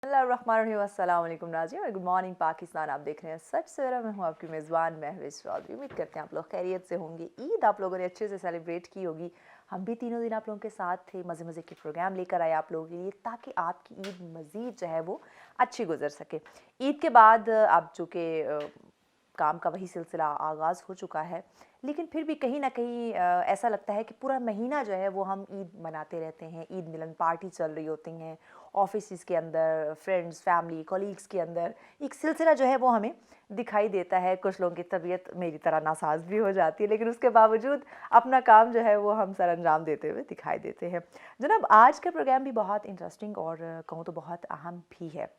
अस्सलाम वालेकुम नाज़रीन और गुड मॉर्निंग पाकिस्तान। आप देख रहे हैं सच सवेरा। मैं हूं आपकी मेज़बान महविश चौधरी। उम्मीद करते हैं आप लोग खैरियत से होंगे। ईद आप लोगों ने अच्छे से सेलिब्रेट की होगी। हम भी तीनों दिन आप लोगों के साथ थे, मज़े मज़े के प्रोग्राम लेकर आए आप लोगों के लिए ताकि आपकी ईद मज़ीद जो है वो अच्छी गुजर सके। ईद के बाद अब चूँकि काम का वही सिलसिला आगाज़ हो चुका है, लेकिन फिर भी कहीं ना कहीं ऐसा लगता है कि पूरा महीना जो है वो हम ईद मनाते रहते हैं। ईद मिलन पार्टी चल रही होती हैं ऑफिस के अंदर, फ्रेंड्स फैमिली कॉलीग्स के अंदर एक सिलसिला जो है वो हमें दिखाई देता है। कुछ लोगों की तबीयत मेरी तरह नासाज भी हो जाती है, लेकिन उसके बावजूद अपना काम जो है वो हम सर अंजाम देते हुए दिखाई देते हैं। जनाब, आज का प्रोग्राम भी बहुत इंटरेस्टिंग और कहूँ तो बहुत अहम भी है।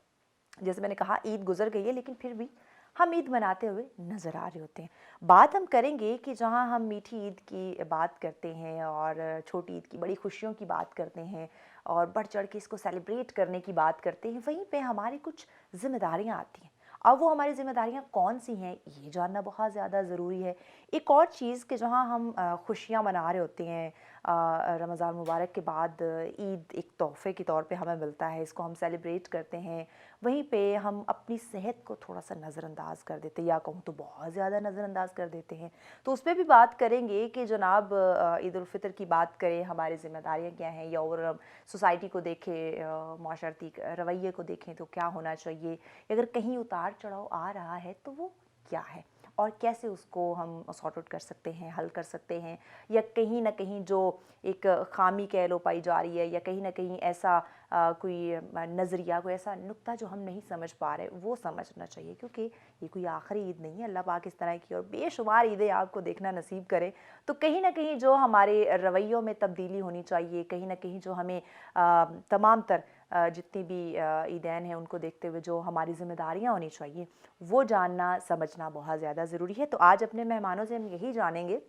जैसे मैंने कहा, ईद गुजर गई है लेकिन फिर भी हम ईद मनाते हुए नज़र आ रहे होते हैं। बात हम करेंगे कि जहां हम मीठी ईद की बात करते हैं और छोटी ईद की बड़ी खुशियों की बात करते हैं और बढ़ चढ़ के इसको सेलिब्रेट करने की बात करते हैं, वहीं पे हमारी कुछ ज़िम्मेदारियां आती हैं। अब वो हमारी ज़िम्मेदारियां कौन सी हैं ये जानना बहुत ज़्यादा ज़रूरी है। एक और चीज़ कि जहां हम खुशियां मना रहे होते हैं, रमज़ान मुबारक के बाद ईद एक तोहफ़े के तौर पे हमें मिलता है, इसको हम सेलिब्रेट करते हैं, वहीं पे हम अपनी सेहत को थोड़ा सा नज़रअंदाज कर देते हैं या कहूँ तो बहुत ज़्यादा नज़रअंदाज कर देते हैं। तो उस पर भी बात करेंगे कि जनाब ईद उल फितर की बात करें, हमारी ज़िम्मेदारियाँ क्या हैं, या ओवरऑल सोसाइटी को देखें, माशरती रवैये को देखें तो क्या होना चाहिए, अगर कहीं उतार चढ़ाव आ रहा है तो वो क्या है और कैसे उसको हम सॉर्ट आउट कर सकते हैं, हल कर सकते हैं, या कहीं ना कहीं जो एक खामी कह लो पाई जा रही है, या कहीं ना कहीं ऐसा कोई नज़रिया, कोई ऐसा नुक्ता जो हम नहीं समझ पा रहे, वो समझना चाहिए। क्योंकि ये कोई आखिरी ईद नहीं है। अल्लाह पाक इस तरह की और बेशुमार ईदें आपको देखना नसीब करे। तो कहीं ना कहीं जो हमारे रवैयों में तब्दीली होनी चाहिए, कहीं ना कहीं जो हमें तमाम तर जितनी भी ईदैन हैं उनको देखते हुए जो हमारी ज़िम्मेदारियाँ होनी चाहिए, वो जानना समझना बहुत ज़्यादा ज़रूरी है। तो आज अपने मेहमानों से हम यही जानेंगे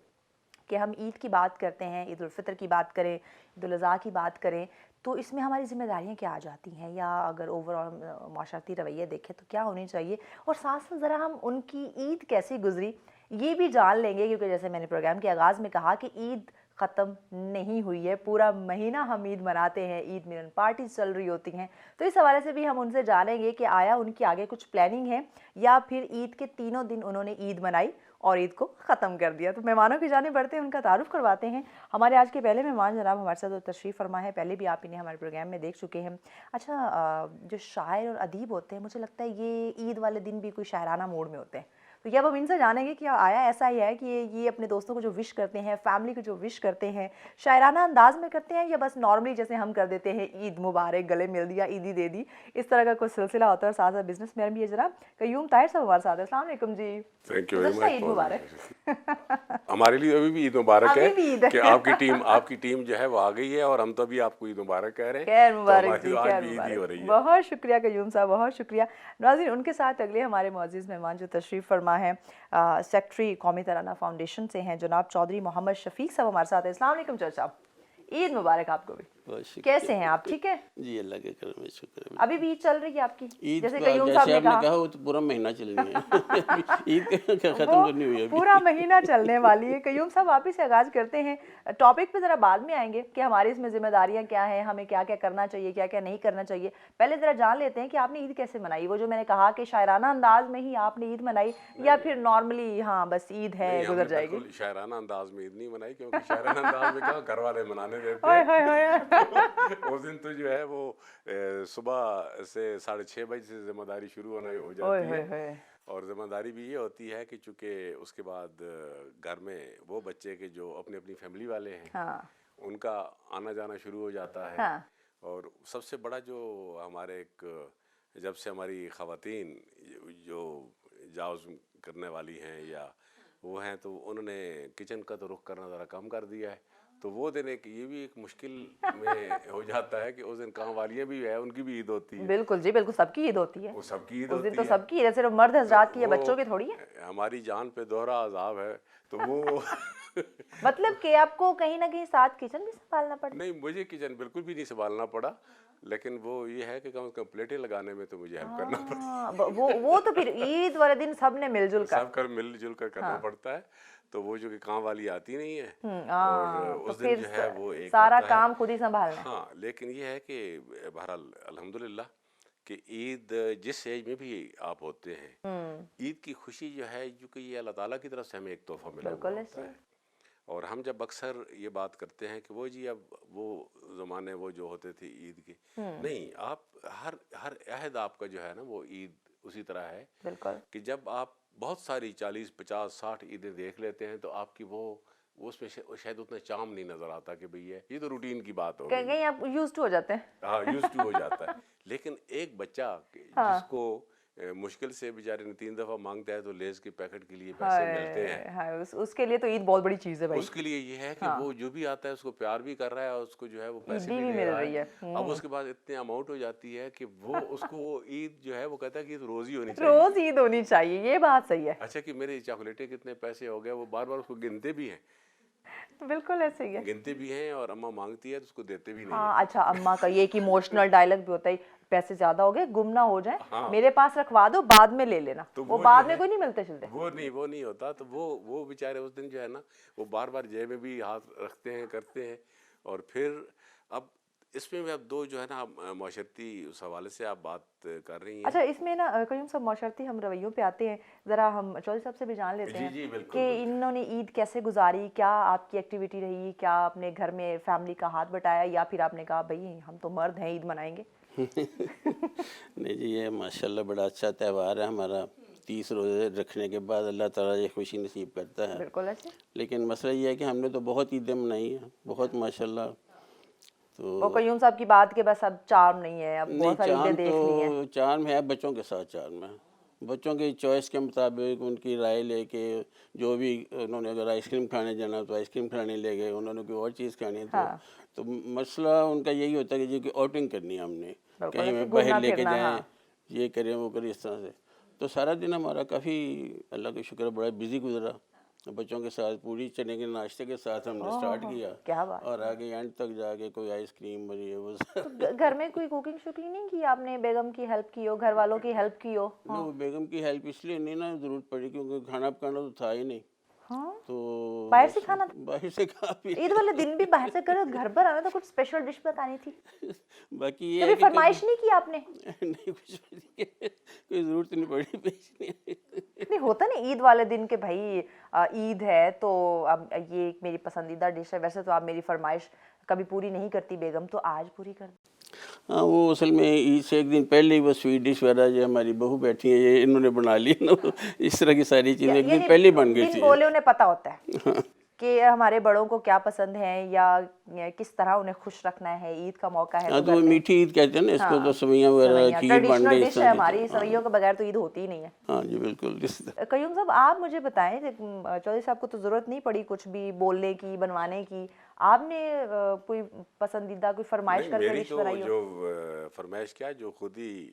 कि हम ईद की बात करते हैं, ईद उल फितर की बात करें, ईद उल अज़हा की बात करें, तो इसमें हमारी ज़िम्मेदारियाँ क्या आ जाती हैं, या अगर ओवरऑल माशरती रवैया देखें तो क्या होनी चाहिए, और साथ साथ ज़रा हम उनकी ईद कैसी गुजरी ये भी जान लेंगे। क्योंकि जैसे मैंने प्रोग्राम के आगाज़ में कहा कि ईद ख़त्म नहीं हुई है, पूरा महीना हम ईद मनाते हैं, ईद मिलन पार्टीज चल रही होती हैं। तो इस हवाले से भी हम उनसे जानेंगे कि आया उनकी आगे कुछ प्लानिंग है या फिर ईद के तीनों दिन उन्होंने ईद मनाई और ईद को ख़त्म कर दिया। तो मेहमानों की जाने बढ़ते हैं, उनका तारुफ करवाते हैं। हमारे आज के पहले मेहमान जनाब हमारे साथ तशरीफ़ फरमा है, पहले भी आप इन्हें हमारे प्रोग्राम में देख चुके हैं। अच्छा, जो शायर और अदीब होते हैं, मुझे लगता है ये ईद वाले दिन भी कोई शायराना मूड में होते हैं। तो ये अब हम इनसे जानेंगे कि आया ऐसा ही है कि ये अपने दोस्तों को जो विश करते हैं, फैमिली को जो विश करते हैं, शायराना अंदाज में करते हैं या बस नॉर्मली जैसे हम कर देते हैं, ईद मुबारक, गले मिल दिया, ईदी दे दी, इस तरह का कुछ सिलसिला होता है। साथ साथ बिजनेस मैन भी है जनाब कयूम ताहिर साहब हमारे साथ है। अस्सलाम वालेकुम जी। थैंक यू वेरी गुज़श्ता मच ईद फॉर मुबारक। हमारे लिए अभी भी ईद मुबारक है अभी भी ईद कि है। आपकी टीम जो है वो आ गई है और हम तो भी आपको ईद मुबारक कह रहे हैं। खैर तो मुबारक हमारी जी, तो आज खैर भी ईद ही मुबारक। हो रही है। बहुत शुक्रिया कयूम साहब, बहुत शुक्रिया। नाज़रीन, उनके साथ अगले हमारे मुअज़्ज़िज़ मेहमान जो तशरीफ़ फरमा है, सेक्रेटरी कौमी तराना फाउंडेशन से हैं जनाब चौधरी मोहम्मद शफीक साहब हमारे साथ हैं। अस्सलाम वालेकुम चौधरी साहब, ईद मुबारक आपको भी। बहुत शुक्रिया। कैसे हैं आप, ठीक है? जी अल्लाह के करम में शुक्र है। अभी भी ईद चल रही है आपकी, ईद जैसे का कयूम साहब जैसे ने आपने कहा? कहा वो तो पूरा महीना चलनी है। अभी ईद खत्म वो तो नहीं हुई पूरा अभी। महीना चलने वाली है। कयूम साहब आप ही से आगाज़ करते हैं। टॉपिक पे ज़रा बाद में आएंगे कि हमारी इसमें ज़िम्मेदारियाँ क्या हैं, हमें क्या क्या करना चाहिए, क्या क्या नहीं करना चाहिए। पहले ज़रा जान लेते हैं कि आपने ईद कैसे मनाई। वो जो मैंने कहा कि शायराना अंदाज में ही आपने ईद मनाई, या फिर नॉर्मली हाँ बस ईद है नहीं, गुजर हमने जाएगी? बिल्कुल शायराना अंदाज में ईद नहीं मनाई, क्योंकि शायराना अंदाज में कहाँ घर वाले मनाने देते ओए हैं। होए होए। तो उस दिन तो जो है वो सुबह से 6:30 बजे से जिम्मेदारी शुरू होना हो ओए जाती होए है। होए। और ज़िम्मेदारी भी ये होती है कि चूँकि उसके बाद घर में वो बच्चे के जो अपनी अपनी फैमिली वाले हैं हाँ उनका आना जाना शुरू हो जाता है। हाँ और सबसे बड़ा जो हमारे एक जब से हमारी ख़वातीन जो जाउज़ करने वाली हैं या वो हैं, तो उन्होंने किचन का तो रुख करना ज़रा कम कर दिया है। तो वो दिन एक ये भी एक मुश्किल में हो जाता है कि उस दिन काम वालियाँ भी है, उनकी भी ईद होती है। बिल्कुल जी, बिल्कुल सबकी ईद होती है। वो सबकी ईद उस दिन होती तो है। सबकी ईद है, सिर्फ मर्द तो हजरात की या वो बच्चों की थोड़ी है। हमारी जान पे दोहरा अज़ाब है। तो वो मतलब कि आपको कहीं ना कहीं साथ किचन भी संभालना पड़ता नहीं, मुझे किचन बिल्कुल भी नहीं संभालना पड़ा, लेकिन वो ये है कि कम से कम प्लेटें लगाने में तो मुझे है? हेल्प करना पड़ा। हाँ, वो तो फिर ईद वाले दिन सब ने मिलजुल कर। सब कर मिलजुल कर करना हाँ। पड़ता है। तो वो जो कि काम वाली आती नहीं है, और हाँ, तो उस दिन फिर जो है वो एक सारा होता है। काम खुद ही संभालना है। हाँ, लेकिन ये है कि बहरहाल अल्हम्दुलिल्लाह کہ عید جس ایج میں بھی آپ ہوتے ہیں، عید کی خوشی جو ہے کیونکہ یہ اللہ تعالیٰ کی طرف سے ہمیں ایک تحفہ ملا ہوا بالکل ہوتا ایسے ہے، اور ہم جب اکثر یہ بات کرتے ہیں کہ وہ جی اب وہ زمانے وہ جو ہوتے تھے عید کے، نہیں، آپ ہر عہد آپ کا جو ہے نا وہ عید اسی طرح ہے بالکل کہ جب آپ بہت ساری 40 50 60 عیدیں دیکھ لیتے ہیں تو آپ کی وہ اس میں شاید اتنا چام نہیں نظر آتا کہ بھئی یہ تو روٹین کی بات ہو گئی، کہیں آپ یوز ٹو ہو جاتے ہیں. ہاں یوز ٹو ہو جاتا ہے. لیکن ایک بچہ جس کو مشکل سے بیچارے نے 3 دفعہ مانگتا ہے تو لیز کے پیکٹ کے لیے پیسے ملتے ہیں، ہائے اس کے لیے تو عید بہت بڑی چیز ہے بھائی. اس کے لیے یہ ہے کہ وہ جو بھی آتا ہے اس کو پیار بھی کر رہا ہے اور اس کو جو ہے وہ پیسے عیدی بھی بھی دے مل رہا رہی ہے. ہے. اب اس کے بعد اتنے اماؤنٹ ہو جاتی ہے کہ وہ اس کو وہ عید جو ہے وہ کہتا ہے کہ یہ تو روز ہی ہونی چاہیے. روز عید ہونی چاہیے، یہ بات صحیح ہے. اچھا کہ میرے چاکلیٹیں کتنے پیسے ہو گئے، وہ بار بار اس کو گنتے بھی ہیں، بالکل ایسے ہی ہے. گنتے بھی ہیں، اور اماں مانگتی ہے تو اس کو دیتے بھی نہیں ہاں ہیں. اچھا، اماں کا یہ ایک ایموشنل ڈائلاگ بھی ہوتا ہے، پیسے زیادہ ہو گئے گم نہ ہو جائیں، میرے پاس رکھوا دو بعد میں لے لینا. تو وہ جو بعد میں ہے کوئی نہیں ملتے چلتے. وہ نہیں ہوتا. تو وہ بیچارے اس دن جو ہے نا وہ بار بار جیب میں بھی ہاتھ رکھتے ہیں، کرتے ہیں. اور پھر اب اس میں بھی اب دو جو ہے نا معاشرتی اس حوالے سے آپ بات کر رہی ہیں. اچھا اس میں نا قیوم صاحب معاشرتی ہم رویوں پہ آتے ہیں، ذرا ہم چودھری صاحب سے بھی جان لیتے ہیں جی بالکل کہ انہوں نے عید کیسے گزاری، کیا آپ کی ایکٹیویٹی رہی، کیا آپ نے گھر میں فیملی کا ہاتھ بٹایا یا پھر آپ نے کہا بھائی ہم تو مرد ہیں عید منائیں گے؟ نہیں جی، یہ ماشاءاللہ بڑا اچھا تہوار ہے ہمارا. 30 روزے رکھنے کے بعد اللہ تعالیٰ یہ خوشی نصیب کرتا ہے. بالکل ایسے. لیکن مسئلہ یہ ہے کہ ہم نے تو بہت عیدیں منائی ہیں، بہت ماشاءاللہ. وہ تو قیوم صاحب کی بات کے بس اب چارم نہیں ہے، اب نہیں، بہت ساری عیدیں چارم دیکھ لی ہیں. تو چارم ہے، بچوں کے ساتھ چارم ہے. بچوں کی چوائس کے مطابق ان کی رائے لے کے جو بھی انہوں نے اگر آئس کریم کھانے جانا تو آئس کریم کھانے لے گئے، انہوں نے کوئی اور چیز کھانی تو مسئلہ ان کا یہی ہوتا ہے کہ جی کہ آؤٹنگ کرنی ہے ہم نے، کہیں میں باہر لے کے جائیں، یہ کریں وہ کریں اس طرح سے. تو سارا دن ہمارا کافی اللہ کا شکر بڑا بزی گزرا. بچوں کے ساتھ پوری چنے کے ناشتے کے ساتھ ہم نے سٹارٹ کیا، کیا بات. اور آگے اینڈ تک جا کے کوئی آئس کریم اور یہ وہ. گھر میں کوئی کوکنگ شوکنگ نہیں کی آپ نے؟ بیگم کی ہیلپ کی ہو، گھر والوں کی ہیلپ کی ہو؟ وہ بیگم کی ہیلپ اس لیے نہیں نا ضرورت پڑی کیونکہ کھانا پکانا تو تھا ہی نہیں. ہاں تو باہر سے کھانا تھا؟ باہر سے کافی. عید والے دن بھی باہر سے کرو، گھر پر آنا تو کچھ اسپیشل ڈش بتانی تھی. باقی یہ کبھی فرمائش نہیں کی آپ نے؟ نہیں، کچھ بھی کوئی ضرورت نہیں پڑی پیش نہیں ہوتا نا عید والے دن کہ بھائی عید ہے تو اب یہ میری پسندیدہ ڈش ہے. ویسے تو آپ میری فرمائش کبھی پوری نہیں کرتی بیگم، تو آج پوری کر دیں. ہاں، وہ اصل میں عید سے ایک دن پہلے ہی وہ سویٹ ڈش وغیرہ جو ہماری بہو بیٹھی ہیں یہ انہوں نے بنا لی نا، اس طرح کی ساری چیزیں ایک دن پہلے بن گئی دن تھی. بولے انہیں پتہ ہوتا ہے کہ ہمارے بڑوں کو کیا پسند ہے یا کس طرح انہیں خوش رکھنا ہے. عید کا موقع ہے ہاں تو تو وہ میٹھی عید کہتے ہیں نا اس کو، تو سویاں وغیرہ کھیر بن ٹریڈیشنل گئی اس ڈش ہے طرح کی. ہماری، سوئیوں کے بغیر تو عید ہوتی ہی نہیں ہے. ہاں جی بالکل. قیوم صاحب آپ مجھے بتائیں، چودھری صاحب کو تو ضرورت نہیں پڑی کچھ بھی بولنے کی، بنوانے کی، آپ نے کوئی پسندیدہ کوئی فرمائش کر کے میری ڈش تو بنائی ہو؟ جو فرمائش کیا جو خود ہی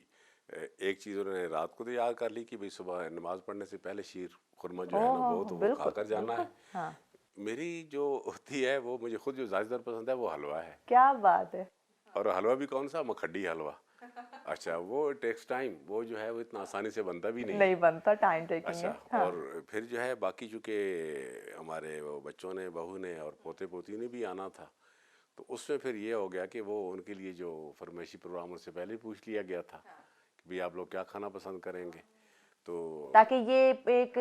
ایک چیز انہوں نے رات کو تو یاد کر لی کہ بھئی صبح نماز پڑھنے سے پہلے شیر خورمہ جو ہے نا وہ تو وہ کھا کر جانا ہے. ہاں میری جو ہوتی ہے وہ مجھے خود جو زیادہ تر پسند ہے وہ حلوہ ہے. کیا بات ہے. اور حلوہ بھی کون سا؟ مکھڈی حلوہ. اچھا وہ ٹیکس ٹائم، وہ جو ہے وہ اتنا آسانی سے بنتا بھی نہیں بنتا، ٹائم ٹیکنگ ہے. اچھا اور پھر جو ہے باقی چونکہ ہمارے وہ بچوں نے، بہو نے اور پوتے پوتی نے بھی آنا تھا تو اس میں پھر یہ ہو گیا کہ وہ ان کے لیے جو فرمائشی پروگرام ان سے پہلے پوچھ لیا گیا تھا کہ بھئی آپ لوگ کیا کھانا پسند کریں گے، تو تاکہ یہ ایک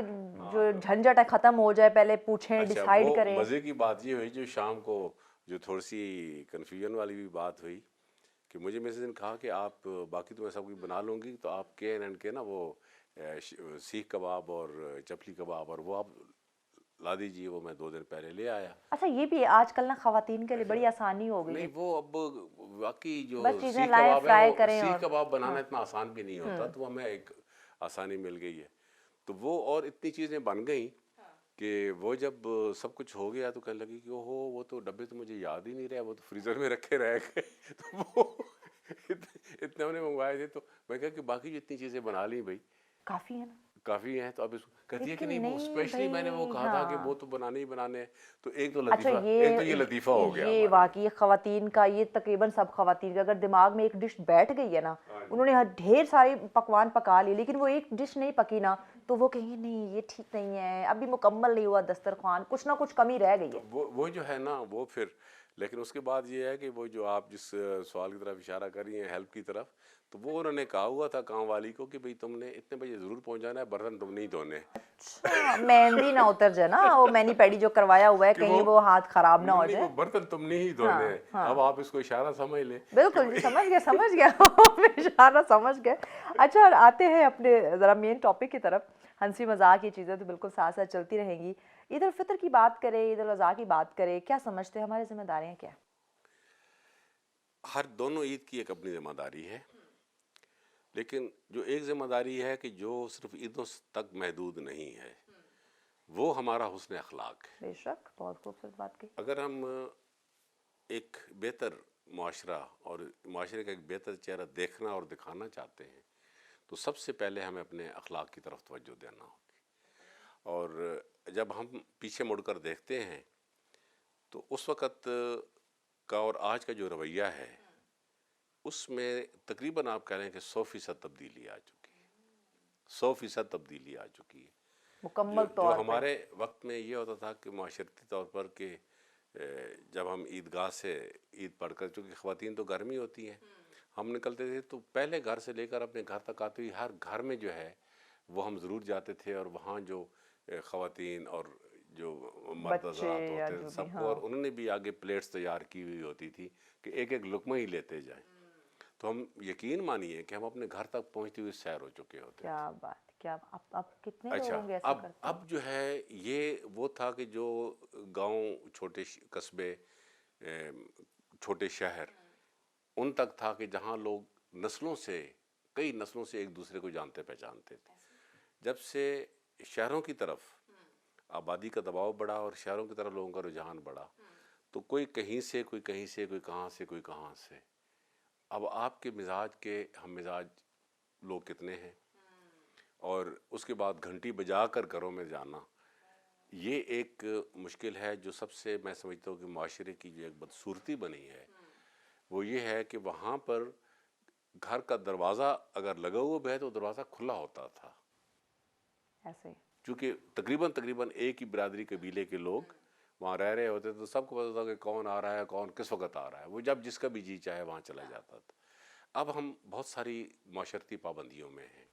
جو جھنجھٹ ہے ختم ہو جائے، پہلے پوچھیں ڈیسائیڈ وہ کریں. مزے کی بات یہ ہوئی جو شام کو جو تھوڑی سی کنفیوژن والی بھی بات ہوئی کہ مجھے میں سے دن کہا کہ آپ باقی تو میں سب کچھ بنا لوں گی تو آپ کے کے نا وہ سیخ کباب اور چپلی کباب اور وہ آپ لا دیجیے، وہ میں 2 دن پہلے لے آیا. اچھا یہ بھی آج کل نا خواتین کے لیے بڑی آسانی ہو گئی ہے. نہیں وہ اب واقعی جو بس چیزیں سیخ لائیں، کباب ہے فرائی وہ کریں، سیخ اور کباب بنانا اتنا آسان بھی نہیں ہوتا، تو ہمیں ایک آسانی مل گئی ہے. تو وہ اور اتنی چیزیں بن گئیں کہ وہ جب سب کچھ ہو گیا تو کہنے لگی کہ اوہو وہ تو ڈبے تو مجھے یاد ہی نہیں رہے، وہ تو فریزر میں رکھے رہ گئے. تو وہ اتنے ہم نے منگوائے تھے تو میں کہا کہ باقی جو اتنی چیزیں بنا لیں بھائی کافی ہے نا. کافی ہیں. تو اب اس کہتی ہے کہ لیکن نہیں وہ اسپیشلی میں نے وہ کہا تھا کہ وہ تو بنانے ہی بنانے ہیں. تو ایک تو اچھا لطیفہ، ایک تو یہ لطیفہ ہو گیا یہ واقعی خواتین کا، یہ تقریباً سب خواتین کا اگر دماغ میں ایک ڈش بیٹھ گئی ہے نا، انہوں نے ڈھیر سارے پکوان پکا لیے لیکن وہ ایک ڈش نہیں پکی نا تو وہ کہیں گے نہیں یہ ٹھیک نہیں ہے، ابھی مکمل نہیں ہوا دسترخوان، کچھ نہ کچھ کمی رہ گئی ہے. وہ جو ہے نا وہ پھر لیکن اس کے بعد یہ ہے کہ وہ جو آپ جس سوال کی طرف اشارہ کر رہی ہیں ہیلپ کی طرف، تو وہ انہوں نے کہا ہوا تھا کام والی کو کہ بھئی تم نے اتنے بجے ضرور پہنچانا ہے، برتن تم نہیں دھونے۔ اچھا، مہندی نہ اتر جائے نا، وہ مینی پیڈی جو کروایا ہوا ہے کہیں وہ ہاتھ خراب نہ ہو نہیں، جائے۔ وہ برتن تم نہیں ہی دھونے ہیں۔ اب آپ اس کو اشارہ سمجھ لیں۔ بالکل جی، سمجھ گیا اشارہ سمجھ گئے۔ اچھا، آتے ہیں اپنے ذرا مین ٹاپک کی طرف۔ ہنسی مذاق یہ چیزیں تو بالکل ساتھ ساتھ چلتی رہیں گی۔ عید الفطر کی بات کریں، عید الاضحیٰ کی بات کریں، کیا سمجھتے ہیں ہماری ذمہ داریاں کیا ہیں؟ ہر دونوں عید کی ایک اپنی ذمہ داری ہے، لیکن جو ایک ذمہ داری ہے کہ جو صرف عیدوں تک محدود نہیں ہے، وہ ہمارا حسن اخلاق ہے۔ بے شک، بہت خوبصورت بات کی۔ اگر ہم ایک بہتر معاشرہ اور معاشرے کا ایک بہتر چہرہ دیکھنا اور دکھانا چاہتے ہیں تو سب سے پہلے ہمیں اپنے اخلاق کی طرف توجہ دینا ہوگی۔ اور جب ہم پیچھے مڑ کر دیکھتے ہیں تو اس وقت کا اور آج کا جو رویہ ہے اس میں تقریباً آپ کہہ رہے ہیں کہ 100% تبدیلی آ چکی ہے، 100% تبدیلی آ چکی ہے۔ مکمل جو طور پہ۔ ہمارے وقت میں یہ ہوتا تھا کہ معاشرتی طور پر کہ جب ہم عیدگاہ سے عید پڑھ کر، چونکہ خواتین تو گھر میں ہی ہوتی ہیں، ہم نکلتے تھے تو پہلے گھر سے لے کر اپنے گھر تک آتے ہوئے ہر گھر میں جو ہے وہ ہم ضرور جاتے تھے، اور وہاں جو خواتین اور جو مرد بچے حضرات یا ہوتے جو تھے بھی، سب کو، ہاں۔ اور انہوں نے بھی آگے پلیٹس تیار کی ہوئی ہوتی تھی کہ ایک ایک لقمہ ہی لیتے جائیں، تو ہم یقین مانیے کہ ہم اپنے گھر تک پہنچتے ہوئے سیر ہو چکے ہوتے تھے۔ کیا بات، کیا اب کتنے لوگ اچھا، ہوں گے ایسا کرتے ہیں؟ اب جو ہے یہ وہ تھا کہ جو گاؤں، چھوٹے قصبے، چھوٹے شہر، ان تک تھا کہ جہاں لوگ نسلوں سے، کئی نسلوں سے ایک دوسرے کو جانتے پہچانتے تھے۔ جب سے شہروں کی طرف آبادی کا دباؤ بڑھا اور شہروں کی طرف لوگوں کا رجحان بڑھا تو کوئی کہیں سے، کوئی کہیں سے، کوئی کہاں سے، کوئی کہاں سے۔ اب آپ کے مزاج کے ہم مزاج لوگ کتنے ہیں، اور اس کے بعد گھنٹی بجا کر گھروں میں جانا، یہ ایک مشکل ہے جو سب سے میں سمجھتا ہوں کہ معاشرے کی جو ایک بدصورتی بنی ہے وہ یہ ہے کہ وہاں پر گھر کا دروازہ اگر لگا ہوا بھی ہے تو دروازہ کھلا ہوتا تھا، ایسے ہی۔ چونکہ تقریباً ایک ہی برادری قبیلے کے لوگ وہاں رہ رہے ہوتے تو سب کو پتا تھا کہ کون آ رہا ہے، کون کس وقت آ رہا ہے، وہ جب جس کا بھی جی چاہے وہاں چلا جاتا تھا۔ اب ہم بہت ساری معاشرتی پابندیوں میں ہیں،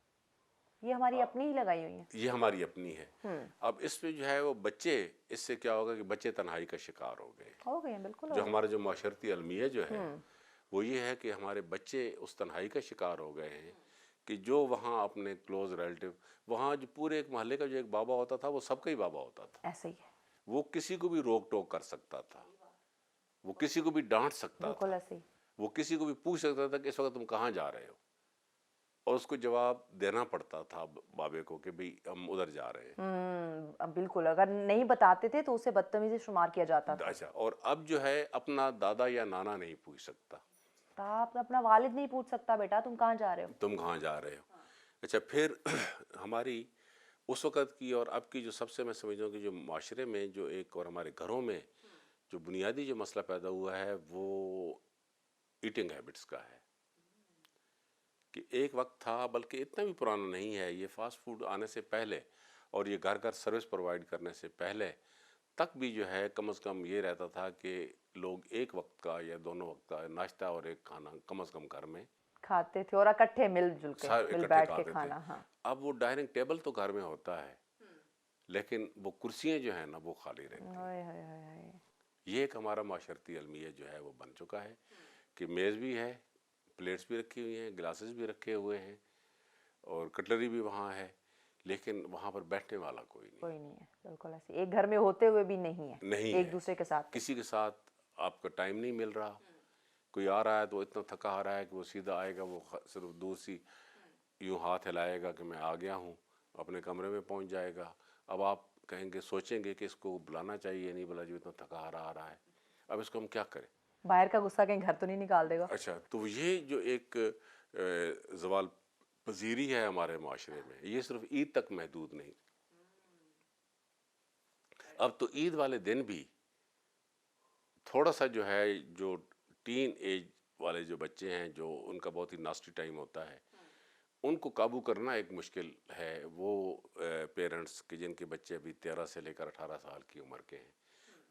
یہ ہماری اپنی ہی لگائی ہوئی ہیں۔ یہ ہماری اپنی ہے۔ اب اس پہ جو ہے وہ بچے، اس سے کیا ہوگا کہ بچے تنہائی کا شکار ہو گئے۔ ہو گئے ہیں، بالکل جو ہو ہمارا جو معاشرتی المیہ جو ہے وہ یہ ہے کہ ہمارے بچے اس تنہائی کا شکار ہو گئے ہیں کہ جو وہاں اپنے کلوز ریلیٹیو، وہاں جو پورے ایک محلے کا جو ایک بابا ہوتا تھا وہ سب کا ہی بابا ہوتا تھا، ایسے ہی ہے، وہ کسی کو بھی روک ٹوک کر سکتا تھا، وہ کسی کو بھی ڈانٹ سکتا بالکل تھا، ایسے ہی۔ وہ کسی کو بھی پوچھ سکتا تھا کہ اس وقت تم کہاں جا رہے ہو، اور اس کو جواب دینا پڑتا تھا بابے کو کہ بھئی ہم ادھر جا رہے ہیں۔ بالکل، اگر نہیں بتاتے تھے تو اسے بدتمیزی شمار کیا جاتا تھا۔ اچھا، اور اب جو ہے اپنا دادا یا نانا نہیں پوچھ سکتا، آپ اپنا والد نہیں پوچھ سکتا بیٹا تم کہاں جا رہے ہو۔ تم کہاں جا رہے ہو۔ اچھا، پھر ہماری اس وقت کی اور اب کی جو سب سے میں سمجھتا ہوں کہ جو معاشرے میں جو ایک، اور ہمارے گھروں میں جو بنیادی جو مسئلہ پیدا ہوا ہے وہ ایٹنگ ہیبٹس کا ہے، کہ ایک وقت تھا، بلکہ اتنا بھی پرانا نہیں ہے، یہ فاسٹ فوڈ آنے سے پہلے اور یہ گھر گھر سروس پرووائڈ کرنے سے پہلے تک بھی جو ہے کم از کم یہ رہتا تھا کہ لوگ ایک وقت کا یا دونوں وقت کا ناشتہ اور ایک کھانا کم از کم گھر میں کھاتے تھے، اور اکٹھے مل جل کے، سارے مل اکٹھے بیٹھ کے کھاتے تھے۔ کھانا۔ ہاں، اب وہ ڈائننگ ٹیبل تو گھر میں ہوتا ہے لیکن وہ کرسیاں جو ہیں نا وہ خالی رہتی ہیں۔ ہائے ہائے ہائے ہائے۔ یہ ایک ہمارا معاشرتی المیہ جو ہے وہ بن چکا ہے کہ میز بھی ہے، پلیٹس بھی رکھی ہوئی ہیں، گلاسز بھی رکھے ہوئے ہیں، اور کٹلری بھی وہاں ہے، لیکن وہاں پر بیٹھنے والا کوئی نہیں، کوئی نہیں ہے، بالکل ایسے ایک گھر میں ہوتے ہوئے بھی نہیں ہے، نہیں ایک ہے، دوسرے کے ساتھ۔ کسی کے ساتھ آپ کا ٹائم نہیں مل رہا۔ کوئی آ رہا ہے تو اتنا تھکا آ رہا ہے کہ وہ سیدھا آئے گا، وہ صرف دور سی یوں ہاتھ ہلائے گا کہ میں آ گیا ہوں، اپنے کمرے میں پہنچ جائے گا۔ اب آپ کہیں گے، سوچیں گے کہ اس کو بلانا چاہیے نہیں بلا، جو اتنا تھکا آ رہا ہے، اب اس کو ہم کیا کریں؟ باہر کا غصہ کہیں گھر تو نہیں نکال دے گا۔ اچھا، تو یہ جو ایک زوال پذیری ہے ہمارے معاشرے میں، یہ صرف عید تک محدود نہیں۔ اب تو عید والے دن بھی تھوڑا سا جو ہے، جو ٹین ایج والے جو بچے ہیں، جو ان کا بہت ہی ناسٹی ٹائم ہوتا ہے، ان کو قابو کرنا ایک مشکل ہے۔ وہ پیرنٹس کہ جن کے بچے ابھی 13 سے لے کر 18 سال کی عمر کے ہیں،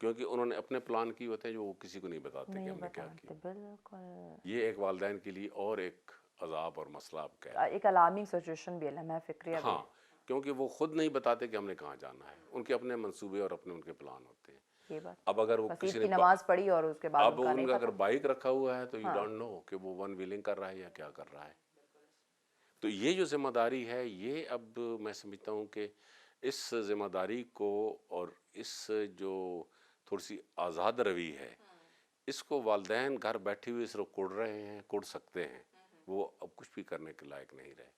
کیونکہ انہوں نے اپنے پلان کیے ہوتے ہیں جو وہ کسی کو نہیں بتاتے کہ ہم نے کیا کیا. بالکل یہ ایک والدین کے لیے اور ایک عذاب اور مسئلہ آپ کہہ ایک الارمنگ سچویشن بھی ہے لمحہ فکریہ بھی. ہاں، کیونکہ وہ خود نہیں بتاتے کہ ہم نے کہاں جانا ہے. ان کے اپنے منصوبے اور اپنے ان کے پلان ہوتے ہیں. یہ بات اب اگر وہ بس کسی عید نے کی نماز پڑھی اور اس کے بعد اب ان کا ان نہیں کا اگر پتا. بائک رکھا ہوا ہے تو یو ڈونٹ نو کہ وہ ون ویلنگ کر رہا ہے یا کیا کر رہا ہے. تو یہ جو ذمہ داری ہے یہ اب میں سمجھتا ہوں کہ اس ذمہ داری کو اور اس جو تھوڑی سی آزاد روی ہے اس کو والدین گھر بیٹھے ہوئے صرف کڑ رہے ہیں، کڑ سکتے ہیں. وہ اب کچھ بھی کرنے کے لائق نہیں رہے.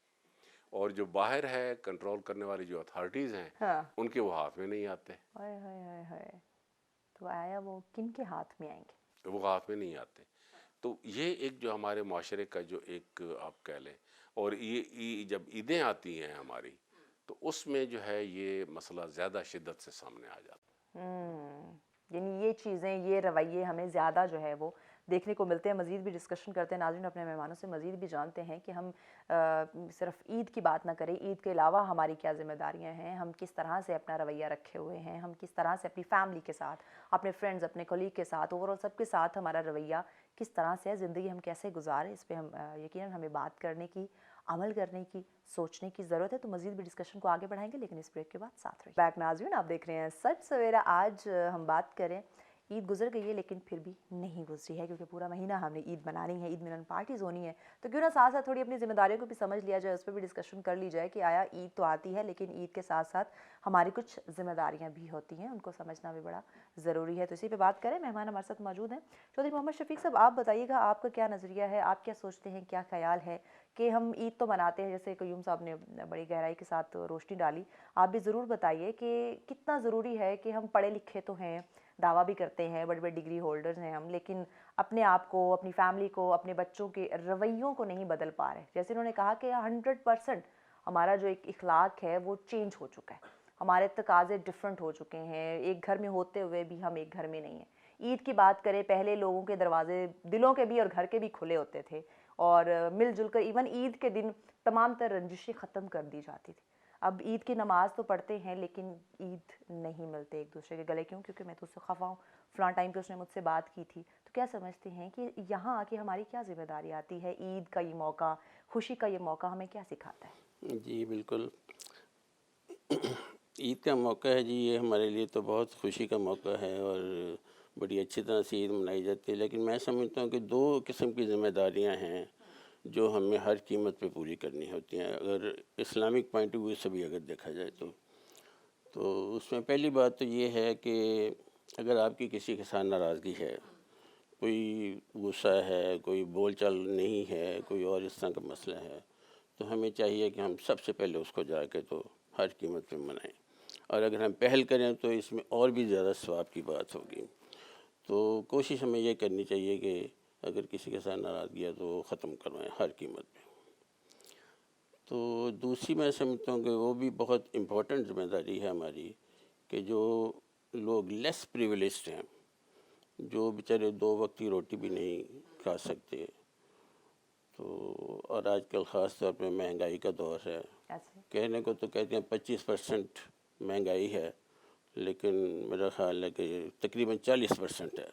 اور جو باہر ہے کنٹرول کرنے والی جو اتھارٹیز ہیں ان کے وہ ہاتھ میں نہیں آتے. تو آیا وہ کن کے ہاتھ میں آئیں گے؟ وہ ہاتھ میں نہیں آتے. تو یہ ایک جو ہمارے معاشرے کا جو ایک آپ کہہ لیں، اور یہ جب عیدیں آتی ہیں ہماری تو اس میں جو ہے یہ مسئلہ زیادہ شدت سے سامنے آ جاتا ہے. یعنی یہ چیزیں، یہ رویے ہمیں زیادہ جو ہے وہ دیکھنے کو ملتے ہیں. مزید بھی ڈسکشن کرتے ہیں ناظرین اپنے مہمانوں سے، مزید بھی جانتے ہیں کہ ہم صرف عید کی بات نہ کریں، عید کے علاوہ ہماری کیا ذمہ داریاں ہیں، ہم کس طرح سے اپنا رویہ رکھے ہوئے ہیں، ہم کس طرح سے اپنی فیملی کے ساتھ، اپنے فرینڈز، اپنے کولیگ کے ساتھ، اوور آل سب کے ساتھ ہمارا رویہ کس طرح سے ہے، زندگی ہم کیسے گزاریں. اس پہ ہم یقیناً ہمیں بات کرنے کی، عمل کرنے کی، سوچنے کی ضرورت ہے. تو مزید بھی ڈسکشن کو آگے بڑھائیں گے لیکن اس بریک کے بعد ساتھ رہیے. بیک ناظرین، آپ دیکھ رہے ہیں سچ سویرا. آج ہم بات کریں، عید گزر گئی ہے لیکن پھر بھی نہیں گزری ہے، کیونکہ پورا مہینہ ہم نے عید منانی ہے، عید ملن پارٹیز ہونی ہے. تو کیوں نہ ساتھ ساتھ تھوڑی اپنی ذمہ داریوں کو بھی سمجھ لیا جائے، اس پہ بھی ڈسکشن کر لی جائے کہ آیا عید تو آتی ہے لیکن عید کے ساتھ ساتھ ہماری کچھ ذمہ داریاں بھی ہوتی ہیں، ان کو سمجھنا بھی بڑا ضروری ہے. تو اسی پہ بات کریں. مہمان ہمارے ساتھ موجود ہیں چودھری محمد شفیق صاحب. آپ بتائیے گا آپ کا کیا نظریہ ہے، آپ کیا سوچتے ہیں، کیا خیال ہے کہ ہم عید تو مناتے ہیں، جیسے قیوم صاحب نے بڑی گہرائی کے ساتھ روشنی ڈالی. آپ بھی ضرور بتائیے کہ کتنا ضروری ہے کہ ہم پڑھے لکھے تو ہیں، دعویٰ بھی کرتے ہیں، بڑے بڑے ڈگری ہولڈرز ہیں ہم، لیکن اپنے آپ کو، اپنی فیملی کو، اپنے بچوں کے رویوں کو نہیں بدل پا رہے. جیسے انہوں نے کہا کہ 100% ہمارا جو ایک اخلاق ہے وہ چینج ہو چکا ہے، ہمارے تقاضے ڈیفرنٹ ہو چکے ہیں، ایک گھر میں ہوتے ہوئے بھی ہم ایک گھر میں نہیں ہیں. عید کی بات کریں، پہلے لوگوں کے دروازے دلوں کے بھی اور گھر کے بھی کھلے ہوتے تھے اور مل جل کر ایون عید کے دن تمام تر رنجشیں ختم کر دی جاتی تھی. اب عید کی نماز تو پڑھتے ہیں لیکن عید نہیں ملتے ایک دوسرے کے گلے. کیوں؟ کیونکہ میں تو اس سے خفا ہوں، فلاں ٹائم پہ اس نے مجھ سے بات کی تھی. تو کیا سمجھتے ہیں کہ یہاں آ کے ہماری کیا ذمہ داری آتی ہے؟ عید کا یہ موقع، خوشی کا یہ موقع ہمیں کیا سکھاتا ہے؟ جی بالکل. عید کا موقع ہے جی، یہ ہمارے لیے تو بہت خوشی کا موقع ہے اور بڑی اچھی طرح سے عید منائی جاتی ہے. لیکن میں سمجھتا ہوں کہ دو قسم کی ذمہ داریاں ہیں جو ہمیں ہر قیمت پہ پوری کرنی ہوتی ہیں، اگر اسلامک پوائنٹ آف ویو سے بھی اگر دیکھا جائے تو اس میں پہلی بات تو یہ ہے کہ اگر آپ کی کسی کے ساتھ ناراضگی ہے، کوئی غصہ ہے، کوئی بول چال نہیں ہے، کوئی اور اس طرح کا مسئلہ ہے، تو ہمیں چاہیے کہ ہم سب سے پہلے اس کو جا کے تو ہر قیمت پہ منائیں. اور اگر ہم پہل کریں تو اس میں اور بھی زیادہ ثواب کی بات ہوگی. تو کوشش ہمیں یہ کرنی چاہیے کہ اگر کسی کے ساتھ ناراضگی ہے تو وہ ختم کروائیں ہر قیمت پہ. تو دوسری میں سمجھتا ہوں کہ وہ بھی بہت امپورٹنٹ ذمہ داری ہے ہماری کہ جو لوگ لیس پریویلیجڈ ہیں، جو بیچارے 2 وقت کی روٹی بھی نہیں کھا سکتے، تو اور آج کل خاص طور پہ مہنگائی کا دور ہے. کہنے کو تو کہتے ہیں 25% مہنگائی ہے، لیکن میرا خیال ہے کہ تقریباً 40% ہے.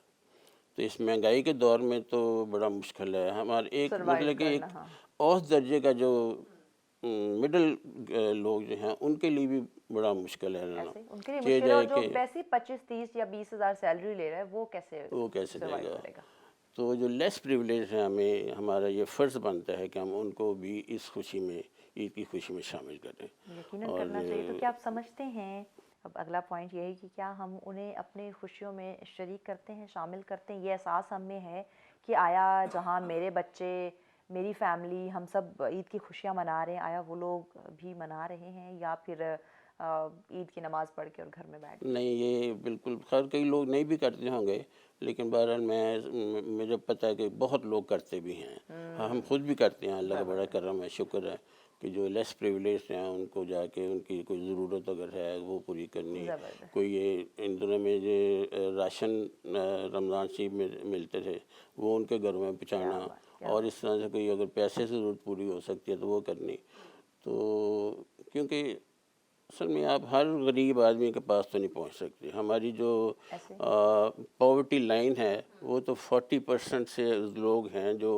تو اس مہنگائی کے دور میں تو بڑا مشکل ہے. ہمارے ایک مطلب کہ ایک اوسط درجے کا جو مڈل لوگ جو ہیں ان کے لیے بھی بڑا مشکل ہے ان کے لیے مشکل ہے. اور جو ویسے 25-30 یا 20,000 سیلری لے رہا ہے وہ کیسے دے گا؟ تو جو لیس پریویلیج ہیں، ہمارا یہ فرض بنتا ہے کہ ہم ان کو بھی اس خوشی میں، عید کی خوشی میں شامل کریں. یقیناً کرنا چاہیے. تو کیا آپ سمجھتے ہیں، اب اگلا پوائنٹ یہ ہے کہ کیا ہم انہیں اپنے خوشیوں میں شریک کرتے ہیں، شامل کرتے ہیں؟ یہ احساس ہم میں ہے کہ آیا جہاں میرے بچے، میری فیملی، ہم سب عید کی خوشیاں منا رہے ہیں، آیا وہ لوگ بھی منا رہے ہیں یا پھر عید کی نماز پڑھ کے اور گھر میں بیٹھ؟ نہیں، یہ بالکل خیر کئی لوگ نہیں بھی کرتے ہوں گے، لیکن بہرحال مجھے پتہ ہے کہ بہت لوگ کرتے بھی ہیں. ہم خود بھی کرتے ہیں. اللہ کا بڑا کرم ہے، شکر ہے کہ جو لیس پریویلیج ہیں ان کو جا کے ان کی کوئی ضرورت اگر ہے وہ پوری کرنی. کوئی یہ ان دنوں میں جو راشن رمضان شریف میں ملتے تھے وہ ان کے گھروں میں پہنچانا، اور اس طرح سے کوئی اگر پیسے سے ضرورت پوری ہو سکتی ہے تو وہ کرنی. تو کیونکہ اصل میں آپ ہر غریب آدمی کے پاس تو نہیں پہنچ سکتے. ہماری جو ایسے پاورٹی لائن ہے وہ تو 40% سے لوگ ہیں جو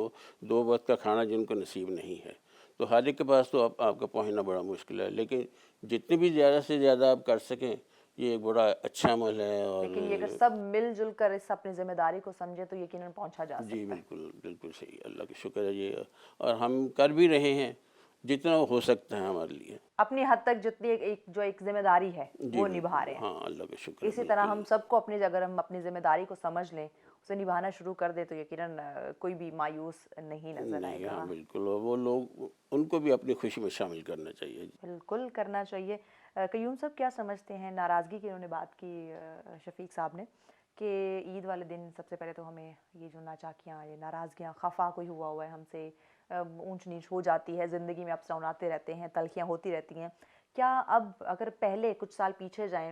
2 وقت کا کھانا جن کو نصیب نہیں ہے. تو ہر ایک کے پاس تو آپ کا پہنچنا بڑا مشکل ہے. لیکن جتنے بھی زیادہ سے زیادہ آپ کر سکیں یہ ایک بڑا اچھا عمل ہے. اور لیکن یہ اگر سب مل جل کر اس اپنی ذمہ داری کو سمجھے تو یقیناً پہنچا جا جی سکتا ہے. بالکل بالکل صحیح. اللہ کا شکر ہے یہ. اور ہم کر بھی رہے ہیں جتنا ہو سکتا ہے ہمارے لیے. اپنی حد تک جتنی ایک ذمہ داری ہے جی وہ بالکل. نبھا رہے ہیں. ہاں اللہ کا شکر ہے. اسی طرح ہم سب کو اگر ہم اپنی ذمہ داری کو سمجھ لیں اسے نبھانا شروع کر دیں تو یقیناً کوئی بھی مایوس نہیں نظر آئے نہیں. گا. ہاں بالکل. اور وہ لوگ ان کو بھی اپنی خوشی میں شامل کرنا چاہیے. بالکل کرنا چاہیے. قیوم صاحب کیا سمجھتے ہیں ناراضگی کی انہوں نے بات کی شفیق صاحب نے کہ عید والے دن سب سے پہلے تو ہمیں یہ جو ناچاکیاں یہ ناراضگیاں خفا کوئی ہوا ہے ہم سے اونچ نیچ ہو جاتی ہے زندگی میں اپس ڈاؤن آتے رہتے ہیں تلخیاں ہوتی رہتی ہیں. کیا اب اگر پہلے کچھ سال پیچھے جائیں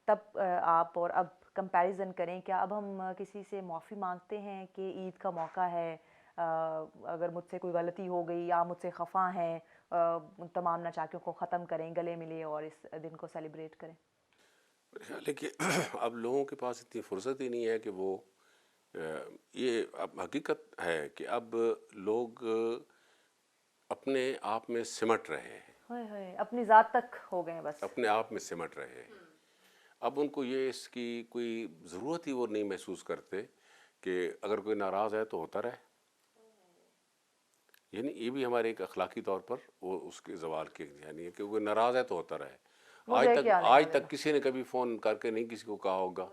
تب آپ اور اب کمپیریزن کریں کیا اب ہم کسی سے معافی مانگتے ہیں کہ عید کا موقع ہے اگر مجھ سے کوئی غلطی ہو گئی یا مجھ سے خفا ہیں تمام ناچاکیوں کو ختم کریں گلے ملے اور اس دن کو سیلیبریٹ کریں؟ میرا خیال ہے کہ اب لوگوں کے پاس اتنی فرصت ہی نہیں ہے کہ وہ یہ اب حقیقت ہے کہ اب لوگ اپنے آپ میں سمٹ رہے ہیں. اپنی ذات تک ہو گئے بس. اپنے آپ میں سمٹ رہے ہیں. اب ان کو یہ اس کی کوئی ضرورت ہی وہ نہیں محسوس کرتے کہ اگر کوئی ناراض ہے تو ہوتا رہے. یعنی یہ بھی ہمارے ایک اخلاقی طور پر وہ اس کے زوال کی یعنی ہے کہ وہ ناراض ہے تو ہوتا رہے. آج تک کسی نے کبھی فون کر کے نہیں کسی کو کہا ہوگا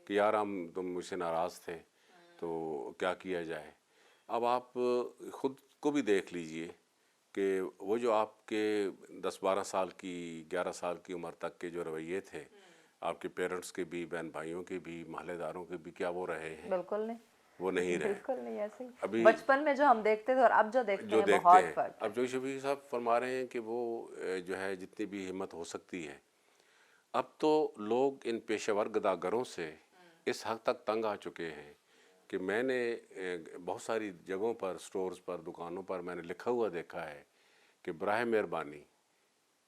کہ یار تم مجھ سے ناراض تھے تو کیا کیا جائے. اب آپ خود کو بھی دیکھ لیجئے کہ وہ جو آپ کے 10-12 سال کی 11 سال کی عمر تک کے جو رویے تھے آپ کے پیرنٹس کے بھی بہن بھائیوں کے بھی محلے داروں کے بھی کیا وہ رہے ہیں؟ بالکل نہیں. وہ نہیں رہے. بالکل نہیں. ایسے ابھی بچپن میں جو ہم دیکھتے تھے اور اب جو دیکھتے ہیں بہت فرق ہے. اب جو شفیق صاحب فرما رہے ہیں کہ وہ جو ہے جتنی بھی ہمت ہو سکتی ہے اب تو لوگ ان پیشہ ور گداگروں سے اس حد تک تنگ آ چکے ہیں کہ میں نے بہت ساری جگہوں پر سٹورز پر دکانوں پر میں نے لکھا ہوا دیکھا ہے کہ براہ مہربانی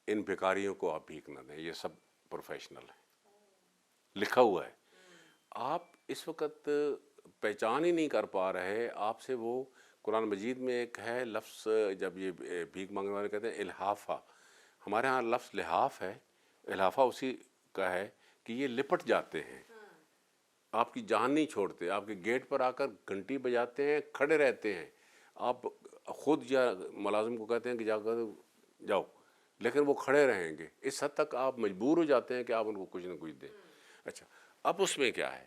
ان بھکاریوں کو آپ بھیک نہ دیں یہ سب پروفیشنل ہیں. لکھا ہوا ہے. آپ اس وقت پہچان ہی نہیں کر پا رہے. آپ سے وہ قرآن مجید میں ایک ہے لفظ جب یہ بھیک مانگنے والے کہتے ہیں الحافہ. ہمارے ہاں لفظ لحاف ہے. الحافہ اسی کا ہے کہ یہ لپٹ جاتے ہیں آپ کی جان نہیں چھوڑتے. آپ کے گیٹ پر آ کر گھنٹی بجاتے ہیں کھڑے رہتے ہیں. آپ خود یا ملازم کو کہتے ہیں کہ جاؤ لیکن وہ کھڑے رہیں گے. اس حد تک آپ مجبور ہو جاتے ہیں کہ آپ ان کو کچھ نہ کچھ دیں. اچھا اب اس میں کیا ہے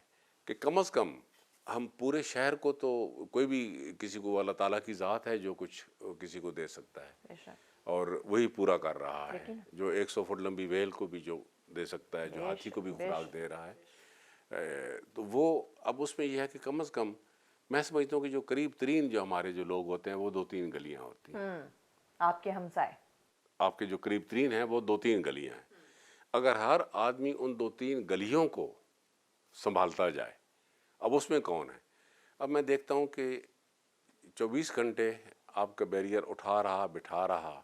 کہ کم از کم ہم پورے شہر کو تو کوئی بھی کسی کو اللہ تعالیٰ کی ذات ہے جو کچھ کسی کو دے سکتا ہے اور وہی پورا کر رہا ہے. جو 100 فٹ لمبی ویل کو بھی جو دے سکتا ہے جو ہاتھی کو بھی خوراک دے رہا ہے تو وہ اب اس میں یہ ہے کہ کم از کم میں سمجھتا ہوں کہ جو قریب ترین جو ہمارے جو لوگ ہوتے ہیں وہ 2-3 گلیاں ہوتی ہیں. آپ کے ہمسائے آپ کے جو قریب ترین ہیں وہ 2-3 گلیاں ہیں. اگر ہر آدمی ان 2-3 گلیوں کو سنبھالتا جائے اب اس میں کون ہے. اب میں دیکھتا ہوں کہ 24 گھنٹے آپ کا بیریئر اٹھا رہا بٹھا رہا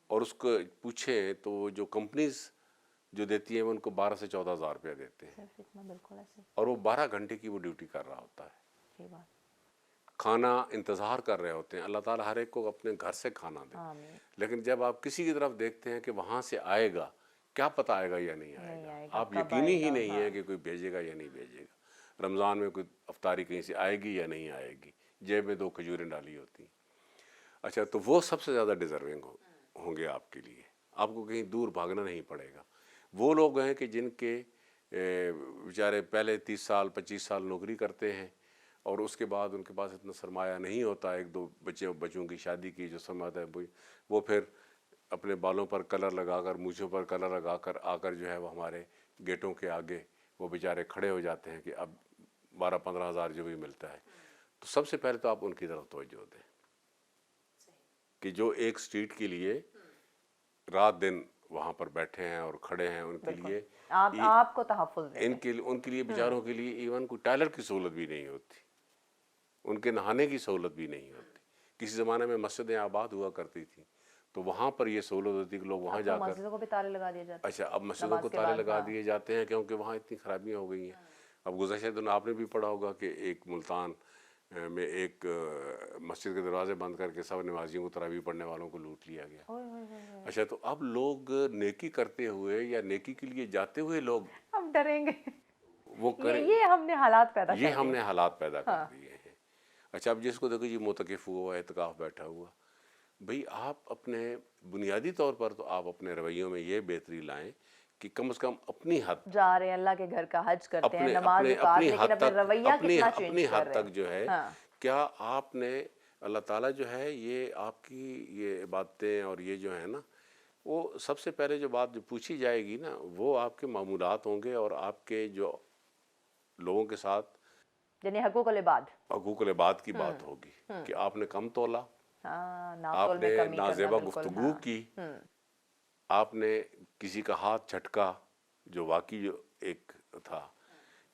اور اس کو پوچھیں تو جو کمپنیز جو دیتی ہیں وہ ان کو 12 سے 14 ہزار روپیہ دیتے ہیں اور وہ 12 گھنٹے کی وہ ڈیوٹی کر رہا ہوتا ہے. کھانا انتظار کر رہے ہوتے ہیں. اللہ تعالیٰ ہر ایک کو اپنے گھر سے کھانا دے. لیکن جب آپ کسی کی طرف دیکھتے ہیں کہ وہاں سے آئے گا کیا پتہ آئے گا یا نہیں آئے گا. آپ یقینی ہی نہیں ہے کہ کوئی بھیجے گا یا نہیں بھیجے گا. رمضان میں کوئی افطاری کہیں سے آئے گی یا نہیں آئے گی. جیب میں 2 کھجوریں ڈالی ہوتی ہیں. اچھا تو وہ سب سے زیادہ ڈیزرونگ ہوں گے آپ کے لیے. آپ کو کہیں دور بھاگنا نہیں پڑے گا. وہ لوگ ہیں کہ جن کے بیچارے پہلے 30 سال 25 سال نوکری کرتے ہیں اور اس کے بعد ان کے پاس اتنا سرمایہ نہیں ہوتا 1-2 بچوں کی شادی کی جو سرمایہ ہے وہ پھر اپنے بالوں پر کلر لگا کر مونچھوں پر کلر لگا کر آ کر جو ہے وہ ہمارے گیٹوں کے آگے وہ بیچارے کھڑے ہو جاتے ہیں کہ اب 12-15 ہزار جو بھی ملتا ہے. تو سب سے پہلے تو آپ ان کی طرف توجہ دیں کہ جو ایک سٹریٹ کے لیے رات دن وہاں پر بیٹھے ہیں اور کھڑے ہیں ان کے لیے آپ کو تحفظ دیں. ان کے لیے بیچاروں کے لیے ایون کوئی ٹائلر کی سہولت بھی نہیں ہوتی. ان کے نہانے کی سہولت بھی نہیں ہوتی. کسی زمانے میں مسجدیں آباد ہوا کرتی تھیں تو तो वहाँ पर ये सहूलत होती है कि लोग वहाँ अब तो जाकर, मस्जिदों को भी ताले लगा दिए जाते हैं। अच्छा अब मस्जिदों नमाज को के ताले बाद, लगा हाँ। दिए जाते हैं क्योंकि वहाँ इतनी खराबियाँ हो गई हैं। अब गुज़श्ता दिनों आपने भी पढ़ा होगा कि एक मुल्तान में एक मस्जिद के दरवाजे बंद करके सब नमाजियों को तरावी पढ़ने वालों को लूट लिया गया। ओए होए होए होए। अच्छा, तो अब लोग नेकी करते हुए या नेकी के लिए जाते हुए लोग हम डरेंगे। वो करें, ये हमने हालात पैदा ये कर दिए। हमने हालात पैदा कर हाँ। दिए हैं। अच्छा, अब जिसको देखो जी मोतकिफ हुआ, एतकाफ बैठा हुआ, भाई आप अपने बुनियादी तौर पर तो आप अपने रवैयों में ये बेहतरी लाएं कि कम से कम अपनी हद, जा रहे हैं अल्लाह के घर का, हज करते हैं, अपने नमाज अपने उतार, अपनी लेकिन हद अपने तक, रवैया अपनी कितना अपनी चेंज कर हद रहे तक हैं। जो है, हाँ। क्या आपने अल्लाह ताला जो है ये आपकी ये इबादतें और ये जो है ना, वो सबसे पहले जो बात जो पूछी जाएगी ना, वो आपके मामूलात होंगे और आपके जो लोगों के साथ यानी हकूक़ुल इबाद। हकूक़ुल इबाद की बात होगी कि आपने कम तोला, हाँ, नाप-तोल में आपने कमी करना, नाजेबा बिल्कुल, गुफ्तगू हाँ। की, आपने किसी का हाथ झटका जो वाकई जो एक था,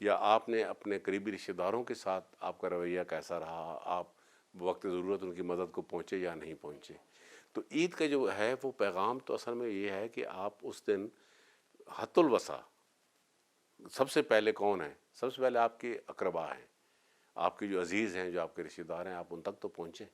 या आपने अपने करीबी रिश्तेदारों के साथ आपका रवैया कैसा रहा, आप वक्त ज़रूरत उनकी मदद को पहुँचे या नहीं पहुँचे। तो ईद का जो है वो पैगाम तो असल में ये है कि आप उस दिन हत्तुल वसा, सबसे पहले कौन है, सबसे पहले आपके अकरबा हैं, आपके जो अजीज़ हैं, जो आपके रिश्तेदार हैं, आप उन तक तो पहुँचें,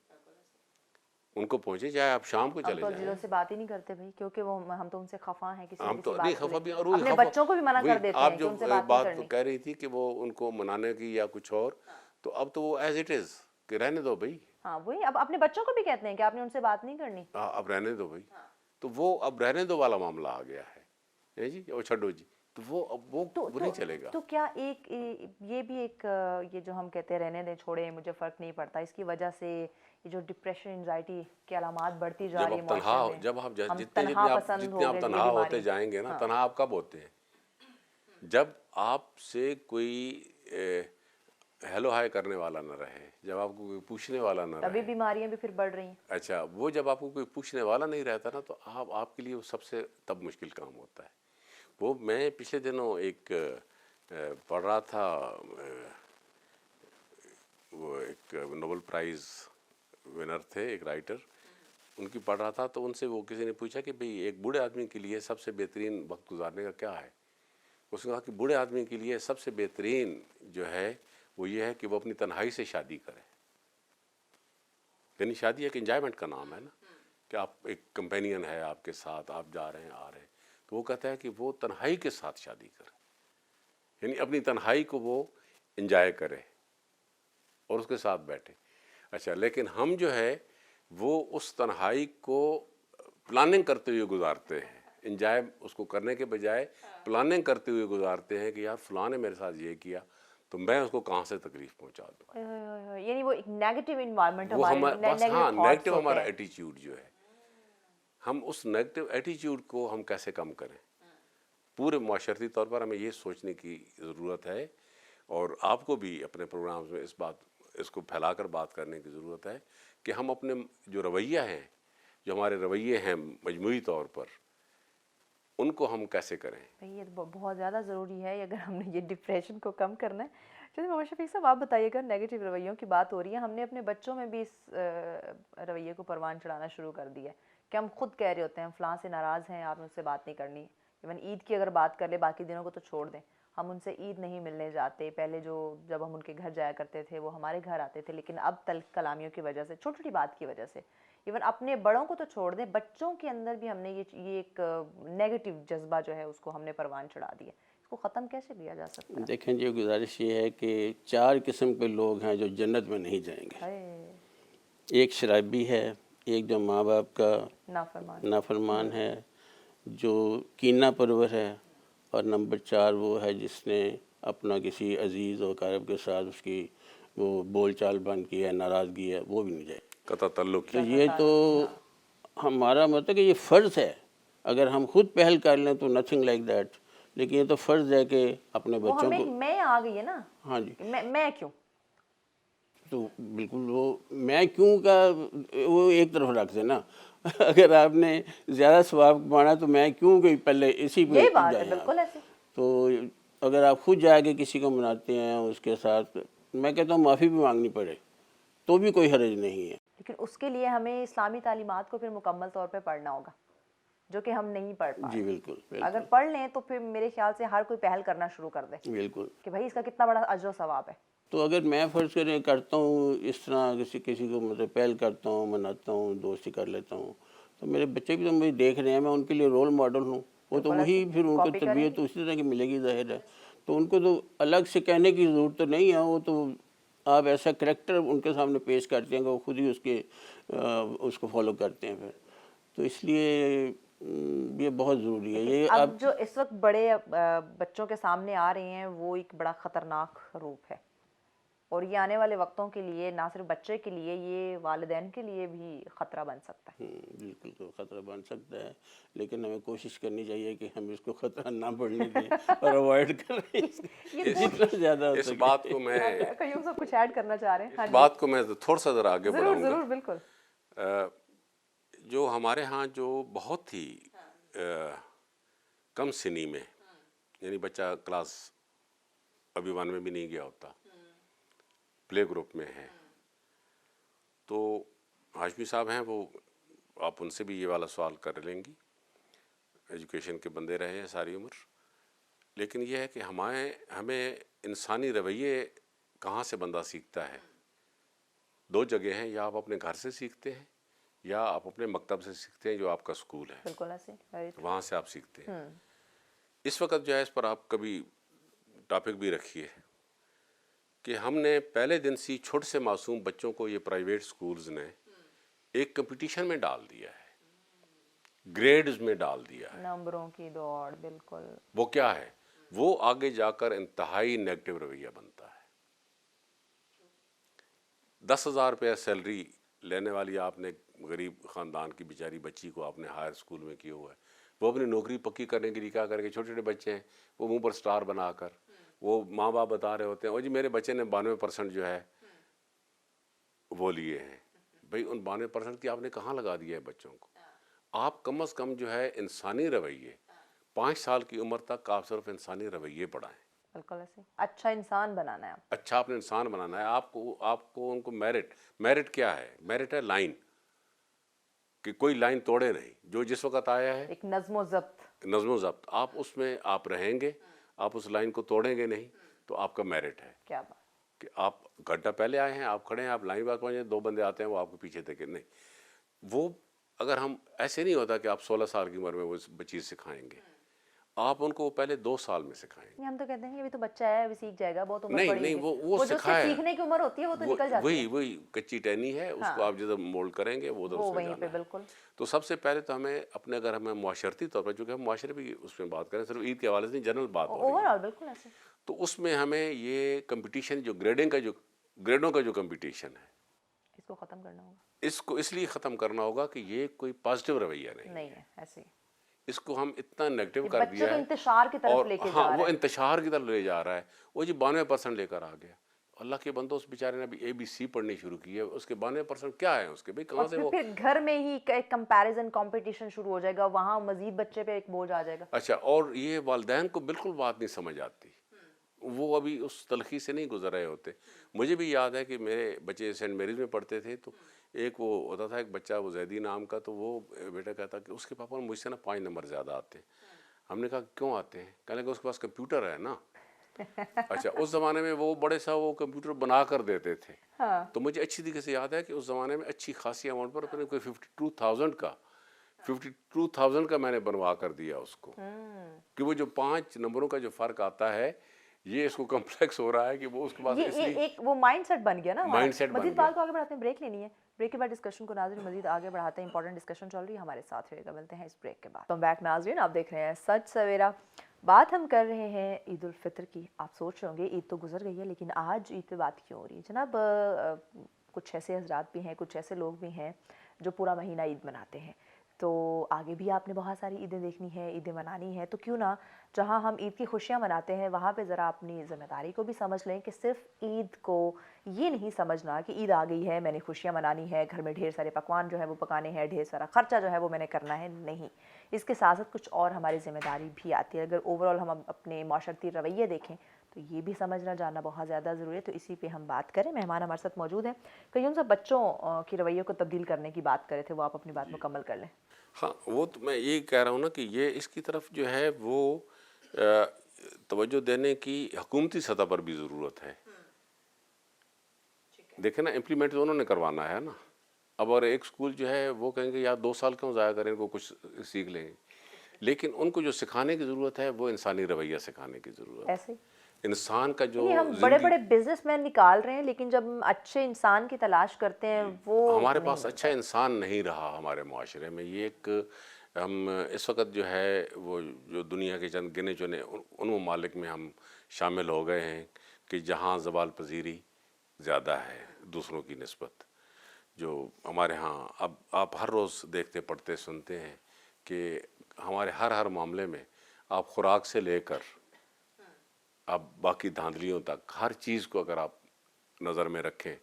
उनको पहुँचे, चाहे आप शाम को हम चले तो जाएं। अजीज़ों से बात ही नहीं करते भाई, क्योंकि वो हम तो उनसे खफा हैं किसी हम किसी तो बात नहीं को खफा भी, लेके। और वही अपने खफा, बच्चों को भी मना वही कर देते आप हैं कि जो उनसे बात नहीं बात करनी। कह रही थी कि वो उनको मनाने की या कुछ और, तो अब तो वो एज इट इज़ कि रहने दो भाई, हाँ, वही अब अपने बच्चों को भी कहते हैं कि आपने उनसे बात नहीं करनी। अब रहने दो भाई। तो वो अब रहने दो वाला मामला आ गया है जी, और छोड़ो जी, तो वो अब वो नहीं चलेगा। तो क्या ये भी एक ये जो हम कहते हैं रहने दें, छोड़े, मुझे फ़र्क नहीं पड़ता, इसकी वजह से ये जो डिप्रेशन, एंजाइटी की अलामात बढ़ती जा जब रही है आप तनहा, मुआशरे में, जब आप हम जितने तन्हा जितने आप पसंद जितने हो आप गए, ये तनहा होते बीमारी। जाएंगे ना, हाँ। तनहा आप कब होते हैं? जब आपसे कोई हेलो हाय करने वाला ना रहे, जब आपको कोई पूछने वाला ना तभी रहे। बीमारियां भी फिर बढ़ रही हैं। अच्छा, वो जब आपको कोई पूछने वाला नहीं रहता ना, तो आपके लिए वो सबसे तब मुश्किल काम होता है। वो मैं पिछले दिनों एक पढ़ रहा था, वो एक नोबेल प्राइज़ विनर थे, एक राइटर, उनकी पढ़ रहा था, तो उनसे वो किसी ने पूछा कि भाई एक बूढ़े आदमी के लिए सबसे बेहतरीन वक्त गुजारने का क्या है? उसने कहा कि बूढ़े आदमी के लिए सबसे बेहतरीन जो है वो ये है कि वो अपनी तन्हाई से शादी करे। यानी शादी एक एंजॉयमेंट का नाम है ना, कि आप एक कंपेनियन है आपके साथ, आप जा रहे हैं आ रहे हैं, तो वो कहता है कि वो तन्हाई के साथ शादी करे, यानी अपनी तन्हाई को वो एंजॉय करे और उसके साथ बैठे। अच्छा, लेकिन हम जो है वो उस तन्हाई को प्लानिंग करते हुए गुजारते हैं, एंजॉय उसको करने के बजाय प्लानिंग करते हुए गुजारते हैं कि यार फलां ने मेरे साथ ये किया तो मैं उसको कहाँ से तकलीफ पहुँचा दूँ। यानी वो एक नेगेटिव इन्वायरमेंट वो हमारे, हमारे बस, हाँ, नेगेटिव नेगेटिव थॉट्स हमारा होते हैं। एटीट्यूड जो है, हम उस नेगेटिव एटीट्यूड को हम कैसे कम करें, पूरे माशरती तौर पर हमें ये सोचने की ज़रूरत है, और आपको भी अपने प्रोग्राम्स में इसको फैलाकर बात करने की ज़रूरत है कि हम अपने जो रवैया हैं, जो हमारे रवैये हैं मजमूई तौर पर, उनको हम कैसे करें। भाई ये तो बहुत ज़्यादा ज़रूरी है अगर हमने ये डिप्रेशन को कम करना है। चलिए मोहम्मद शफीक साहब, आप बताइएगा, नेगेटिव रवैयों की बात हो रही है, हमने अपने बच्चों में भी इस रवैये को परवान चढ़ाना शुरू कर दिया है कि हम खुद कह रहे होते हैं फलां से नाराज़ हैं, आपने उससे बात नहीं करनी। इवन ईद की अगर बात कर ले, बाकी दिनों को तो छोड़ दें, हम उनसे ईद नहीं मिलने जाते। पहले जब हम उनके घर जाया करते थे वो हमारे घर आते थे, लेकिन अब तल्ख कलामियों की वजह से, छोटी छोटी बात की वजह से, इवन अपने बड़ों को तो छोड़ दें, बच्चों के अंदर भी हमने ये एक नेगेटिव जज्बा जो है उसको हमने परवान चढ़ा दिया। इसको ख़त्म कैसे किया जा सकता है? देखें जी, गुजारिश ये है कि 4 किस्म के लोग हैं जो जन्नत में नहीं जाएंगे। हाय, एक शराबी है, एक जो माँ बाप का नाफरमान है, जो कीना परवर है, और नंबर 4 वो है जिसने अपना किसी अजीज़ और कारब के साथ उसकी वो बोलचाल बंद की है, नाराज़गी है, वो भी नहीं जाए। कता तल्लुक तो ये तो हमारा मतलब कि ये फ़र्ज़ है, अगर हम खुद पहल कर लें तो नथिंग लाइक दैट, लेकिन ये तो फ़र्ज़ है कि अपने वो बच्चों हमें को, एक मैं आ गई है ना। हाँ जी, मैं क्यों, तो बिल्कुल वो मैं क्यों का वो एक तरफ रख देना। अगर आपने ज़्यादा सवाब कमाना तो मैं क्यों कि पहले इसी पे यही बात है, जाएं आप। बिल्कुल ऐसे। तो अगर आप खुद जाके किसी को मनाते हैं उसके साथ, मैं कहता हूँ माफ़ी भी मांगनी पड़े तो भी कोई हर्ज नहीं है। لیکن اس کے لیے ہمیں اسلامی تعلیمات کو پھر مکمل طور پہ پڑھنا ہوگا، جو کہ ہم نہیں پڑھ پا جی رہے. بالکل اگر پڑھ لیں تو پھر میرے خیال سے ہر کوئی پہل کرنا شروع کر دے بالکل. کہ بھائی اس کا کتنا بڑا اجر و ثواب ہے. تو اگر میں فرض کریں کرتا ہوں اس طرح کسی کو مطلب پہل کرتا ہوں، مناتا ہوں، دوستی کر لیتا ہوں، تو میرے بچے بھی تو مجھے دیکھ رہے ہیں، میں ان کے لیے رول ماڈل ہوں. وہ تو وہی پھر ان کو تربیت تو اسی طرح کی ملے گی ظاہر ہے. تو ان کو تو الگ سے کہنے کی ضرورت تو نہیں ہے، وہ تو آپ ایسا کریکٹر ان کے سامنے پیش کرتے ہیں کہ وہ خود ہی اس کو فالو کرتے ہیں. پھر تو اس لیے یہ بہت ضروری ہے. یہ اب جو اس وقت بڑے بچوں کے سامنے آ رہے ہیں وہ ایک بڑا خطرناک روپ ہے، اور یہ آنے والے وقتوں کے لیے نہ صرف بچے کے لیے، یہ والدین کے لیے بھی خطرہ بن سکتا ہے. بالکل تو خطرہ بن سکتا ہے، لیکن ہمیں کوشش کرنی چاہیے کہ ہم اس کو خطرہ نہ بڑھنے دیں اور اوائڈ کریں جتنا زیادہ ہو اس سکے. بات کو میں قیوم صاحب کچھ ایڈ کرنا چاہ رہے ہیں؟ اس بات کو میں تھوڑا سا ذرا آگے ضرور بڑھاؤں ضرور گا. بالکل. جو ہمارے ہاں جو بہت ہی کم سنی میں، یعنی بچہ کلاس ابھی 1 میں بھی نہیں گیا ہوتا، پلے گروپ میں ہے، تو ہاشمی صاحب ہیں، وہ آپ ان سے بھی یہ والا سوال کر لیں گی. ایجوکیشن کے بندے رہے ہیں ساری عمر، لیکن یہ ہے کہ ہمیں انسانی رویے کہاں سے بندہ سیکھتا ہے. 2 جگہ ہیں، یا آپ اپنے گھر سے سیکھتے ہیں یا آپ اپنے مکتب سے سیکھتے ہیں جو آپ کا اسکول ہے، بالکل ایسے وہاں سے آپ سیکھتے ہیں. اس وقت جو ہے اس پر آپ کبھی ٹاپک بھی رکھیے کہ ہم نے پہلے دن سے چھوٹے سے معصوم بچوں کو یہ پرائیویٹ سکولز نے ایک کمپٹیشن میں ڈال دیا ہے، گریڈز میں ڈال دیا ہے. نمبروں کی دوڑ. بالکل. وہ کیا ہے؟ وہ آگے جا کر انتہائی نیگیٹو رویہ بنتا ہے. 10,000 روپیہ سیلری لینے والی آپ نے غریب خاندان کی بیچاری بچی کو آپ نے ہائر اسکول میں کیا ہوا ہے، وہ اپنی نوکری پکی کرنے کے لیے کیا کریں گے؟ چھوٹے چھوٹے بچے ہیں، وہ منہ پر سٹار بنا کر وہ ماں باپ بتا رہے ہوتے ہیں، اور جی میرے بچے نے 92% جو ہے وہ لیے ہیں. بھئی ان 92% کی آپ نے کہاں لگا دیا ہے بچوں کو؟ آپ کم از کم جو ہے انسانی رویے 5 سال کی عمر تک آپ صرف انسانی رویے پڑھائیں. بالکل ایسے. اچھا انسان بنانا ہے. اچھا آپ نے انسان بنانا ہے. آپ کو ان کو میرٹ کیا ہے؟ میرٹ ہے لائن، کہ کوئی لائن توڑے نہیں. جو جس وقت آیا ہے ایک نظم و ضبط. نظم و ضبط، آپ اس میں آپ رہیں گے، آپ اس لائن کو توڑیں گے نہیں، تو آپ کا میرٹ ہے. کیا بات. کہ آپ گھنٹہ پہلے آئے ہیں، آپ کھڑے ہیں، آپ لائن بات پہنچے، 2 بندے آتے ہیں وہ آپ کو پیچھے تھے کہ نہیں. وہ اگر ہم ایسے نہیں ہوتا کہ آپ 16 سال کی عمر میں وہ چیز سکھائیں گے، آپ ان کو پہلے 2 سال میں سکھائیں گے. ہم تو کہتے ہیں کہ ابھی تو بچہ ہے، ابھی سیکھ جائے گا، بہت عمر پڑی نہیں ہوگی. وہ جو سکھائے، سیکھنے کی عمر ہوتی ہے وہ تو نکل جاتی ہے. وہی کچی ٹہنی ہے، اس کو آپ جدھر مولڈ کریں گے وہ ادھر اس میں وہیں پہ. جانا ہے. بالکل. تو سب سے پہلے تو ہمیں اپنے، اگر ہمیں معاشرتی طور پر، چونکہ ہم معاشرے بھی اس میں بات کریں، صرف عید کے حوالے سے نہیں، جنرل بات ہو رہی اوور ہے، آل بالکل ایسے. تو اس میں ہمیں یہ کمپٹیشن جو گریڈوں کا جو کمپٹیشن ہے، اس کو ختم کرنا ہوگا. اس کو اس لیے ختم کرنا ہوگا کہ یہ کوئی پازیٹیو رویہ نہیں ہے. ایسے اس کو ہم اتنا نیگیٹو کر بچے دیا کو ہے، انتشار کی طرف اور لے کے ہاں جا وہ رہا ہے. انتشار کی طرف لے جا رہا ہے. وہ جی 92% لے کر آ گیا. اللہ کے بندو، اس بیچارے نے ابھی ABC پڑھنی شروع کی ہے، اس کے 92% کیا ہے اس کے؟ بھائی کہاں سے وہ؟ پھر گھر میں ہی ایک کمپیریزن کمپٹیشن شروع ہو جائے گا، وہاں مزید بچے پہ ایک بوجھ آ جائے گا. اچھا، اور یہ والدین کو بالکل بات نہیں سمجھ آتی، وہ ابھی اس تلخی سے نہیں گزر رہے ہوتے. مجھے بھی یاد ہے کہ میرے بچے سینٹ میریز میں پڑھتے تھے، تو ایک وہ ہوتا تھا ایک بچہ، وہ زیدی نام کا، تو وہ بیٹا کہتا کہ اس کے پاپا مجھ سے نا 5 نمبر زیادہ آتے ہیں. ہم نے کہا کیوں آتے ہیں؟ کہنے لگا اس کے پاس کمپیوٹر ہے نا. اچھا، اس زمانے میں وہ بڑے سا وہ کمپیوٹر بنا کر دیتے تھے. تو مجھے اچھی طریقے سے یاد ہے کہ اس زمانے میں اچھی خاصی اماؤنٹ پر اپنے کوئی 52,000 کا میں نے بنوا کر دیا اس کو، کہ وہ جو 5 نمبروں کا جو فرق آتا ہے، یہ اس کو کمپلیکس ہو رہا ہے کہ وہ اس کے پاس اس لیے ایک وہ مائنڈ سیٹ بن گیا نا. مائنڈ سیٹ بن مزید گیا. بات کو آگے بڑھاتے ہیں، بریک لینی ہے. بریک کے بعد ڈسکشن کو ناظرین مزید آگے بڑھاتے ہیں. امپورٹنٹ ڈسکشن چل رہی ہے، ہمارے ساتھ رہے گا. ملتے ہیں اس بریک کے بعد. تو بیک ناظرین، آپ دیکھ رہے ہیں سچ سویرا. بات ہم کر رہے ہیں عید الفطر کی. آپ سوچ رہے ہوں گے عید تو گزر گئی ہے، لیکن آج عید پہ بات کیوں ہو رہی ہے؟ جناب کچھ ایسے حضرات بھی ہیں، کچھ ایسے لوگ بھی ہیں جو پورا مہینہ عید مناتے ہیں. تو آگے بھی آپ نے بہت ساری عیدیں دیکھنی ہیں، عیدیں منانی ہیں، تو کیوں نہ جہاں ہم عید کی خوشیاں مناتے ہیں وہاں پہ ذرا اپنی ذمہ داری کو بھی سمجھ لیں کہ صرف عید کو یہ نہیں سمجھنا کہ عید آ گئی ہے، میں نے خوشیاں منانی ہے، گھر میں ڈھیر سارے پکوان جو ہے وہ پکانے ہیں، ڈھیر سارا خرچہ جو ہے وہ میں نے کرنا ہے. نہیں، اس کے ساتھ ساتھ کچھ اور ہماری ذمہ داری بھی آتی ہے. اگر اوور آل ہم اپنے معاشرتی رویے دیکھیں تو یہ بھی سمجھنا جاننا بہت زیادہ ضروری ہے. تو اسی پہ ہم بات کریں. مہمان ہمارے ساتھ موجود ہیں. قیوم صاحب, بچوں کی رویوں کو تبدیل کرنے کی بات کرے تھے, وہ آپ اپنی بات مکمل کر لیں. ہاں, وہ تو میں یہی کہہ رہا ہوں نا کہ یہ اس کی طرف جو ہے وہ توجہ دینے کی حکومتی سطح پر بھی ضرورت ہے. دیکھیں نا, امپلیمنٹ تو انہوں نے کروانا ہے نا. اب اور ایک اسکول جو ہے وہ کہیں گے یار 2 سال کیوں ضائع کریں, ان کو کچھ سیکھ لیں گے. لیکن ان کو جو سکھانے کی ضرورت ہے وہ انسانی رویہ سکھانے کی ضرورت ہے. ایسے انسان کا جو ہم بڑے بڑے بزنس مین نکال رہے ہیں, لیکن جب ہم اچھے انسان کی تلاش کرتے ہیں وہ ہمارے پاس اچھا انسان نہیں رہا ہمارے معاشرے میں. یہ ایک ہم اس وقت جو ہے وہ جو دنیا کے چند گنے چنے ان ممالک میں ہم شامل ہو گئے ہیں کہ جہاں زوال پذیری زیادہ ہے دوسروں کی نسبت. جو ہمارے ہاں اب آپ ہر روز دیکھتے پڑھتے سنتے ہیں کہ ہمارے ہر معاملے میں آپ خوراک سے لے کر آپ باقی دھاندلیوں تک ہر چیز کو اگر آپ نظر میں رکھیں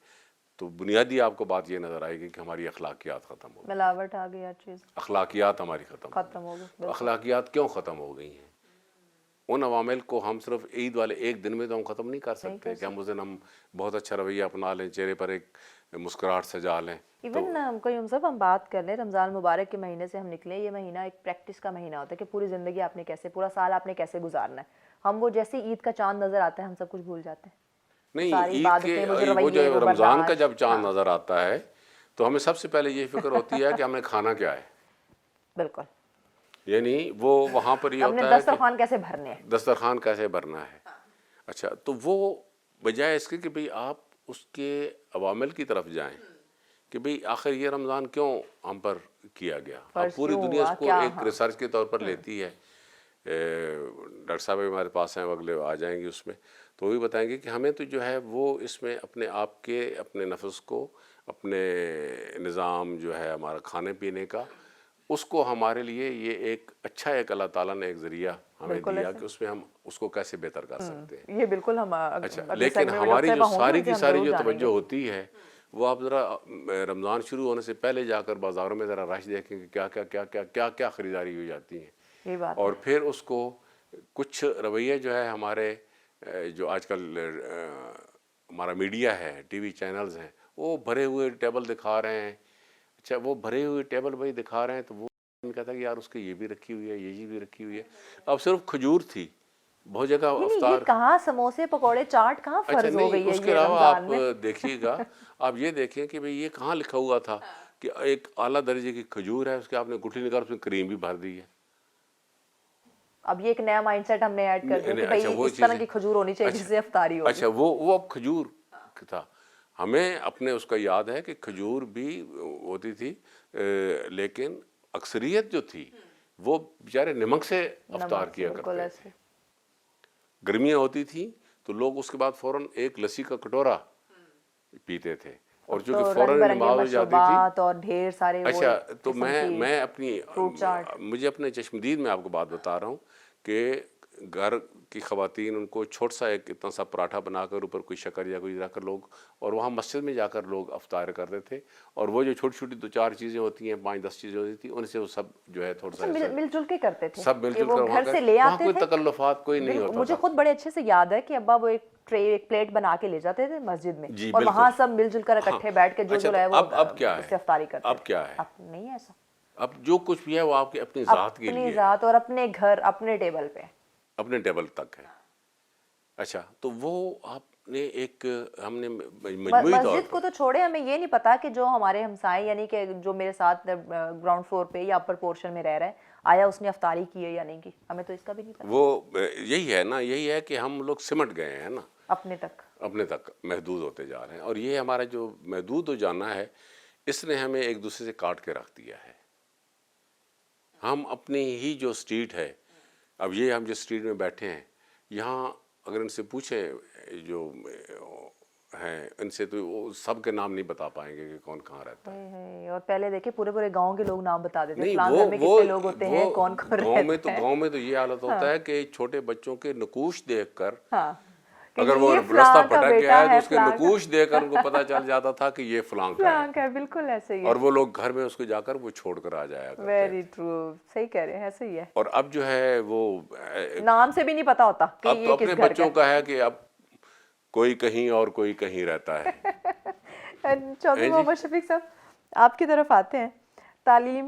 تو بنیادی آپ کو بات یہ نظر آئے گی کہ ہماری اخلاقیات ختم ہو گئی. ملاوٹ آ گئی, ہر چیز اخلاقیات ہماری ختم ہو گئی. اخلاقیات کیوں ختم ہو گئی ہیں؟ ان عوامل کو ہم صرف عید والے ایک دن میں تو ہم ختم نہیں کر سکتے کہ ہم اس دن ہم بہت اچھا رویہ اپنا لیں, چہرے پر ایک مسکراہٹ سجا لیں. ایون قیوم صاحب, ہم بات کر لیں رمضان مبارک کے مہینے سے ہم نکلے. یہ مہینہ ایک پریکٹس کا مہینہ ہوتا ہے کہ پوری زندگی آپ نے کیسے, پورا سال آپ نے کیسے گزارنا ہے. ہم وہ جیسے عید کا چاند نظر آتا ہے ہم سب کچھ بھول جاتے ہیں. نہیں, عید کے وہ جو رمضان کا جب چاند نظر آتا ہے تو ہمیں سب سے پہلے یہ فکر ہوتی ہے کہ ہمیں کھانا کیا ہے. بالکل, یعنی وہ وہاں پر یہ ہوتا ہے دسترخوان کیسے بھرنے ہیں, دسترخوان کیسے بھرنا ہے. اچھا, تو وہ بجائے اس کے کہ بھئی آپ اس کے عوامل کی طرف جائیں کہ بھئی آخر یہ رمضان کیوں ہم پر کیا گیا. اب پوری دنیا اس کو ایک ریسرچ کے طور پر لیتی ہے. ڈاکٹر صاحب ہمارے پاس ہیں, اگلے آ جائیں گے اس میں, تو وہ بھی بتائیں گے کہ ہمیں تو جو ہے وہ اس میں اپنے آپ کے اپنے نفس کو, اپنے نظام جو ہے ہمارا کھانے پینے کا, اس کو ہمارے لیے یہ ایک اچھا ایک اللہ تعالیٰ نے ایک ذریعہ ہمیں دیا کہ اس میں ہم اس کو کیسے بہتر کر سکتے ہیں. یہ بالکل ہم اچھا, لیکن ہماری جو ساری کی ساری جو توجہ ہوتی ہے وہ آپ ذرا رمضان شروع ہونے سے پہلے جا کر بازاروں میں ذرا رش دیکھیں کہ کیا خریداری ہو جاتی ہیں. اور پھر اس کو کچھ رویے جو ہے ہمارے جو آج کل ہمارا میڈیا ہے, ٹی وی چینلز ہیں, وہ بھرے ہوئے ٹیبل دکھا رہے ہیں. اچھا, وہ بھرے ہوئے ٹیبل بھائی دکھا رہے ہیں تو وہ کہتا ہے کہ یار اس کے یہ بھی رکھی ہوئی ہے, یہ چیز بھی رکھی ہوئی ہے. اب صرف کھجور تھی, بہت جگہ افطار, کہاں سموسے پکوڑے چاٹ کہاں فرض ہو گئی ہے. اس کے علاوہ آپ دیکھیے گا, آپ یہ دیکھیں کہ بھئی یہ کہاں لکھا ہوا تھا کہ ایک اعلیٰ درجے کی کھجور ہے, اس کے آپ نے گٹھلی نکال اس میں کریم بھی بھر دی ہے. اب یہ ایک نیا مائنڈ سیٹ ہم نے ایڈ کر دیا کہ بھئی اس طرح کی کھجور ہونی چاہیے جس سے افطاری ہوگی. اچھا, وہ اب کھجور تھا. ہمیں اپنے اس کا یاد ہے کہ کھجور بھی ہوتی تھی, لیکن اکثریت جو تھی وہ بیچارے نمک سے افطار کیا کرتے تھے. گرمیاں ہوتی تھیں تو لوگ اس کے بعد فوراً ایک لسی کا کٹورا پیتے تھے, اور جو کہ فوراً نماز ہو جاتی تھی اور ڈھیر سارے. اچھا, تو میں اپنی مجھے اپنے چشمدید میں آپ کو بات بتا رہا ہوں کہ گھر کی خواتین ان کو چھوٹا سا ایک اتنا سا پراٹھا بنا کر اوپر کوئی شکر یا کوئی رکھ کر لوگ, اور وہاں مسجد میں جا کر لوگ افطار کرتے تھے. اور وہ جو چھوٹی چھوٹی 2-4 چیزیں ہوتی ہیں, 5-10 چیزیں ہوتی تھیں, ان سے وہ سب جو ہے تھوڑا سا مل جل کے کرتے تھے, سب مل جل کر گھر سے لے آتے تھے, تھے, کوئی تکلفات کوئی نہیں ہوتا. مجھے خود بڑے اچھے سے یاد ہے کہ ابا وہ ایک ٹرے ایک پلیٹ بنا کے لے جاتے تھے مسجد میں, اور وہاں سب مل جل کر اکٹھے بیٹھ کے جو ہے وہ اس سے افطاری کرتے تھے. اب کیا ہے؟ اب نہیں ایسا. اب جو کچھ بھی ہے وہ آپ کی اپنی ذات کے لیے, اپنی ذات اور اپنے گھر اپنے ٹیبل پہ, اپنے ٹیبل تک ہے. اچھا, تو وہ آپ نے ایک ہم نے مجموعی طور مسجد کو تو چھوڑے, ہمیں یہ نہیں پتا کہ جو ہمارے ہمسائے یعنی کہ جو میرے ساتھ گراؤنڈ فلور پہ یا اپر پورشن میں رہ رہا ہے, آیا اس نے افطاری کی ہے یا نہیں کی, ہمیں تو اس کا بھی نہیں پتا. وہ یہی ہے نا, یہی ہے کہ ہم لوگ سمٹ گئے ہیں نا, اپنے تک محدود ہوتے جا رہے ہیں. اور یہ ہمارا جو محدود ہو جانا ہے اس نے ہمیں ایک دوسرے سے کاٹ کے رکھ دیا ہے. ہم اپنی ہی جو اسٹریٹ ہے, اب یہ ہم جس اسٹریٹ میں بیٹھے ہیں یہاں اگر ان سے پوچھیں جو ہیں ان سے, تو وہ سب کے نام نہیں بتا پائیں گے کہ کون کہاں رہتا ہے. اور پہلے دیکھیں پورے گاؤں کے لوگ نام بتا دیتے ہیں, فلاں گھر میں کتنے لوگ ہوتے ہیں, کون کون رہتے ہیں. گاؤں میں تو یہ حالت ہوتا ہے کہ چھوٹے بچوں کے نقوش دیکھ کر کہ अगर वो ये रास्ता फलां का भटक बेटा गया है तो है, उसके फलां का नकूश देकर उनको पता चल जाता था कि ये फलां का है, फलां का है, बिल्कुल ऐसे ही है। और वो लोग घर में उसको जाकर वो छोड़ कर आ जाया करते वेरी थे। ट्रू, सही कह रहे हैं, ऐसे ही है। और अब जो है वो नाम से भी नहीं पता होता कि अब ये तो किस अपने घर का बच्चों का है कि अब कोई कहीं और कोई कहीं रहता है। है। चौधरी जी। मोहम्मद शफीक साहब, आपकी तरफ आते हैं। तालीम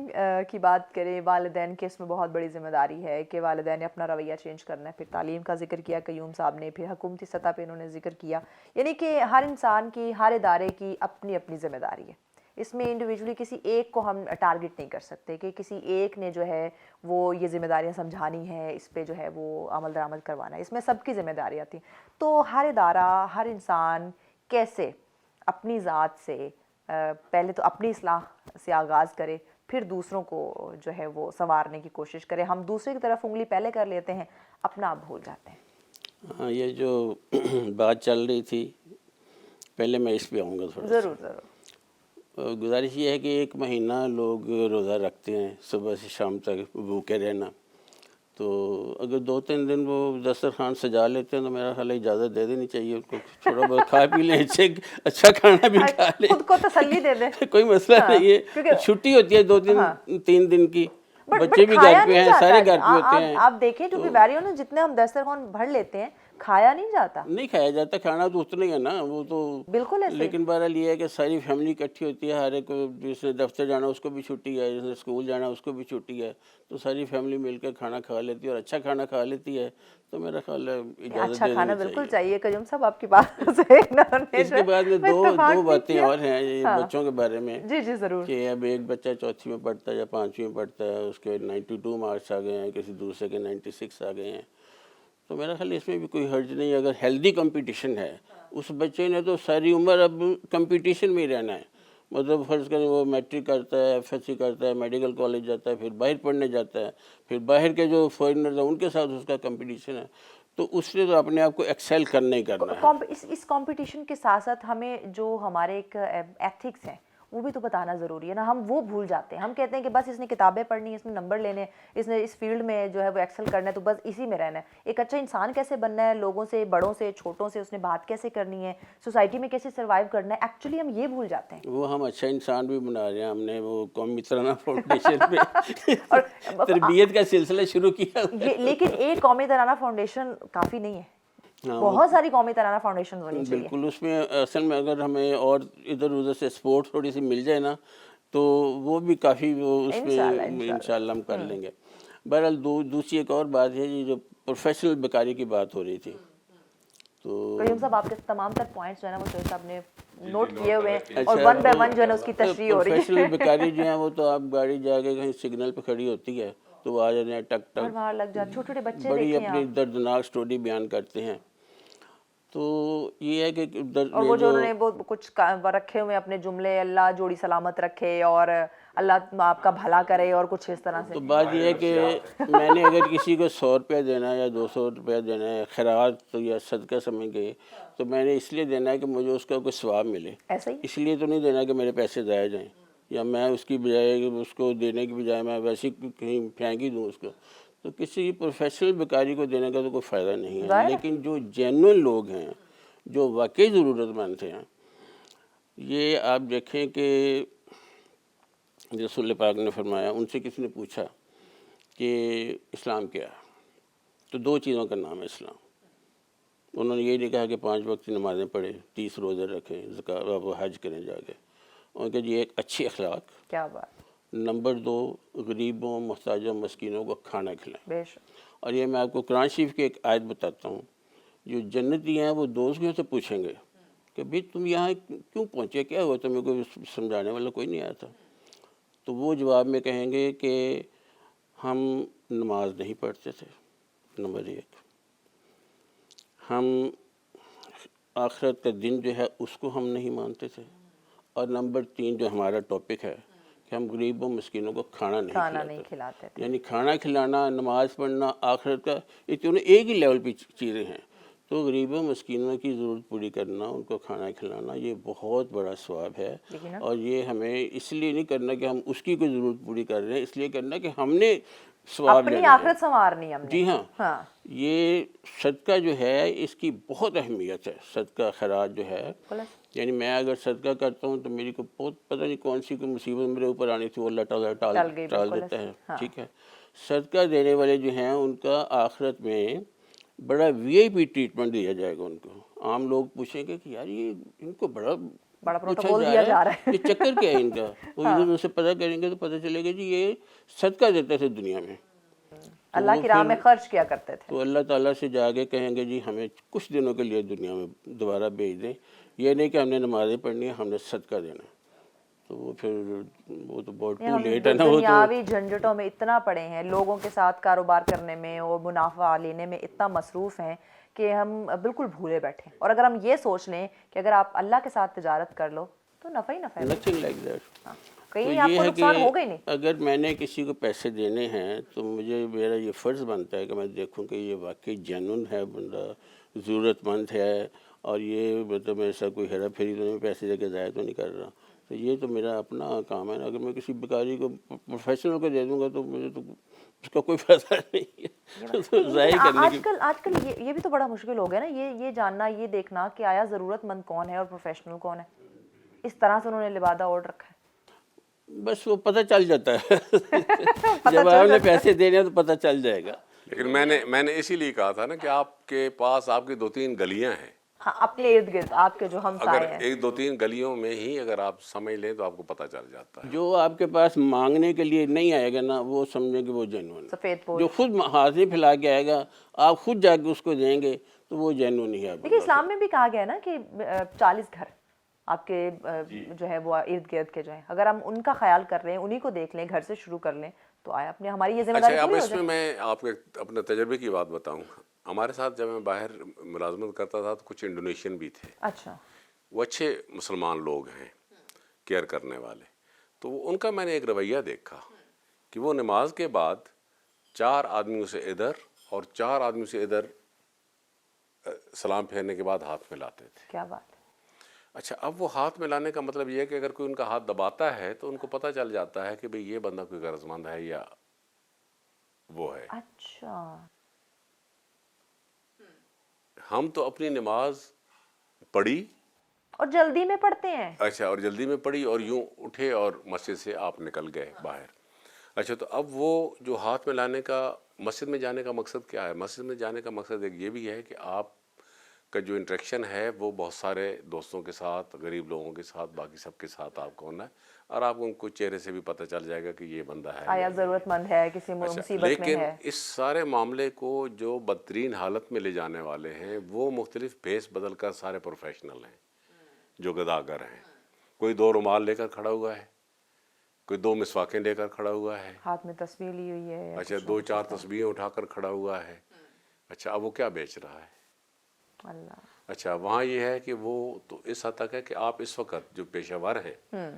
की बात करें, वालिदैन की इसमें बहुत बड़ी ज़िम्मेदारी है कि वालिदैन ने अपना रवैया चेंज करना है। फिर तालीम का जिक्र किया कयूम साहब ने, फिर हुकूमती सतह पे इन्होंने जिक्र किया, यानी कि हर इंसान की, हर इदारे की अपनी अपनी ज़िम्मेदारी है। इसमें इंडिविजुअली किसी एक को हम टारगेट नहीं कर सकते कि किसी एक ने जो है वो ये ज़िम्मेदारियाँ समझानी है, इस पे जो है वो अमल दरामद करवाना है। इसमें सबकी ज़िम्मेदारी आती है। तो हर इदारा, हर इंसान कैसे अपनी ज़ात से पहले तो अपनी इस्लाह से आगाज़ करे, फिर दूसरों को जो है वो संवारने की कोशिश करे। हम दूसरे की तरफ उंगली पहले कर लेते हैं, अपना आप भूल जाते हैं। हाँ, ये जो बात चल रही थी, पहले मैं इस पे आऊँगा थोड़ा सा। ज़रूर ज़रूर। गुजारिश ये है कि 1 महीना लोग रोज़ा रखते हैं, सुबह से शाम तक भूखे रहना। तो अगर 2-3 दिन वो दस्तरखान सजा लेते हैं तो मेरा ख्याल है इजाज़त दे देनी चाहिए उनको, थोड़ा बहुत खा पी लें, इससे अच्छा खाना भी खा लें, खुद को तसल्ली दे दें। कोई मसला हाँ, नहीं है। क्योंकि छुट्टी होती है 2-3 दिन की, बट बच्चे भी खाया घर पे नहीं हैं, जाता सारे है। घर पे होते हैं। आप देखें टू बी वेरी ऑनेस्ट, जितने हम दस्तरखान भर लेते हैं, खाया नहीं जाता। नहीं खाया जाता, खाना तो उतना ही है ना, वो तो बिल्कुल ऐसे ही। लेकिन बहरहाल ये है कि सारी फैमिली इकट्ठी होती है, हर एक को, जिसने दफ्तर जाना उसको भी छुट्टी है, जिसने स्कूल जाना उसको भी छुट्टी है, तो सारी फैमिली मिलकर खाना खा लेती है और अच्छा खाना खा लेती है। तो मेरा ख्याल है इजाज़त अच्छा दे खाना देनी बिल्कुल चाहिए। चाहिए। कयूम साहब, आपकी बात से इन्होंने इसके बाद में दो इत्तेफाक भी बातें किया। और हैं ये हाँ। बच्चों के बारे में, जी जी ज़रूर। कि अब एक बच्चा चौथी में पढ़ता है या 5वीं में पढ़ता है, उसके 92 मार्क्स आ गए हैं, किसी दूसरे के 96 आ गए हैं। तो मेरा ख्याल इसमें भी कोई हर्ज नहीं, अगर हेल्दी कंपटीशन है, उस बच्चे ने तो सारी उम्र अब कंपटीशन में ही रहना है। मतलब फ़र्ज़ करें वो मैट्रिक करता है, एफएससी करता है, मेडिकल कॉलेज जाता है, फिर बाहर पढ़ने जाता है, फिर बाहर के जो फॉरेनर्स हैं उनके साथ उसका कंपटीशन है, तो उसने तो अपने आप को एक्सेल करना ही करना है। इस कंपटीशन के साथ साथ हमें जो हमारे एक एथिक्स हैं वो भी तो बताना ज़रूरी है ना। हम वो भूल जाते हैं। हम कहते हैं कि बस इसने किताबें पढ़नी है, इसने नंबर लेने हैं, इसने इस फील्ड में जो है वो एक्सेल करना है, तो बस इसी में रहना है। एक अच्छा इंसान कैसे बनना है, लोगों से, बड़ों से, छोटों से उसने बात कैसे करनी है, सोसाइटी में कैसे सर्वाइव करना है, एक्चुअली हम ये भूल जाते हैं। वो हम अच्छा इंसान भी बना रहे हैं, हमने वो कौमी तराना फाउंडेशन पे और तरबियत का सिलसिला शुरू किया। ये लेकिन एक कौमी तराना फाउंडेशन काफ़ी नहीं है, हाँ, बहुत सारी कौमी तराना फाउंडेशन होनी चाहिए। बिल्कुल, उसमें असल में अगर हमें और इधर उधर से सपोर्ट थोड़ी सी मिल जाए ना, तो वो भी काफ़ी वो उसमें इंशाल्लाह हम कर लेंगे। बहरहाल दूसरी एक और बात है, ये जो प्रोफेशनल बेकारी की बात हो रही थी, तो कयूम साहब आपके तमाम तर पॉइंट्स जो है ना वो चौधरी साहब ने नोट किए हुए हैं, और वन बाय वन जो है ना उसकी तशरीह हो रही है। प्रोफेशनल बेकारी जो है वो तो आप गाड़ी जाके कहीं सिग्नल पे खड़ी होती है तो वो आ जाते हैं टक और टक, वहाँ लग जाते, छोटे छोटे बच्चे बड़ी देखें अपनी आप। दर्दनाक स्टोरी बयान करते हैं। तो ये है कि और वो जो उन्होंने वो कुछ रखे हुए अपने जुमले, अल्लाह जोड़ी सलामत रखे और अल्लाह आपका भला करे और कुछ इस तरह से। तो बात ये है कि मैंने अगर किसी को 100 रुपया देना है या 200 रुपया देना है, खैरात तो या सदका समझ गए, तो मैंने इसलिए देना है कि मुझे उसका कोई सवाब मिले, ऐसे ही इसलिए तो नहीं देना कि मेरे पैसे ज़ाया जाएँ, या मैं उसकी बजाय उसको देने की बजाय मैं वैसे ही कहीं फेंक ही दूँ उसको। तो किसी प्रोफेशनल बेकारी को देने का तो कोई फ़ायदा नहीं है। लेकिन जो जेन्युइन लोग हैं, जो वाकई ज़रूरतमंद हैं, ये आप देखें कि रसूल पाक ने फरमाया, उनसे किसी ने पूछा कि इस्लाम क्या है, तो 2 चीज़ों का नाम है इस्लाम। उन्होंने ये नहीं कहा कि 5 वक्त की नमाज़ें पढ़ें, 30 रोज़े रखें, ज़कात वो हज करें जाके। उनके जी एक अच्छी अखलाक, क्या बात, नंबर 2 गरीबों, मुहताजों, मस्कीनों को खाना खिलाएं। बेशक। और ये मैं आपको कुरान शरीफ की एक आयत बताता हूँ, जो जन्नती हैं वो दोस्तों से पूछेंगे कि भाई तुम यहाँ क्यों पहुँचे, क्या हुआ, तुम्हें कोई समझाने वाला कोई नहीं आया था। तो वो जवाब में कहेंगे कि हम नमाज नहीं पढ़ते थे, नंबर 1, हम आखिरत का दिन जो है उसको हम नहीं मानते थे, और नंबर 3 जो हमारा टॉपिक है कि हम गरीबों मस्कीनों को खाना नहीं खिलाते थे। यानी खाना खिलाना, नमाज़ पढ़ना, आखिरत का, ये दोनों एक ही लेवल पे चीज़ें हैं। تو غریبوں مسکینوں کی ضرورت پوری کرنا، ان کو کھانا کھلانا، یہ بہت بڑا ثواب ہے. اور یہ ہمیں اس لیے نہیں کرنا کہ ہم اس کی کوئی ضرورت پوری کر رہے ہیں، اس لیے کرنا کہ ہم نے ثواب اپنی لینا ہے. آخرت سنوارنی ہم نے. جی ہاں، ہاں یہ صدقہ جو ہے اس کی بہت اہمیت ہے. صدقہ خیرات جو ہے، یعنی میں اگر صدقہ کرتا ہوں تو میری کو بہت پتہ نہیں کون سی کوئی مصیبت میرے اوپر آنی تھی، وہ اللہ تعالیٰ ٹال دیتا ہے. ٹھیک ہے. صدقہ دینے والے جو ہیں ان کا آخرت میں بڑا وی آئی پی ٹریٹمنٹ دیا جائے گا. ان کو عام لوگ پوچھیں گے کہ یار یہ ان کو بڑا پروٹوکول دیا جا رہا ہے، یہ چکر کیا ہے ان کا. وہ ادھر ان سے پتہ کریں گے تو پتہ چلے گا جی یہ صدقہ دیتے تھے دنیا میں، اللہ کی راہ میں خرچ کیا کرتے تھے. تو اللہ تعالیٰ سے جا کے کہیں گے جی ہمیں کچھ دنوں کے لیے دنیا میں دوبارہ بھیج دیں. یہ نہیں کہ ہم نے نمازیں پڑھنی ہے، ہم نے صدقہ دینا ہے. تو وہ پھر وہ تو بہت ٹو لیٹ ہے نا. وہ تو دنیاوی جھنجھٹوں میں اتنا پڑے ہیں، لوگوں کے ساتھ کاروبار کرنے میں اور منافع لینے میں اتنا مصروف ہیں کہ ہم بالکل بھولے بیٹھے. اور اگر ہم یہ سوچ لیں کہ اگر آپ اللہ کے ساتھ تجارت کر لو تو نفع ہی نفع ہے. Nothing like that. کہیں آپ کو نقصان ہوگا ہی نہیں. اگر میں نے کسی کو پیسے دینے ہیں تو مجھے میرا یہ فرض بنتا ہے کہ میں دیکھوں کہ یہ واقعی جینون ہے، بندہ ضرورت مند ہے، اور یہ مطلب میں ایسا کوئی ہیرا پھیری تو نہیں، پیسے دے کے ضائع تو نہیں کر رہا. تو یہ تو میرا اپنا کام ہے. اگر میں کسی بیکاری کو پروفیشنل کو دے دوں گا تو مجھے تو اس کا کوئی فائدہ نہیں ہے. ضائع کرنے کی آج کل یہ بھی تو بڑا مشکل ہو گیا نا، یہ جاننا، یہ دیکھنا کہ آیا ضرورت مند کون ہے اور پروفیشنل کون ہے. اس طرح سے انہوں نے لبادہ اوڑھ رکھا ہے. بس وہ پتہ چل جاتا ہے جب آپ نے پیسے دینے ہیں تو پتہ چل جائے گا. لیکن میں نے اسی لیے کہا تھا نا کہ آپ کے پاس آپ کی 2-3 گلیاں ہیں. ہاں، اپنے ارد گرد آپ کے جو ہمسائے اگر ہیں، 1-2-3 گلیوں میں ہی اگر آپ سمجھ لیں تو آپ کو پتہ چل جاتا ہے. جو آپ کے پاس مانگنے کے لیے نہیں آئے گا نا، وہ سمجھیں کہ وہ جینون ہے. سفید پوش. جو خود حاضری پھیلا کے آئے گا، آپ خود جا کے اس کو دیں گے تو وہ جینون ہی ہے. دیکھیے اسلام میں بھی کہا گیا ہے نا کہ 40 گھر آپ کے جو ہے وہ ارد گرد کے جو ہیں، اگر ہم ان کا خیال کر رہے ہیں، انہی کو دیکھ لیں، گھر سے شروع کر لیں تو آیا اپنے ہماری یہ ذمہ داری اچھا، اب پوری ہو اس میں جائے. میں آپ کے اپنے تجربے کی بات بتاؤں. ہمارے ساتھ جب میں باہر ملازمت کرتا تھا تو کچھ انڈونیشین بھی تھے. اچھا. وہ اچھے مسلمان لوگ ہیں، کیئر کرنے والے. تو ان کا میں نے ایک رویہ دیکھا کہ وہ نماز کے بعد 4 آدمیوں سے ادھر اور 4 آدمیوں سے ادھر سلام پھیرنے کے بعد ہاتھ ملاتے تھے. کیا بات ہے. اچھا، اب وہ ہاتھ ملانے کا مطلب یہ ہے کہ اگر کوئی ان کا ہاتھ دباتا ہے تو ان کو پتہ چل جاتا ہے کہ بھئی یہ بندہ کوئی غرض مند ہے یا وہ ہے. اچھا. ہم تو اپنی نماز پڑھی اور جلدی میں پڑھتے ہیں. اچھا، اور جلدی میں پڑھی اور یوں اٹھے اور مسجد سے آپ نکل گئے باہر. اچھا، تو اب وہ جو ہاتھ میں لانے کا، مسجد میں جانے کا مقصد کیا ہے؟ مسجد میں جانے کا مقصد ایک یہ بھی ہے کہ آپ کا جو انٹریکشن ہے وہ بہت سارے دوستوں کے ساتھ، غریب لوگوں کے ساتھ، باقی سب کے ساتھ آپ کو ہونا ہے، اور آپ کو ان کو چہرے سے بھی پتہ چل جائے گا کہ یہ بندہ ہے آیا ضرورت مند ہے، کسی مصیبت میں لیکن ہے. اس سارے معاملے کو جو بدترین حالت میں لے جانے والے ہیں وہ مختلف بھیس بدل کر سارے پروفیشنل ہیں جو گداگر ہیں. کوئی 2 رومال لے کر کھڑا ہوا ہے، کوئی 2 مسواکیں لے کر کھڑا ہوا ہے، ہاتھ میں تسبیح لی ہوئی ہے. اچھا 2-4 تسبیحیں اٹھا کر کھڑا ہوا ہے. اچھا، اب وہ کیا بیچ رہا ہے؟ اللہ. اچھا، وہاں یہ ہے کہ وہ تو اس حد تک ہے کہ آپ اس وقت جو پیشہ ور ہیں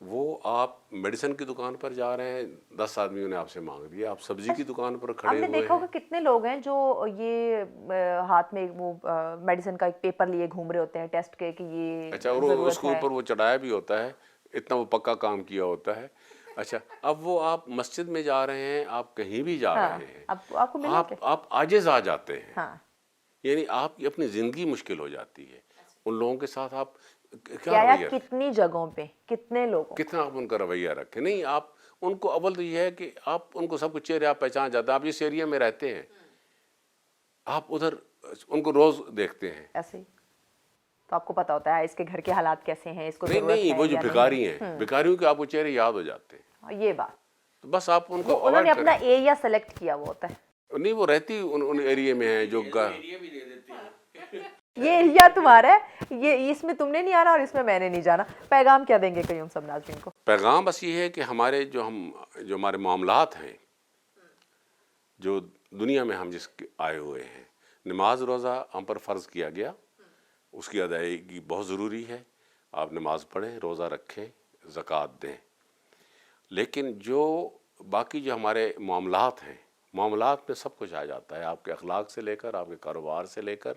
وہ آپ میڈیسن کی دکان پر جا رہے ہیں، 10 آدمیوں نے آپ سے مانگ دیا. آپ سبزی کی دکان پر ہم کھڑے نے ہوئے دیکھا ہیں. ہوگا کتنے لوگ ہیں جو یہ ہاتھ میں وہ میڈیسن کا ایک پیپر لیے گھوم رہے ہوتے ہیں ٹیسٹ کے کہ یہ اچھا، اور اس کے اوپر وہ چڑھایا بھی ہوتا ہے، اتنا وہ پکا کام کیا ہوتا ہے. اچھا، اب وہ آپ مسجد میں جا رہے ہیں، آپ کہیں بھی جا رہے ہیں، آپ کو ملے آپ عاجز آ جاتے ہیں. ہاں. یعنی آپ کی اپنی زندگی مشکل ہو جاتی ہے. ان لوگوں کے ساتھ آپ کیا یا کتنی جگہوں پہ کتنے لوگوں، کتنا آپ ان کا رویہ رکھیں. نہیں، آپ ان کو اول تو یہ ہے کہ آپ ان کو سب کچھ چہرے آپ پہچان جاتے ہیں. آپ جس ایریا میں رہتے ہیں آپ ادھر ان کو روز دیکھتے ہیں. ایسے ہی تو آپ کو پتا ہوتا ہے اس کے گھر کے حالات کیسے ہیں، اس کو ضرورت نہیں، ہے وہ جو یا بھکاری ہیں، بھکاریوں کے آپ کو چہرے یاد ہو جاتے ہیں. یہ بات تو بس آپ ان کو انہوں نے اوائڈ اپنا کریں. ایریا سلیکٹ کیا ہوا ہوتا ہے. نہیں، وہ رہتی ان ایریے میں ہیں جو یہ ایریا تمہارا ہے، یہ اس میں تم نے نہیں آنا اور اس میں نے نہیں جانا. پیغام کیا دیں گے قیوم صاحب ناظرین کو؟ پیغام بس یہ ہے کہ ہمارے جو ہمارے معاملات ہیں، جو دنیا میں ہم جس آئے ہوئے ہیں، نماز روزہ ہم پر فرض کیا گیا، اس کی ادائیگی بہت ضروری ہے. آپ نماز پڑھیں، روزہ رکھیں، زکوٰۃ دیں. لیکن جو باقی جو ہمارے معاملات ہیں معاملات میں سب کچھ آ جاتا ہے، آپ کے اخلاق سے لے کر آپ کے کاروبار سے لے کر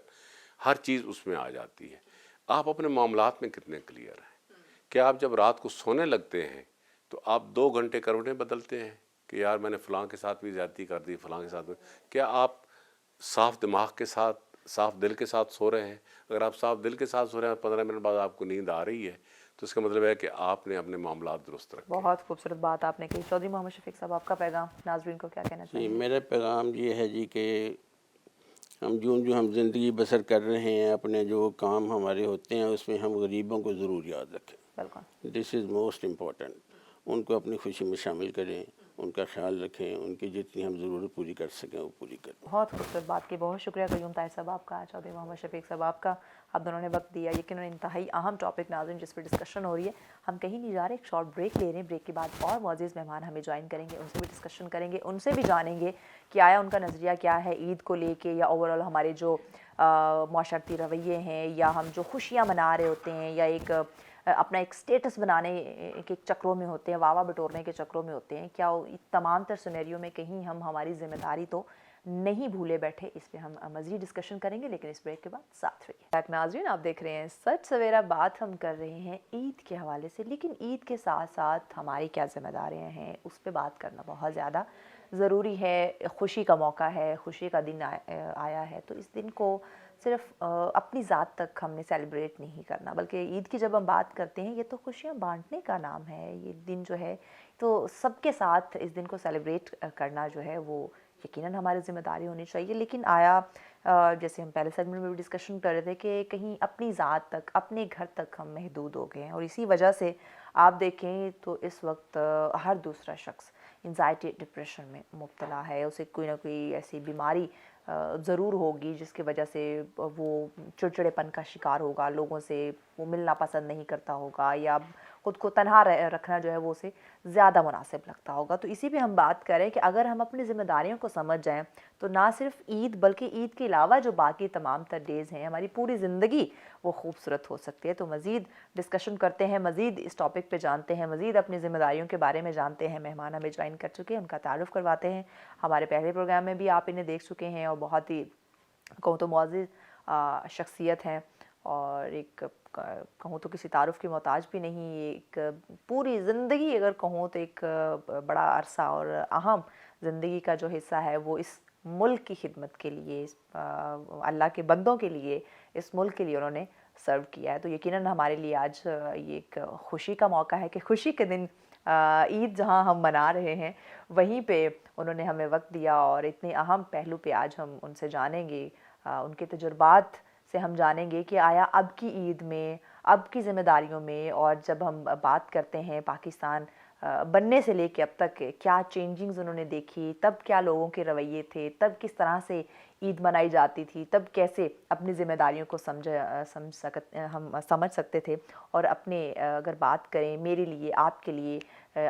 ہر چیز اس میں آ جاتی ہے۔ آپ اپنے معاملات میں کتنے کلیئر ہیں کہ آپ جب رات کو سونے لگتے ہیں تو آپ 2 گھنٹے کروٹیں بدلتے ہیں کہ یار میں نے فلاں کے ساتھ بھی زیادتی کر دی، فلاں کے ساتھ بھی، کیا آپ صاف دماغ کے ساتھ صاف دل کے ساتھ سو رہے ہیں؟ اگر آپ صاف دل کے ساتھ سو رہے ہیں 15 منٹ بعد آپ کو نیند آ رہی ہے تو اس کا مطلب ہے کہ آپ نے اپنے معاملات درست رکھے۔ بہت خوبصورت بات آپ نے کہی۔ چودھری محمد شفیق صاحب، آپ کا پیغام ناظرین کو کیا کہنا جی، چاہیں گے؟ میرا پیغام یہ ہے جی کہ ہم زندگی بسر کر رہے ہیں، اپنے جو کام ہمارے ہوتے ہیں اس میں ہم غریبوں کو ضرور یاد رکھیں۔ بالکل، دس از موسٹ امپورٹنٹ۔ ان کو اپنی خوشی میں شامل کریں، ان کا خیال رکھیں، ان کی جتنی ہم ضرورت پوری کر سکیں وہ پوری کریں۔ بہت خوبصورت بات کی، بہت شکریہ قیوم طاہر صاحب آپ کا، چودھری محمد شفیق صاحب آپ کا، آپ دونوں نے وقت دیا۔ یقیناً انتہائی اہم ٹاپک ناظرین جس پہ ڈسکشن ہو رہی ہے۔ ہم کہیں نہیں جا رہے، ایک شارٹ بریک لے رہے ہیں، بریک کے بعد اور معزز مہمان ہمیں جوائن کریں گے، ان سے بھی ڈسکشن کریں گے، ان سے بھی جانیں گے کہ آیا ان کا نظریہ کیا ہے عید کو لے کے، یا اوور آل ہمارے جو معاشرتی رویے ہیں، یا ہم جو خوشیاں منا رہے ہوتے ہیں، یا ایک اپنا ایک سٹیٹس بنانے کے چکروں میں ہوتے ہیں، واہ بٹورنے کے چکروں میں ہوتے ہیں، کیا تمام تر سینیریو میں کہیں ہم ہماری ذمہ داری تو نہیں بھولے بیٹھے؟ اس پہ ہم مزید ڈسکشن کریں گے، لیکن اس بریک کے بعد ساتھ رہیے۔ ناظرین آپ دیکھ رہے ہیں سچ سویرا، بات ہم کر رہے ہیں عید کے حوالے سے، لیکن عید کے ساتھ ساتھ ہماری کیا ذمہ داریاں ہیں اس پہ بات کرنا بہت زیادہ ضروری ہے۔ خوشی کا موقع ہے، خوشی کا دن آیا ہے، تو اس دن کو صرف اپنی ذات تک ہم نے سیلیبریٹ نہیں کرنا، بلکہ عید کی جب ہم بات کرتے ہیں یہ تو خوشیاں بانٹنے کا نام ہے۔ یہ دن جو ہے تو سب کے ساتھ اس دن کو سیلیبریٹ کرنا جو ہے وہ یقیناً ہماری ذمہ داری ہونی چاہیے، لیکن آیا جیسے ہم پہلے سیگمنٹ میں بھی ڈسکشن کر رہے تھے کہ کہیں اپنی ذات تک، اپنے گھر تک ہم محدود ہو گئے ہیں، اور اسی وجہ سے آپ دیکھیں تو اس وقت ہر دوسرا شخص انزائٹی ڈپریشن میں مبتلا ہے، اسے کوئی نہ کوئی ایسی بیماری ضرور ہوگی جس کی وجہ سے وہ چڑچڑے پن کا شکار ہوگا، لوگوں سے وہ ملنا پسند نہیں کرتا ہوگا، یا خود کو تنہا رکھنا جو ہے وہ اسے زیادہ مناسب لگتا ہوگا۔ تو اسی پہ ہم بات کریں کہ اگر ہم اپنی ذمہ داریوں کو سمجھ جائیں تو نہ صرف عید بلکہ عید کے علاوہ جو باقی تمام تر ڈیز ہیں، ہماری پوری زندگی وہ خوبصورت ہو سکتی ہے۔ تو مزید ڈسکشن کرتے ہیں، مزید اس ٹاپک پہ جانتے ہیں، مزید اپنی ذمہ داریوں کے بارے میں جانتے ہیں۔ مہمان ہمیں جوائن کر چکے ہیں، ان کا تعارف کرواتے ہیں۔ ہمارے پہلے پروگرام میں بھی آپ انہیں دیکھ چکے ہیں اور بہت ہی کہوں تو معزز شخصیت ہیں، اور ایک کہوں تو کسی تعارف کی محتاج بھی نہیں، ایک پوری زندگی اگر کہوں تو ایک بڑا عرصہ اور اہم زندگی کا جو حصہ ہے وہ اس ملک کی خدمت کے لیے، اللہ کے بندوں کے لیے، اس ملک کے لیے انہوں نے سرو کیا ہے۔ تو یقیناً ہمارے لیے آج یہ ایک خوشی کا موقع ہے کہ خوشی کے دن عید جہاں ہم منا رہے ہیں وہیں پہ انہوں نے ہمیں وقت دیا، اور اتنے اہم پہلو پہ آج ہم ان سے جانیں گے، ان کے تجربات سے ہم جانیں گے کہ آیا اب کی عید میں، اب کی ذمہ داریوں میں، اور جب ہم بات کرتے ہیں پاکستان بننے سے لے کے اب تک کیا چینجنگز انہوں نے دیکھی، تب کیا لوگوں کے رویے تھے، تب کس طرح سے عید منائی جاتی تھی، تب کیسے اپنی ذمہ داریوں کو ہم سمجھ سکتے تھے، اور اپنے اگر بات کریں میرے لیے، آپ کے لیے،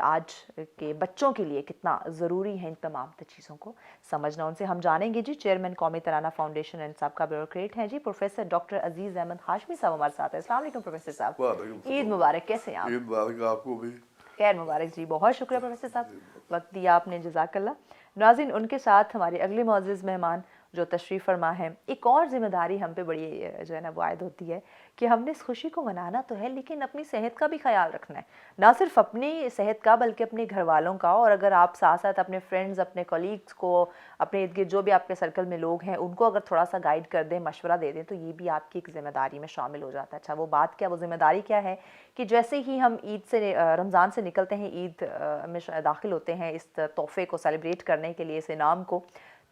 آج کے بچوں کے لیے کتنا ضروری ہے ان تمام چیزوں کو سمجھنا۔ ان سے ہم جانیں گے۔ جی چیئرمین قومی ترانہ فاؤنڈیشن اینڈ سابقہ بیوروکریٹ ہیں جی پروفیسر ڈاکٹر عزیز احمد ہاشمی صاحب ہمارے ساتھ ہیں۔ السلام علیکم پروفیسر صاحب، عید مبارک، کیسے ہیں آپ؟ عید مبارک آپ کو بھی، خیر مبارک جی، بہت شکریہ پروفیسر صاحب، وقت دیا آپ نے، جزاک اللہ۔ ناظرین ان کے ساتھ ہمارے اگلے معزز مہمان جو تشریف فرما ہے، ایک اور ذمہ داری ہم پہ بڑی جو ہے نا وہ عائد ہوتی ہے کہ ہم نے اس خوشی کو منانا تو ہے لیکن اپنی صحت کا بھی خیال رکھنا ہے، نہ صرف اپنی صحت کا بلکہ اپنے گھر والوں کا، اور اگر آپ ساتھ ساتھ اپنے فرینڈز، اپنے کولیگز کو، اپنے ارد گرد جو بھی آپ کے سرکل میں لوگ ہیں ان کو اگر تھوڑا سا گائیڈ کر دیں، مشورہ دے دیں، تو یہ بھی آپ کی ایک ذمہ داری میں شامل ہو جاتا ہے۔ اچھا وہ بات کیا، وہ ذمہ داری کیا ہے کہ جیسے ہی ہم عید سے رمضان سے نکلتے ہیں، عید میں داخل ہوتے ہیں اس تحفے کو سیلیبریٹ کرنے کے لیے، اس انعام کو،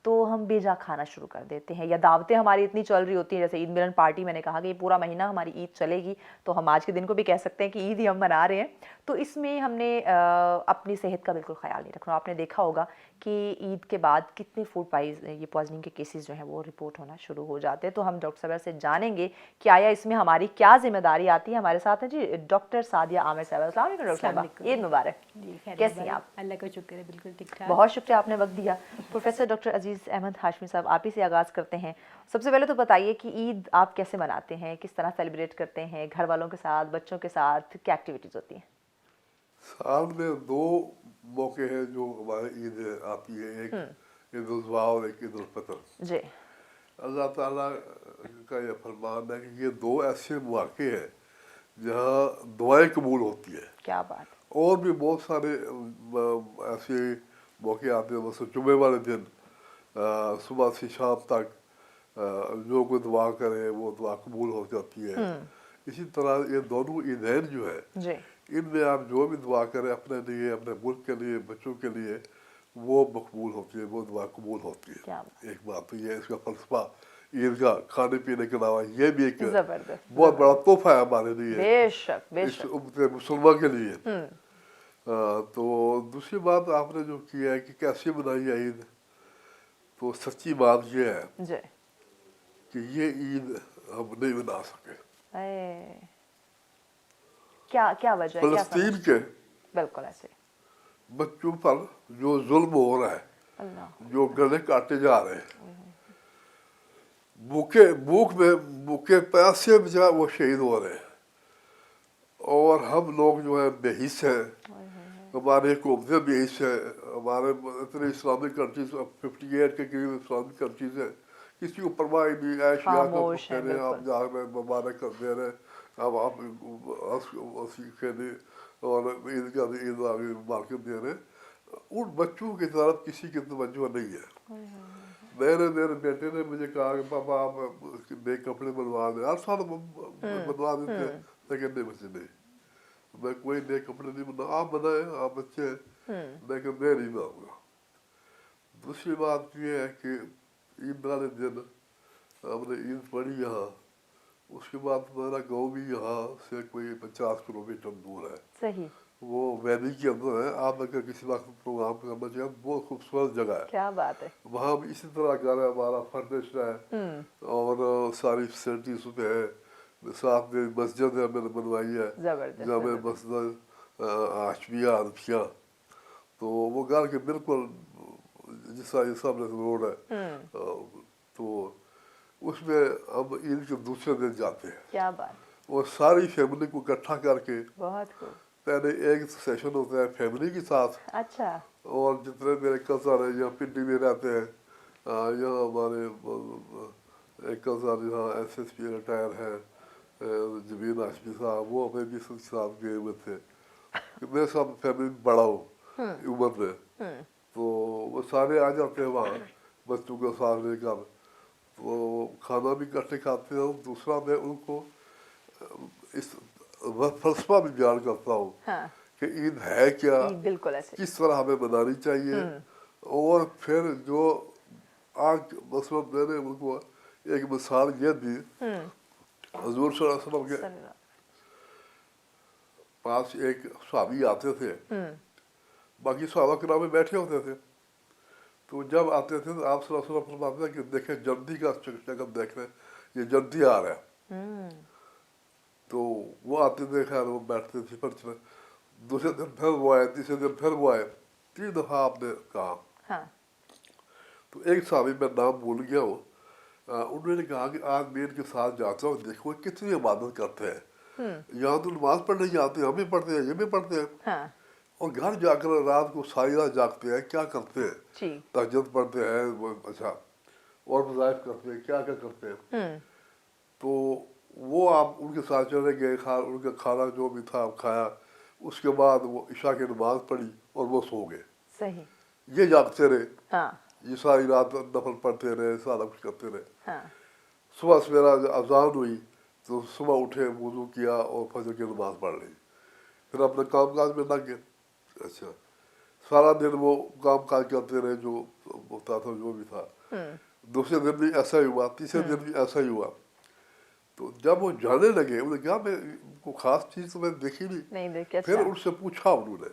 تو ہم بے جا کھانا شروع کر دیتے ہیں، یا دعوتیں ہماری اتنی چل رہی ہوتی ہیں، جیسے عید ملن پارٹی میں نے کہا کہ یہ پورا مہینہ ہماری عید چلے گی، تو ہم آج کے دن کو بھی کہہ سکتے ہیں کہ عید ہی ہم منا رہے ہیں۔ تو اس میں ہم نے اپنی صحت کا بالکل خیال نہیں رکھنا۔ آپ نے دیکھا ہوگا کہ عید کے بعد کتنے فوڈ یہ پوائزننگ کے کیسز جو ہیں وہ رپورٹ ہونا شروع ہو جاتے ہیں۔ تو ہم ڈاکٹر صاحبہ سے جانیں گے کہ آیا اس میں ہماری کیا ذمہ داری آتی ہے۔ ہمارے ساتھ ہیں جی ڈاکٹر سعدیہ عامر صاحبہ۔ السلام علیکم ڈاکٹر صاحبہ، عید مبارک، جی خیر، کیسی ہیں آپ؟ اللہ کا شکر ہے، بالکل ٹھیک ٹھاک۔ بہت شکریہ آپ نے وقت دیا۔ پروفیسر ڈاکٹر عزیز احمد ہاشمی صاحب، آپ ہی سے آغاز کرتے ہیں۔ سب سے پہلے تو بتائیے کہ عید آپ کیسے مناتے ہیں، کس طرح سیلیبریٹ کرتے ہیں، گھر والوں کے ساتھ، بچوں کے ساتھ، کیا ایکٹیویٹیز ہوتی ہیں؟ سال میں 2 موقع ہیں جو ہمارے عید آتی ہے، ایک ईद उल जुहा और एक ईद उल फितर। जी। अल्लाह ताला का ये फरमान है कि ये दो ऐसे मौके हैं जहाँ दुआएं कबूल होती है। क्या बात। और भी बहुत सारे ऐसे मौके आते हैं, जैसे जुमे वाले दिन सुबह से शाम तक जो कोई दुआ करे वो दुआ कबूल हो जाती है। इसी तरह ये दोनों ईदैन जो है जी। इनमें आप जो भी दुआ करें अपने लिए, अपने मुल्क के लिए, बच्चों के लिए, वो मकबूल होती है, वो दुआ कबूल होती है। क्या एक बात तो ये इसका फलसफा ईद का खाने पीने के अलावा ये भी एक जबरदस्त बहुत बड़ा तोहफा है हमारे लिए, बेशक इस बेशक। उम्मत मुसलमान के लिए। तो दूसरी बात आपने जो किया है कि कैसे मनाई है ईद, तो सच्ची बात ये है जी। कि ये ईद हम नहीं मना सके। क्या क्या वजह है, क्या फलस्तीन के बिल्कुल ऐसे बच्चों पर जो जुल्म हो रहा है, अल्लाह जो गले काटे जा रहे हैं, भूखे प्यासे बजा वो शहीद हो रहे हैं, और हम लोग जो है बेहिस हैं, हमारे हुकूमतें बेहिस हैं, हमारे इतने इस्लामिक कंट्रीज 58 के करीब इस्लामिक कंट्रीज हैं, किसी को परवाह ही नहीं, ऐश या खामोश हैं, रहे, आप जा रहे मुबारक कर दे रहे, अब आप खेले और ईद का ईद मार्केट दे रहे, उन बच्चों की तरफ किसी की तवज्जो नहीं है। मेरे बेटे ने मुझे कहा कि पापा आप नए कपड़े बनवा दें, हर साल बनवा देते, लेकिन नहीं मुझे नहीं, मैं कोई नए कपड़े नहीं बना, आप बनाए, आप बच्चे हैं, लेकिन मैं नहीं बनाऊंगा। दूसरी बात ये है कि ईद वाले दिन हमने ईद पढ़ी यहाँ, उसके बाद हमारा गाँव भी यहाँ से कोई 50 किलोमीटर दूर है, सही, वो वैली के अंदर है। आप अगर किसी वक्त प्रोग्राम करना चाहिए, बहुत खूबसूरत जगह है, क्या बात है। वहाँ भी इसी तरह घर है, हमारा फर्निश्ड है और सारी फैसिलिटीज उसमें है, साथ में मस्जिद है मैंने बनवाई है, जबरदस्त जामे मस्जिद आशमिया अरफिया, तो वो घर के बिल्कुल जिस सामने रोड है, तो उसमें हम ईद के दूसरे दिन जाते हैं, क्या बात, और सारी फैमिली को इकट्ठा करके बहुत खूब। पहले एक सेशन होता है फैमिली के साथ, अच्छा, और जितने मेरे कज़न हैं या पिंडी में रहते हैं, यहाँ हमारे एक कज़न यहाँ SSP रिटायर है जमीन हाशमी साहब, वो हमें भी साथ गए हुए थे, मैं सब फैमिली बड़ा हूँ उम्र में, तो वो सारे आ जाते हैं वहाँ बच्चों को साथ लेकर, तो खाना भी इकट्ठे खाते हैं। दूसरा मैं उनको इस फलसफा भी बयान करता हूँ कि ईद है क्या, बिल्कुल ऐसे, किस तरह हमें मनानी चाहिए, और फिर जो आज मसलन मैंने उनको एक मिसाल ये दी, हजूर सल्लल्लाहु अलैहि वसल्लम के पास एक सहाबी आते थे, बाकी सहाबा किराम में बैठे होते थे, तो जब आते थे तो आप सल्लल्लाहु अलैहि वसल्लम फरमाते थे कि देखें जल्दी का शक्ल देख रहे, ये जल्दी आ रहा है, तो वो आते थे, खैर वो बैठते थे पर दूसरे दिन फिर वो आए, तीसरे दिन फिर वो आए, 3 दफ़ा आपने कहा। तो एक साहबी मैं नाम भूल गया हूँ, उन्होंने कहा कि आज मैं इनके साथ जाता हूँ, देखो कितनी इबादत करते हैं, यहाँ तो नमाज पढ़ने जाते हैं, हम भी पढ़ते हैं, ये भी पढ़ते हैं, और घर जाकर रात को सारी रात जागते हैं, क्या करते हैं, तहज्जुद पढ़ते हैं, अच्छा, और वज़ाइफ करते हैं, क्या क्या करते हैं, तो वो आप उनके साथ चले गए, उनका खाना जो भी था खाया, उसके बाद वो इशा की नमाज पढ़ी और वो सो गए। सही, ये जागते रहे, ये सारी रात नफल पढ़ते रहे, सारा कुछ करते रहे। सुबह सवेरा अजान हुई तो सुबह उठे, वुज़ू किया और फजर की नमाज पढ़ ली, फिर अपने काम काज में लग गए। अच्छा, सारा दिन वो काम काज करते रहे, जो होता था जो भी था। दूसरे दिन भी ऐसा ही हुआ, तीसरे दिन भी ऐसा ही हुआ। तो जब वो जाने लगे, उन्होंने कहा मैं को खास चीज़ तो मैंने देखी नहीं देखी। फिर उनसे पूछा उन्होंने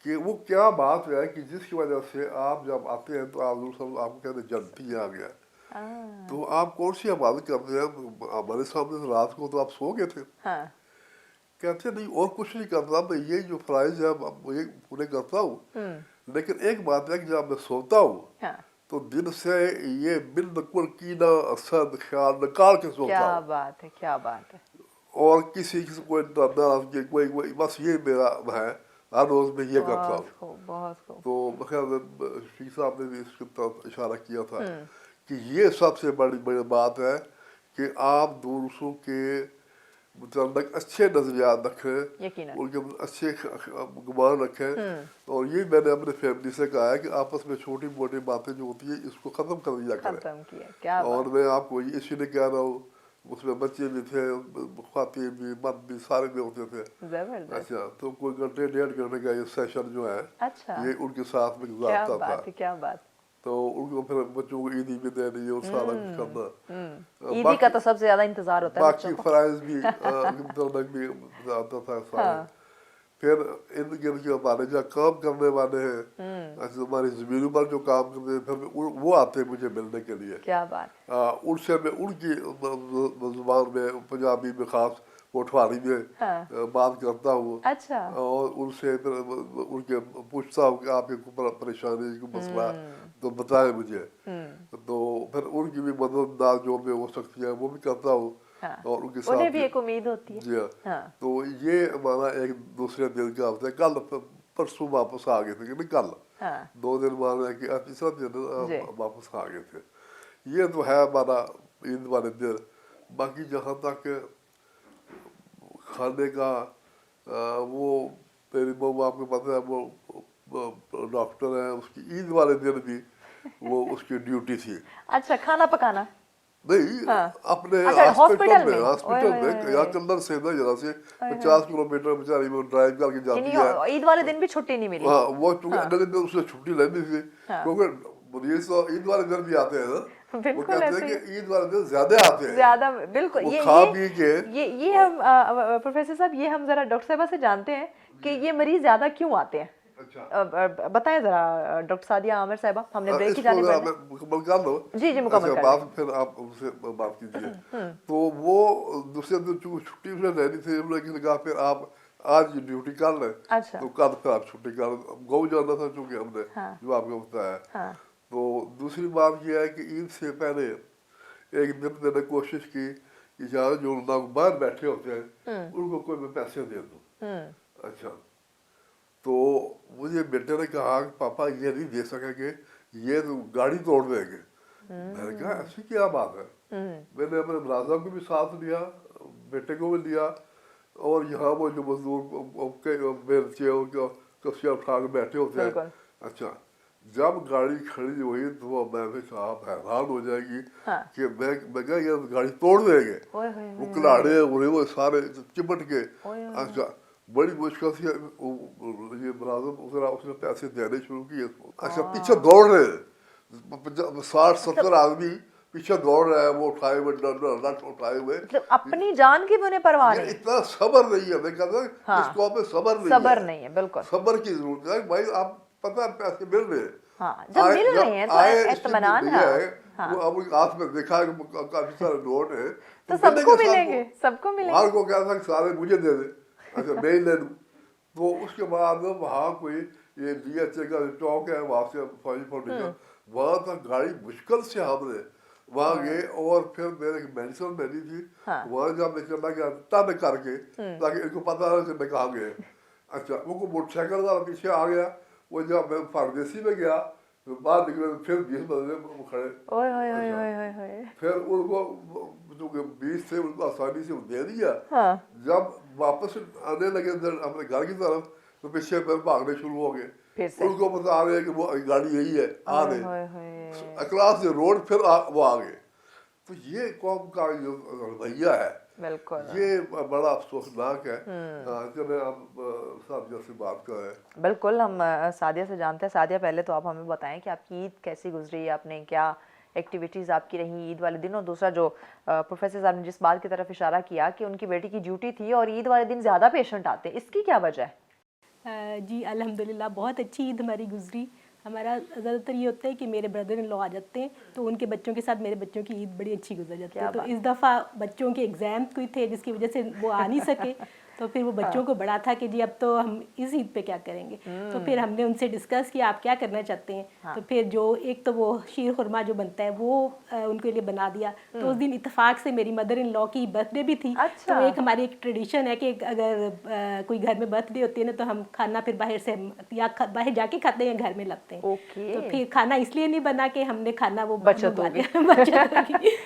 कि वो क्या बात है कि जिसकी वजह से आप जब आते हैं तो आप आपको कहते हैं जन्नती आ गया, तो आप कौन सी इबादत करते हैं, हमारे सामने से रात को तो आप सो गए थे। कहते नहीं और कुछ नहीं करता, मैं ये जो फ़राइज़ है ये पूरे करता हूँ, लेकिन एक बात है कि जब मैं सोता हूँ तो दिल से ये बिल्कुल कीना असद ख्याल निकाल के सोता हूँ। क्या बात है, क्या बात है। और किसी को नाराज़गी कोई बस ये मेरा है, हर रोज़ मैं ये करता बहुत हूँ। खूब, बहुत खूब। तो ख्याल शफीक साहब ने भी इसकी तरफ इशारा किया था कि ये सबसे बड़ी बड़ी बात है कि आप दूसरों के मतलब अच्छे नजरियात रखें, यकीनन। उनके अच्छे गुमान रखें। और ये मैंने अपने फैमिली से कहा है कि आपस में छोटी मोटी बातें जो होती है इसको ख़त्म कर दिया करें। खत्म किया, क्या और बात। मैं आपको इसीलिए कह रहा हूँ, उसमें बच्चे भी थे, ख़वातीन भी, मर्द भी, सारे भी होते थे। जबरदस्त। अच्छा, तो कोई घंटे 1.5 घंटे का ये सेशन जो है अच्छा, ये उनके साथ में क्या गुजारता था। बात है, क्या बात। तो उनको फिर बच्चों को ईदी भी देनी और सारा कुछ करना। ईदी का तो सबसे ज्यादा इंतजार होता है बच्चों बाकी को। फ़राइज़ भी तक भी आता था सारे। हाँ। फिर इर्द गिर्द के हमारे जहाँ काम करने वाले हैं, अच्छा हमारी ज़मीनों पर जो काम करते हैं, फिर वो आते हैं मुझे मिलने के लिए। क्या बात। उनसे मैं उनकी ज़ुबान में, पंजाबी में ख़ास पोठवारी में हाँ। बात करता हूँ। अच्छा। और उनसे फिर उनके पूछता हूँ कि आपकी कोई परेशानी, कोई मसला तो बताएं मुझे। तो फिर उनकी भी मदद जो भी हो सकती है वो भी करता हूँ। हाँ। और उनके साथ उन्हें भी एक उम्मीद होती है। जी हाँ। हाँ। तो ये हमारा एक दूसरे दिन का होता है। कल परसों वापस आ गए थे कि नहीं, कल हाँ। 2 दिन बाद है कि तीसरा दिन जी। वापस आ गए थे। ये तो है हमारा ईद वाले दिन। बाकी जहाँ तक खाने का वो मेरी बहू आपको पता है वो डॉक्टर है, उसकी ईद वाले दिन भी वो उसकी ड्यूटी थी। अच्छा, खाना पकाना। नहीं, हाँ। अपने अच्छा, हॉस्पिटल में। हॉस्पिटल ओए, में ओए, यहाँ ओए। कलर से ना जरा से 50 किलोमीटर बेचारी वो ड्राइव करके जाती है। यानी ईद वाले दिन भी छुट्टी नहीं मिली। हाँ, वो चूंकि हाँ। अगले दिन उसने छुट्टी लेनी थी, हाँ। क्योंकि मरीज तो ईद वाले दिन भी आते हैं ना। वो बिल्कुल कहते ऐसे हैं ही। कि ईद वाले दिन ज्यादा आते हैं। ज्यादा, बिल्कुल। वो ये खा पी के ये हम प्रोफेसर साहब, ये हम जरा डॉक्टर साहबा से जानते हैं कि ये मरीज ज्यादा क्यों आते हैं। अच्छा, बताएं जरा डॉक्टर सादिया आमिर साहिबा, हमने ब्रेक की इसको जाने जरा वाले। मैं मुकम्मल कर लो। जी जी, मुकम्मल अच्छा, कर बात लें। फिर आप उनसे बात कीजिए। तो वो दूसरे दिन चूंकि छुट्टी उसने लेनी थी, उन्होंने कहा फिर आप आज ड्यूटी कर लें। अच्छा। तो कल फिर आप छुट्टी कर, गऊ जाना था चूंकि हमने, हाँ। जो आपको बताया। हाँ। तो दूसरी बात यह है कि ईद से पहले एक दिन मैंने कोशिश की कि यार जो लोग बाहर बैठे होते हैं उनको कोई मैं पैसे दे दूँ। अच्छा, तो मुझे बेटे ने कहा कि पापा ये नहीं दे सकेंगे, ये तो गाड़ी तोड़ देंगे। मैंने कहा ऐसी क्या बात है। मैंने अपने मुलाजिम को भी साथ लिया, बेटे को भी लिया, और यहाँ वो जो मजदूर बेलचे और कसिया उठा के बैठे होते हैं। बिल्कुल। अच्छा, जब गाड़ी खड़ी हुई तो मैंने कहा आप हैरान हो जाएगी हाँ। कि मैं कहा ये गाड़ी तोड़ देंगे। ओए होए वो होए कलाड़े उड़े हुए सारे चिपट के। ओए होए। अच्छा, बड़ी मुश्किल से ये मुलाजिम उसने पैसे देने शुरू किए। अच्छा, पीछे दौड़ रहे 60-70 आदमी पीछे दौड़ रहे हैं, वो उठाए हुए नट उठाए हुए। मतलब अपनी जान की भी उन्हें परवाह ये नहीं। इतना सब्र नहीं है। मैं कहता हूँ हाँ। इसको हमें सब्र नहीं सब्र है। नहीं है, बिल्कुल। सब्र की जरूरत है भाई। आप पता है पैसे मिल रहे हैं। हाँ, जब मिल रहे हैं तो एतमानान है। हाँ। वो अब हाथ में देखा है कि काफी सारे नोट है, तो सबको मिलेंगे, सबको वहां मिलेंगे। को क्या था कि सारे मुझे दे दे। अच्छा, मैं ही ले लूं। तो उसके बाद वहाँ कोई ये DHA का चौक है, वहाँ से फौजी फाउंडेशन, वहाँ तक गाड़ी मुश्किल से हमने वहाँ गए। और फिर मेरे मेडिसिन लेनी थी। हाँ। वहाँ जब मैं चला गया तब करके, ताकि इनको पता है कि मैं कहाँ गए। अच्छा, वो मोटरसाइकिल वाला पीछे आ गया। वो जब मैं फार्मेसी में गया तो बाहर निकले तो फिर 20 बंदे खड़े। ओए ओए ओए अच्छा, ओए ओए ओए। फिर उनको जो 20 थे उनको आसानी से दे दिया। हाँ। जब वापस आने लगे अपने घर की तरफ तो पीछे फिर भागने शुरू हो गए। फिर से। उनको बता रहे कि वो गाड़ी यही है, आ ओए रहे होए होए। Across the road. फिर वो आ गए। तो ये कौम का जो रवैया है, बिल्कुल। ये बड़ा अफसोसनाक है। चले आप साथियों से बात करें। बिल्कुल, हम सादिया से जानते हैं। सादिया, पहले तो आप हमें बताएं कि आपकी ईद कैसी गुजरी, आपने क्या एक्टिविटीज़ आपकी रही ईद वाले दिन। और दूसरा, जो प्रोफेसर साहब ने जिस बात की तरफ इशारा किया कि उनकी बेटी की ड्यूटी थी और ईद वाले दिन ज़्यादा पेशेंट आते हैं, इसकी क्या वजह है? जी अल्हम्दुलिल्लाह बहुत अच्छी ईद हमारी गुजरी। हमारा ज़्यादातर ये होता है कि मेरे ब्रदर इन लॉ आ जाते हैं तो उनके बच्चों के साथ मेरे बच्चों की ईद बड़ी अच्छी गुजर जाती है। तो इस दफ़ा बच्चों के एग्ज़ाम कोई थे जिसकी वजह से वो आ नहीं सके, तो फिर वो बच्चों को बड़ा था कि जी अब तो हम इस ईद पे क्या करेंगे। तो फिर हमने उनसे डिस्कस किया आप क्या करना चाहते हैं। तो फिर जो एक तो वो शीर खुरमा जो बनता है वो उनके लिए बना दिया। तो उस दिन इत्तेफाक से मेरी मदर इन लॉ की बर्थडे भी थी। तो एक हमारी एक ट्रेडिशन है कि अगर कोई घर में बर्थडे होती है ना तो हम खाना फिर बाहर से या बाहर जाके खाते हैं, घर में लाते हैं। तो फिर खाना इसलिए नहीं बना कि हमने खाना वो बचत होगी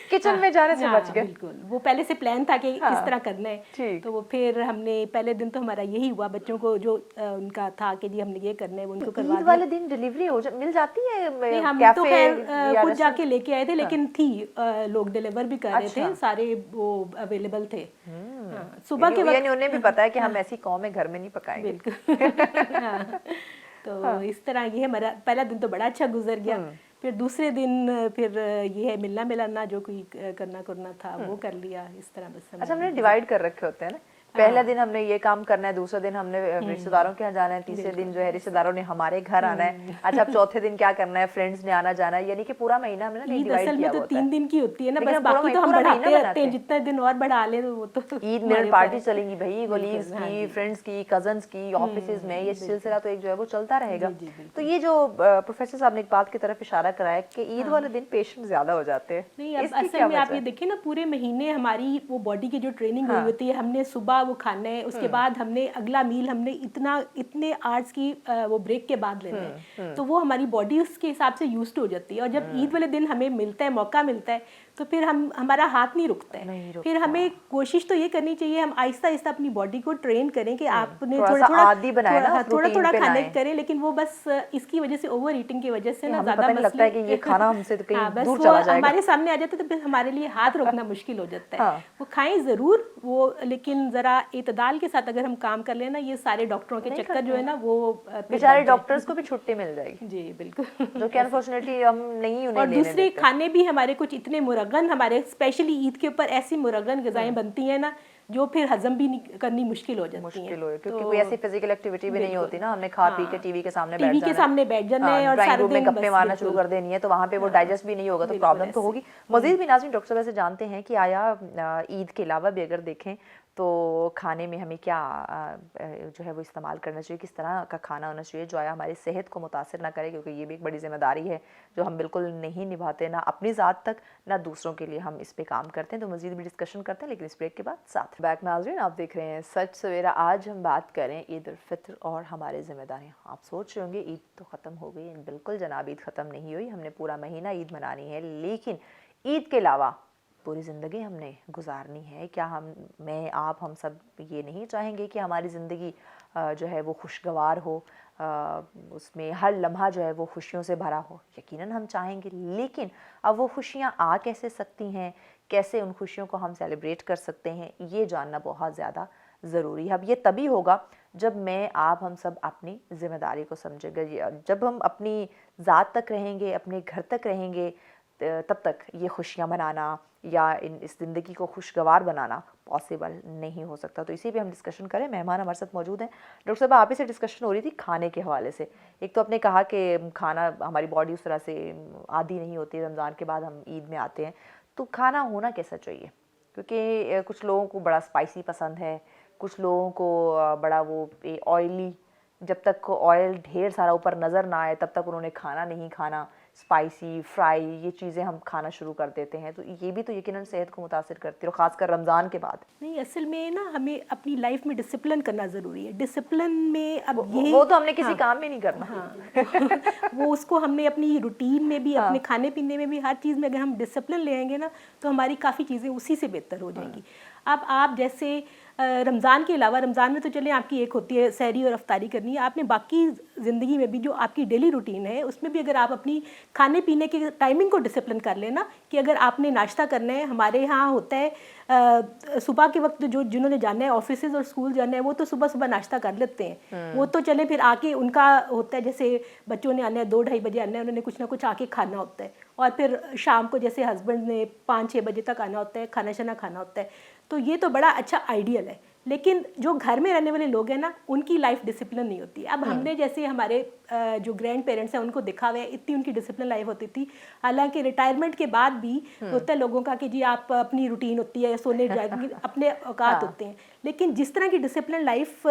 किचन में जाने से बच गए। बिल्कुल, वो पहले से प्लान था कि इस तरह करना है। तो वो फिर हमने पहले दिन तो हमारा यही हुआ, बच्चों को जो उनका था कि जी हमने ये करना है वो उनको करवा ईद वाले दिन डिलीवरी मिल जाती है नहीं, हम तो खैर खुद जाके लेके आए थे, लेकिन थी लोग डिलीवर भी कर रहे थे, सारे वो अवेलेबल थे। सुबह के वक्त यानी उन्हें भी पता है कि हम ऐसी कौम में घर में नहीं पकाएंगे। बिल्कुल। तो इस तरह ये हमारा पहला दिन तो बड़ा अच्छा गुजर गया। फिर दूसरे दिन फिर ये है मिलना मिलाना जो कोई करना था वो कर लिया। इस तरह बस अच्छा, हमने डिवाइड कर रखे होते हैं ना, पहला दिन हमने ये काम करना है, दूसरा दिन हमने रिश्तेदारों के यहाँ जाना है, तीसरे दिन जो है रिश्तेदारों ने हमारे घर आना है। अच्छा, अब चौथे दिन क्या करना है, फ्रेंड्स ने आना जाना है। यानी कि पूरा महीना हमने ना ईद डिवाइड असल किया में तो होता है। 3 दिन की होती है ना, लेकिन बस हम पूरा बाकी तो हम पूरा महीना बढ़ाते बनाते रहते हैं, हैं। जितने दिन और बढ़ा ले वो तो ईद में पार्टी चलेंगी भाई, कोलीग्स की, फ्रेंड्स की, कजन्स की, ऑफिस में, ये सिलसिला तो एक जो है वो चलता रहेगा। तो ये जो प्रोफेसर साहब ने एक बात की तरफ इशारा कराया कि ईद वाले दिन पेशेंट ज्यादा हो जाते हैं। नहीं, अब असल में आप ये देखिए ना, पूरे महीने हमारी वो बॉडी की जो ट्रेनिंग हुई होती है, हमने सुबह वो खाना है, उसके बाद हमने अगला मील हमने इतने आवर्स की वो ब्रेक के बाद लेना है। तो वो हमारी बॉडी उसके हिसाब से यूज्ड हो जाती है। और जब ईद वाले दिन हमें मिलता है, मौका मिलता है, तो फिर हमारा हाथ नहीं रुकता है। फिर हमें कोशिश तो ये करनी चाहिए, हम आहिस्ता आहिस्ता अपनी बॉडी को ट्रेन करें कि आपने थोड़ा थोड़ा खाने करें, लेकिन वो बस इसकी वजह से ओवर ईटिंग की वजह से ना ज्यादा लगता है कि ये खाना हमसे तो कहीं दूर चला जाएगा, हमारे सामने आ जाता है, तो फिर हमारे लिए हाथ रोकना मुश्किल हो जाता है। वो खाएं जरूर वो, लेकिन जरा इतदाल के साथ अगर हम काम कर लेना, ये सारे डॉक्टरों के चक्कर जो है ना वो बेचारे डॉक्टर्स को भी छुट्टी मिल जाएगी। जी बिल्कुल, जो कि अनफॉर्चुनेटली हम नहीं उन्हें और दूसरे खाने भी हमारे कुछ इतने मुरगन, हमारे स्पेशली ईद के ऊपर ऐसी मुरगन ग़िज़ाएं बनती हैं ना जो फिर हजम भी करनी मुश्किल हो जाती हैं, क्योंकि कोई ऐसी फिजिकल एक्टिविटी भी नहीं होती ना। हमने खा पी के टीवी के सामने बैठ जाना है और सारे दिन गप्पे मारना शुरू कर देनी है, तो वहाँ पे वो डाइजेस्ट भी नहीं होगा, तो प्रॉब्लम तो होगी। मजीद भी नाज़रीन डॉक्टर साहब से जानते हैं कि आया ईद के अलावा भी अगर देखें तो खाने में हमें क्या जो है वो इस्तेमाल करना चाहिए, किस तरह का खाना होना चाहिए जो आया हमारी सेहत को मुतासिर ना करे, क्योंकि ये भी एक बड़ी जिम्मेदारी है जो हम बिल्कुल नहीं निभाते, ना अपनी ज़ात तक ना दूसरों के लिए हम इस पे काम करते हैं। तो मज़ीद भी डिस्कशन करते हैं, लेकिन इस ब्रेक के बाद साथ बैक नाज़रीन आप देख रहे हैं सच सवेरा। आज हम बात करें ईद उल फितर और हमारे जिम्मेदारियाँ। आप सोच रहे होंगे ईद तो ख़त्म हो गई, बिल्कुल जनाब ईद ख़त्म नहीं हुई, हमने पूरा महीना ईद मनानी है, लेकिन ईद के अलावा पूरी ज़िंदगी हमने गुजारनी है। क्या मैं आप हम सब ये नहीं चाहेंगे कि हमारी ज़िंदगी जो है वो खुशगवार हो, उसमें हर लम्हा जो है वो खुशियों से भरा हो? यकीनन हम चाहेंगे, लेकिन अब वो खुशियाँ आ कैसे सकती हैं, कैसे उन खुशियों को हम सेलिब्रेट कर सकते हैं, ये जानना बहुत ज़्यादा ज़रूरी है। अब ये तभी होगा जब मैं आप हम सब अपनी ज़िम्मेदारी को समझेंगे। जब हम अपनी ज़ात तक रहेंगे, अपने घर तक रहेंगे, तब तक ये खुशियाँ मनाना या इस ज़िंदगी को खुशगवार बनाना पॉसिबल नहीं हो सकता। तो इसी पे हम डिस्कशन करें। मेहमान हमारे साथ मौजूद हैं। डॉक्टर साहब, आप ही से डिस्कशन हो रही थी खाने के हवाले से। एक तो आपने कहा कि खाना हमारी बॉडी उस तरह से आदी नहीं होती, रमज़ान के बाद हम ईद में आते हैं, तो खाना होना कैसा चाहिए? क्योंकि कुछ लोगों को बड़ा स्पाइसी पसंद है, कुछ लोगों को बड़ा वो ऑयली, जब तक ऑयल ढेर सारा ऊपर नज़र ना आए तब तक उन्होंने खाना नहीं खाना। स्पाइसी फ्राई ये चीज़ें हम खाना शुरू कर देते हैं, तो ये भी तो यकीनन सेहत को मुतासिर करती है, और ख़ासकर रमज़ान के बाद। नहीं, असल में ना हमें अपनी लाइफ में डिसिप्लिन करना ज़रूरी है। डिसिप्लिन में अब वो तो हमने किसी काम में नहीं करना। वो उसको हमने अपनी रूटीन में भी, अपने खाने पीने में भी, हर चीज़ में अगर हम डिसिप्लिन ले आएंगे ना तो हमारी काफ़ी चीज़ें उसी से बेहतर हो जाएंगी। अब आप जैसे रमज़ान के अलावा, रमज़ान में तो चलें आपकी एक होती है सहरी और अफ्तारी करनी है, आपने बाकी ज़िंदगी में भी जो आपकी डेली रूटीन है उसमें भी अगर आप अपनी खाने पीने की टाइमिंग को डिसिप्लिन कर लेना, कि अगर आपने नाश्ता करना है, हमारे यहाँ होता है सुबह के वक्त जो जिन्होंने जाना है ऑफिस और स्कूल जाना है वो तो सुबह सुबह नाश्ता कर लेते हैं, वो तो चले फिर आके उनका होता है, जैसे बच्चों ने आना है 2-2:30 बजे आना है, उन्होंने कुछ ना कुछ आके खाना होता है, और फिर शाम को जैसे हस्बैंड ने 5-6 बजे तक आना होता है, खाना शाना खाना होता है। तो ये तो बड़ा अच्छा आइडियल है, लेकिन जो घर में रहने वाले लोग हैं ना उनकी लाइफ डिसिप्लिन नहीं होती। अब हमने जैसे हमारे जो ग्रैंड पेरेंट्स हैं उनको देखा हुआ है, इतनी उनकी डिसिप्लिन लाइफ होती थी। हालांकि रिटायरमेंट के बाद भी होता है लोगों का कि जी आप अपनी रूटीन होती है, सोने जाएंगे, अपने औकात होते हैं, लेकिन जिस तरह की डिसिप्लिन लाइफ,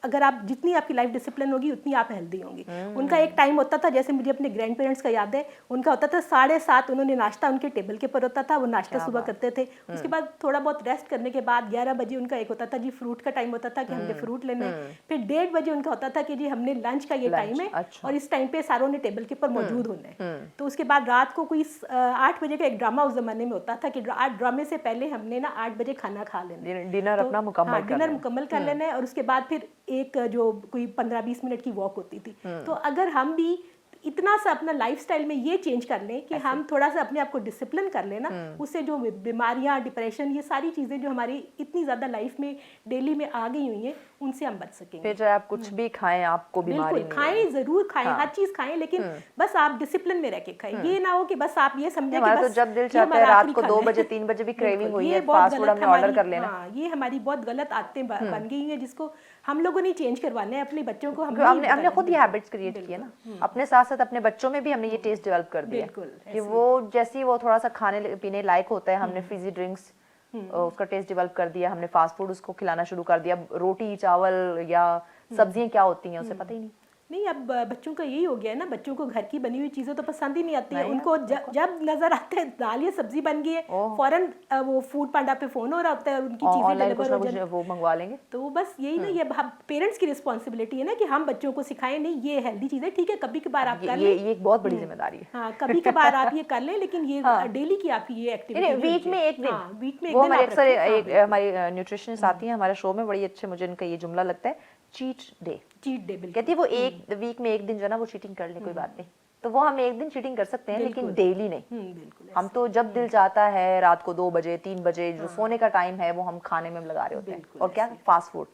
अगर आप जितनी आपकी लाइफ डिसिप्लिन होगी उतनी आप हेल्दी होंगी। उनका एक टाइम होता था, जैसे मुझे अपने ग्रैंड पेरेंट्स का याद है, उनका होता था 7:30 उन्होंने नाश्ता उनके टेबल के ऊपर होता था, वो नाश्ता सुबह करते थे, उसके बाद थोड़ा बहुत रेस्ट करने के बाद 11 बजे उनका एक होता था जी फ्रूट का टाइम होता था कि हमने फ्रूट लेना है, फिर 1:30 बजे उनका होता था कि जी हमने लंच का ये टाइम है, अच्छा। और इस टाइम पे सारों ने टेबल के ऊपर मौजूद होना है। तो उसके बाद रात को कोई 8 बजे का एक ड्रामा उस जमाने में होता था कि ड्रामे से पहले हमने ना 8 बजे खाना खा लेना है, डिनर अपना मुकम्मल कर डिनर लेना। मुकम्मल कर लेना है, और उसके बाद फिर एक जो कोई 15-20 मिनट की वॉक होती थी। तो अगर हम भी इतना सा अपना लाइफस्टाइल में ये चेंज कर लें कि हम थोड़ा सा अपने आप को डिसिप्लिन कर लेना, उससे जो बीमारियां, डिप्रेशन, ये सारी चीज़ें जो हमारी इतनी ज़्यादा लाइफ में डेली में आ गई हुई हैं, उनसे हम बच सकेंगे। फिर चाहे आप कुछ भी खाएं आपको बीमारी बिल्कुल नहीं खाएं, जरूर खाएं, हर चीज़ खाएं, लेकिन बस आप डिसिप्लिन में रह के खाएं। ये ना हो कि बस आप ये समझें कि हमारा तो बस जब दिल ये चाहता है हमारा रात आखिरी को खाना 2 है। बजे 3 बजे भी क्रेविंग बिल्कुल, हुई ये है, बहुत फास्ट फूड गलत हमने ऑर्डर हमारी- कर लेना। हाँ, ये हमारी बहुत गलत आदतें बन गई हैं, जिसको हम लोगों ने चेंज करवाना है अपने बच्चों को। हमने खुद ये हैबिट्स क्रिएट की है ना, अपने साथ साथ अपने बच्चों में भी हमने ये टेस्ट डेवलप कर दिया बिल्कुल, कि वो जैसे ही वो थोड़ा सा खाने पीने लायक होता है, हमने फ्रीजी ड्रिंक्स उसका टेस्ट डेवलप कर दिया, हमने फास्ट फूड उसको खिलाना शुरू कर दिया, रोटी चावल या सब्जियां क्या होती हैं उसे पता ही नहीं। नहीं, अब बच्चों का यही हो गया है ना, बच्चों को घर की बनी हुई चीज़ें तो पसंद ही नहीं आती है उनको। जब नजर आता है दाल या सब्जी बन गई है, फौरन वो फूड पांडा पे फोन हो रहा होता है, उनकी चीज़ें ऑनलाइन डिलीवर कुछ हो ना कुछ जाती वो मंगवा लेंगे। तो बस यही ना, ये पेरेंट्स की रिस्पॉन्सिबिलिटी है ना कि हम बच्चों को सिखाएं, नहीं ये हेल्दी चीज़ है, ठीक है कभी कभार आप कर लें, ये एक बहुत बड़ी जिम्मेदारी है। हाँ कभी कभार आप ये कर लें, लेकिन ये डेली की आपकी ये एक्टिविटी वीक में एक दिन, वीक में वो एक दिन हमारे आप अक्सर रखें। हाँ, हमारी न्यूट्रिशनिस्ट आती है हमारे शो में, बड़ी अच्छे मुझे इनका ये जुमला लगता है, चीट डे। चीट डे, बिल्कुल। कहती है वो एक वीक में एक दिन जो है ना वो चीटिंग कर ले, कोई बात नहीं, तो वो हम एक दिन चीटिंग कर सकते हैं लेकिन डेली नहीं। बिल्कुल। हम तो जब दिल चाहता है रात को 2 बजे 3 बजे जो सोने का टाइम है वो हम खाने में लगा रहे होते हैं, और क्या फास्ट फूड।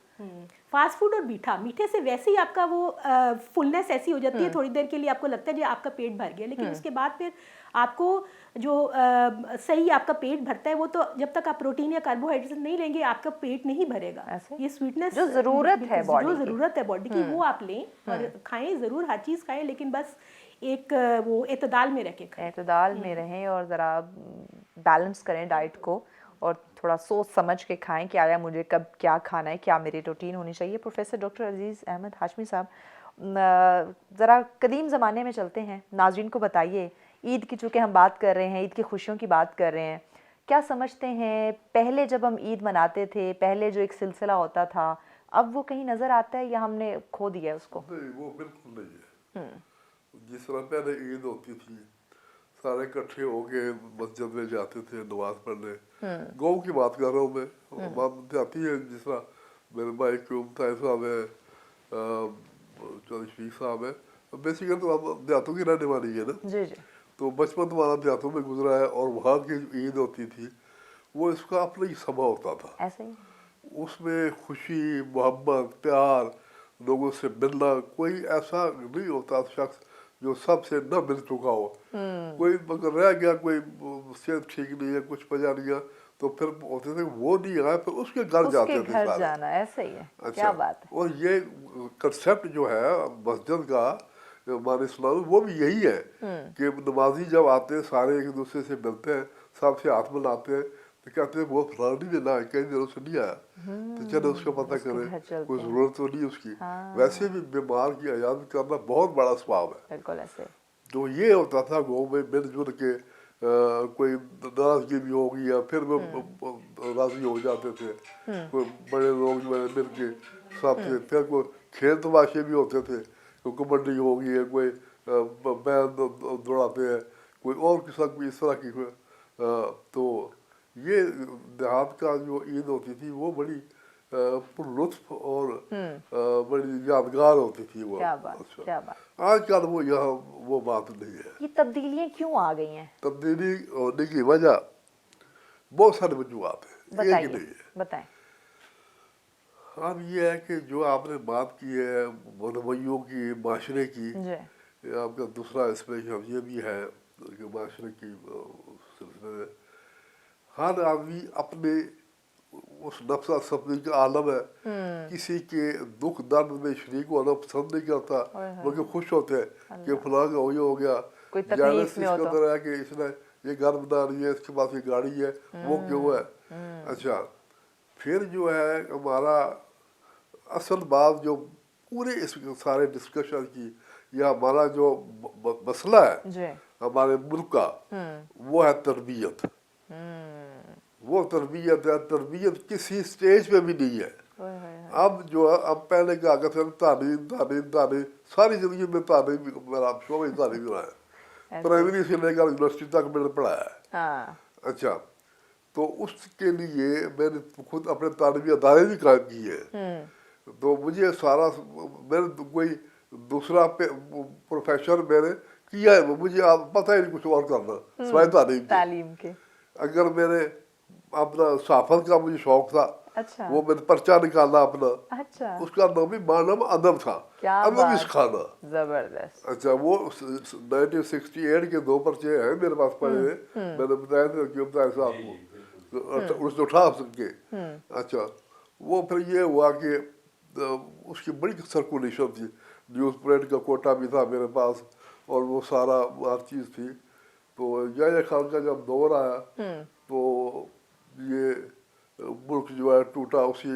फास्ट फूड और मीठा, मीठे से वैसे ही आपका वो फुलनेस ऐसी हो जाती है, थोड़ी देर के लिए आपको लगता है कि आपका पेट भर गया, लेकिन उसके बाद फिर आपको जो सही आपका पेट भरता है, वो तो जब तक आप प्रोटीन या कार्बोहाइड्रेट नहीं लेंगे आपका पेट नहीं भरेगा। ये स्वीटनेस जो जरूरत है जो जरूरत है बॉडी की वो आप लें और खाएं, जरूर हर चीज़ खाएं, लेकिन बस एक वो एतदाल में रह के खाएं। एतदाल में रहें और ज़रा बैलेंस करें डाइट को, और थोड़ा सोच समझ के खाएं कि आया मुझे कब क्या खाना है, क्या मेरी रूटीन होनी चाहिए। प्रोफेसर डॉक्टर अजीज़ अहमद हाशमी साहब, ज़रा कदीम ज़माने में चलते हैं, नाज़रीन को बताइए, ईद की चूँकि हम बात कर रहे हैं, ईद की खुशियों की बात कर रहे हैं, क्या समझते हैं पहले जब हम ईद मनाते थे, पहले जो एक सिलसिला होता था, अब वो कहीं नज़र आता है या हमने खो दिया है उसको? नहीं, वो बिल्कुल नहीं है। जिस तरह पहले ईद होती थी, सारे इकट्ठे होके मस्जिद में जाते थे नमाज पढ़ने। गाँव की बात कर रहा हूँ मैं, बात आती है जिस तरह मेरे भाई क्यूम ताइब साहब है, शफीक साहब है, बेसिकली तो आप देहातों की रहने वाली है ना। जी जी। तो बचपन तुम्हारा देहातों में गुजरा है, और वहाँ की जो ईद होती थी वो इसका अपना ही समा होता था। ऐसे ही उसमें खुशी, मोहब्बत, प्यार, लोगों से मिलना, कोई ऐसा नहीं होता शख्स जो सबसे न मिल चुका हो। कोई अगर रह गया, कोई सेहत ठीक नहीं है, कुछ पजा नहीं है, तो फिर होते थे वो नहीं आया, फिर उसके घर जाते थे सारे। जाना, ऐसे ही है। अच्छा, क्या बात है। और ये कंसेप्ट जो है मस्जिद का हमारे इस्लाम में, वो भी यही है कि नमाजी जब आते हैं सारे एक दूसरे से मिलते हैं, सबसे हाथ मिलाते हैं, तो कहते हैं वो फलानी ने ना कई दिनों से नहीं आया, तो चलो उसका पता करें, कोई ज़रूरत तो नहीं उसकी। वैसे भी बीमार की इयादत करना बहुत बड़ा स्वभाव है। बिल्कुल ऐसे। तो ये होता था गाँव में मिलजुल के, कोई नाराजगी भी होगी या फिर वो राजी हो जाते थे, कोई बड़े लोग जो है मिल के साथ थे। फिर कोई खेल तमाशे भी होते थे, कोई कबड्डी होगी है, कोई बैल दौड़ाते हैं, कोई और किस्म की इस तरह की। तो ये देहात का जो ईद होती थी वो बड़ी पुरलुत्फ और बड़ी यादगार होती थी वो। क्या बात, क्या बात। आजकल वो यहाँ वो बात नहीं है। ये तब्दीलियाँ क्यों आ गई हैं? तब्दीली होने की वजह बहुत सारे वजूहत है, एक ही नहीं है। बताएं। अब ये है कि जो आपने बात की है रवैयों की, माशरे की, आपका दूसरा इसमें ये भी है कि माशरे की सिलसिले में हर आदमी अपने उस नफ्सा सफरी का आलम है, किसी के दुख दर्द में शरीक होना पसंद नहीं करता, बल्कि खुश होते हैं कि फलां का ये हो गया, कोई तकलीफ में हो इसके तो। अंदर है कि इसने ये घर बना रही है, इसके पास ये गाड़ी है, वो क्यों है। अच्छा, फिर जो है हमारा असल बात जो पूरे इस सारे डिस्कशन की, या हमारा जो मसला है जी। हमारे मुल्क का, वो है तरबियत। वो तरबियत है, तरबियत किसी स्टेज पे भी नहीं है। अब जो है, अब पहले क्या कहते हैं तालीम तालीम तालीम, सारी जिंदगी में तालीम, मेरा शो में तालीम रहा है, प्राइमरी से लेकर यूनिवर्सिटी तक मैंने पढ़ाया है। हाँ। अच्छा, तो उसके लिए मैंने खुद अपने तालीमी अदारे भी कायम किए हैं। तो मुझे सारा, मैंने तो कोई दूसरा प्रोफेशन मैंने किया है, मुझे पता ही नहीं कुछ और करना सिवाय तालीम के। तालीम के। अगर मैंने अपना सहाफत का मुझे शौक था, अच्छा। वो मैंने पर्चा निकाला अपना, अच्छा। उसका नाम भी मानव अदब था, क्या अदब बात। सिखाना। जबरदस्त। अच्छा, वो 1968 के 2 पर्चे हैं मेरे पास पड़े हुए, मैंने बताया था कि बताया साहब को 1968 के। अच्छा, वो फिर ये हुआ कि उसकी बड़ी सर्कुलेशन थी, न्यूज़ प्रिंट का कोटा भी था मेरे पास, और वो सारा हर चीज़ थी। तो या खान का जब दौर आया, तो ये मुल्क जो है टूटा उसी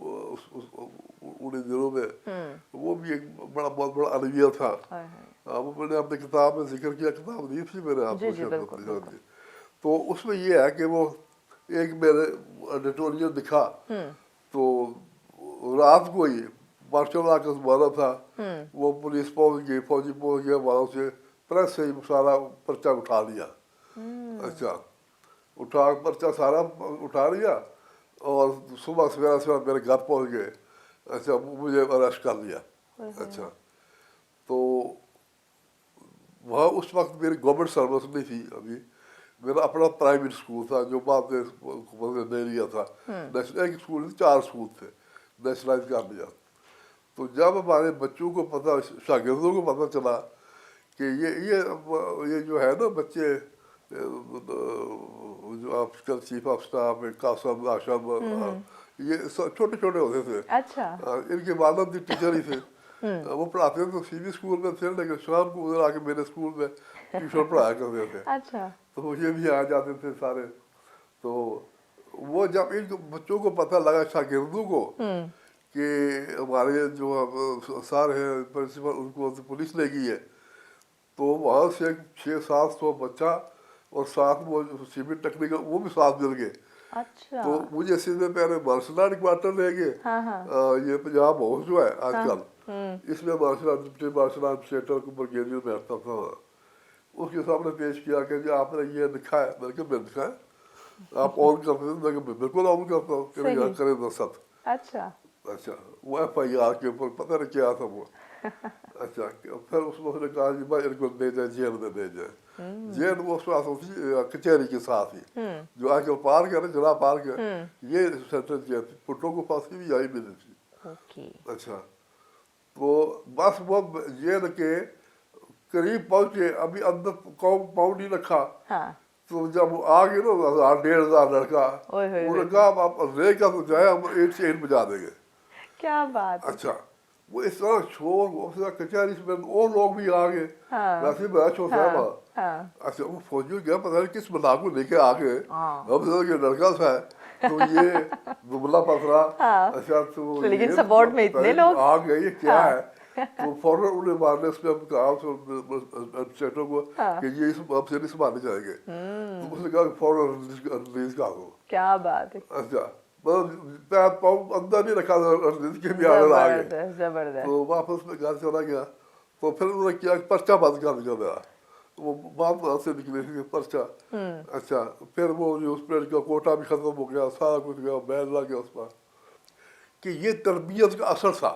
उन्हीं दिनों में। वो भी एक बहुत बड़ा अलविया था। वो मैंने अपनी किताब में जिक्र किया, किताब नहीं थी मैंने जी, जी, आपको बिल्कुल, शायद दी। तो उसमें ये है कि वो एक मेरे एडिटोरियल दिखा, तो रात को ही मार्शल लॉ का ज़माना था, वो पुलिस पहुंच गई, फौजी पहुंच गया, वहाँ से प्रेस से ही सारा पर्चा उठा लिया। अच्छा, पर्चा सारा उठा लिया, और सुबह सवेरा सवेरा मेरे घर पहुंच गए। अच्छा, मुझे अरेस्ट कर लिया। अच्छा, तो वहाँ उस वक्त मेरी गवर्नमेंट सर्विस नहीं थी अभी, मेरा अपना प्राइवेट स्कूल था जो बाद में ले लिया था। नेशनल स्कूल थे, 4 स्कूल थे, नेशनलाइज कर लिया। तो जब हमारे बच्चों को पता, शागिर्दों को पता चला कि ये जो है ना बच्चे, जो आपका चीफ ऑफ स्टाफ कासम आशम, ये सब छोटे छोटे होते थे। अच्छा। इनके वालिद भी टीचर ही थे। वो पढ़ाते थे तो सीबी स्कूल में थे, लेकिन शाम को उधर आके मेरे स्कूल में ट्यूशन पढ़ाया करते थे। अच्छा। तो ये भी आ जाते थे सारे। तो वो जब इन बच्चों को पता लगा, शागिर्दों को, कि हमारे जो सर हैं प्रिंसिपल, उनको तो पुलिस ले गई है, तो वहाँ से 600-700 बच्चा और साथ वो सिविल टेक्निकल वो भी साथ मिल गए। अच्छा। तो मुझे सीधे पहले मार्शल आर्ट क्वार्टर ले गए। ये पंजाब हाउस जो है आजकल, इसमें मार्शल आर्ट एडमिनिस्ट्रेटर को ब्रिगेडियर बैठता था। उसके सामने पेश किया कि जी आपने ये लिखा है, मैंने कहा मैं लिखा है, आप ऑन करते थे, मैं बिल्कुल ऑन करता हूँ, करें दस्तखत। अच्छा। अच्छा, वो FIR के ऊपर पता नहीं क्या था वो। अच्छा, फिर उसने कहा जी भाई इनको ले जाए जेल में, ले जाए जेल। वो उस पास होती कचहरी के साथ ही, जो आजकल पार्क है ना, जिला पार्क है, ये सेंट्रल जेल थी, पुट्टों को फांसी भी यही मिली थी। अच्छा, तो बस वो जेल के करीब पहुंचे, अभी अंदर पाउंड ही रखा। तो जब वो आ गए ना 1000-1500 लड़का, उन्होंने कहा आप ले का तो जाए, हम 8 से 8 बजा देंगे। क्या बात। अच्छा, वो इस तरह शोर कचहरी में और लोग भी आ गए, वैसे बड़ा शोर था वहाँ। अच्छा, वो फौजी गया, पता नहीं किस बंदा को लेके आ गए, अब ये लड़का था, तो ये दुबला पतला। अच्छा, तो लेकिन सपोर्ट में इतने लोग आ गए, ये क्या है। तो फौरन उन्हें मारने से कहा एडमिनिस्ट्रेटर को कि ये आपसे नहीं संभालने जाएंगे। तो उसने कहा फौरन रिलीज कर दो। क्या बात है। अच्छा, अंदर नहीं रखा था, के भी आगे आ गए। जबरदस्त। तो वापस में घर चला गया, तो फिर उन्होंने किया पर्चा बंद कर दिया मेरा, वो बात से निकले थे पर्चा। अच्छा, फिर वो न्यूज़ प्रिंट का कोटा भी खत्म हो गया, सारा कुछ गया, बैन लग गया उस पर। कि ये तरबियत का असर था।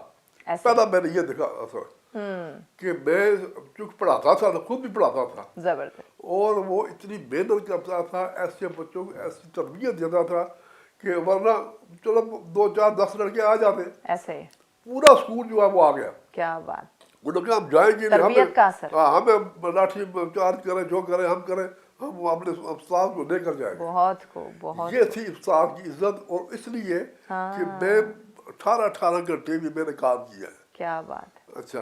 पहला मैंने ये देखा असर कि मैं चूंकि पढ़ाता था, खुद भी पढ़ाता था, जबरदस्त, और वो इतनी मेहनत करता था, ऐसे बच्चों को ऐसी तरबियत देता था कि वरना चलो 2-4-10 लड़के आ जाते, ऐसे पूरा स्कूल जो है वो आ गया। क्या बात। उन्होंने कहा हम जाएंगे, तरबियत का असर। हमें लाठी चार्ज करें, जो करें हम करें, हम अपने इफ्तार को लेकर जाएंगे। बहुत खूब, बहुत ये थी इफ्तार की इज्जत, और इसलिए कि मैं 18 घंटे भी मैंने काम किया है। क्या बात है। अच्छा,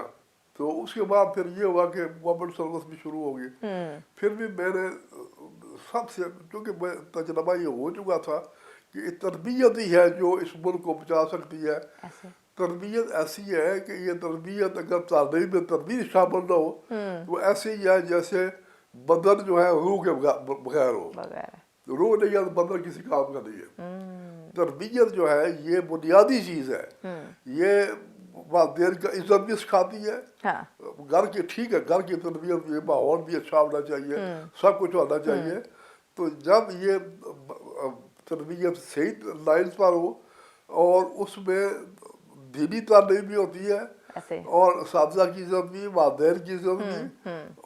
तो उसके बाद फिर ये हुआ कि गवर्नमेंट सर्विस भी शुरू हो गई। फिर भी मैंने सबसे, क्योंकि मैं तजर्बा ये हो चुका था कि तरबियत ही है जो इस मुल्क को बचा सकती है। ऐसे तरबियत ऐसी है कि ये तरबियत अगर तालीम में तरबियत शामिल न हो तो ऐसे ही है जैसे बदन जो है रूह के बगैर हो। बगैर रूह नहीं है तो बदन किसी काम का नहीं है। तरबियत जो है ये बुनियादी चीज़ है। ये वालिदैन का इज्जत भी सिखाती है। हाँ, घर की, ठीक है, घर की तरबियत, ये माहौल भी अच्छा होना चाहिए, सब कुछ होना चाहिए। तो जब ये तरबियत सही लाइन पर हो और उसमें दीनी तालीम भी होती है ऐसे और साथी की इज्जत भी, वालिदैन की इज्जत भी,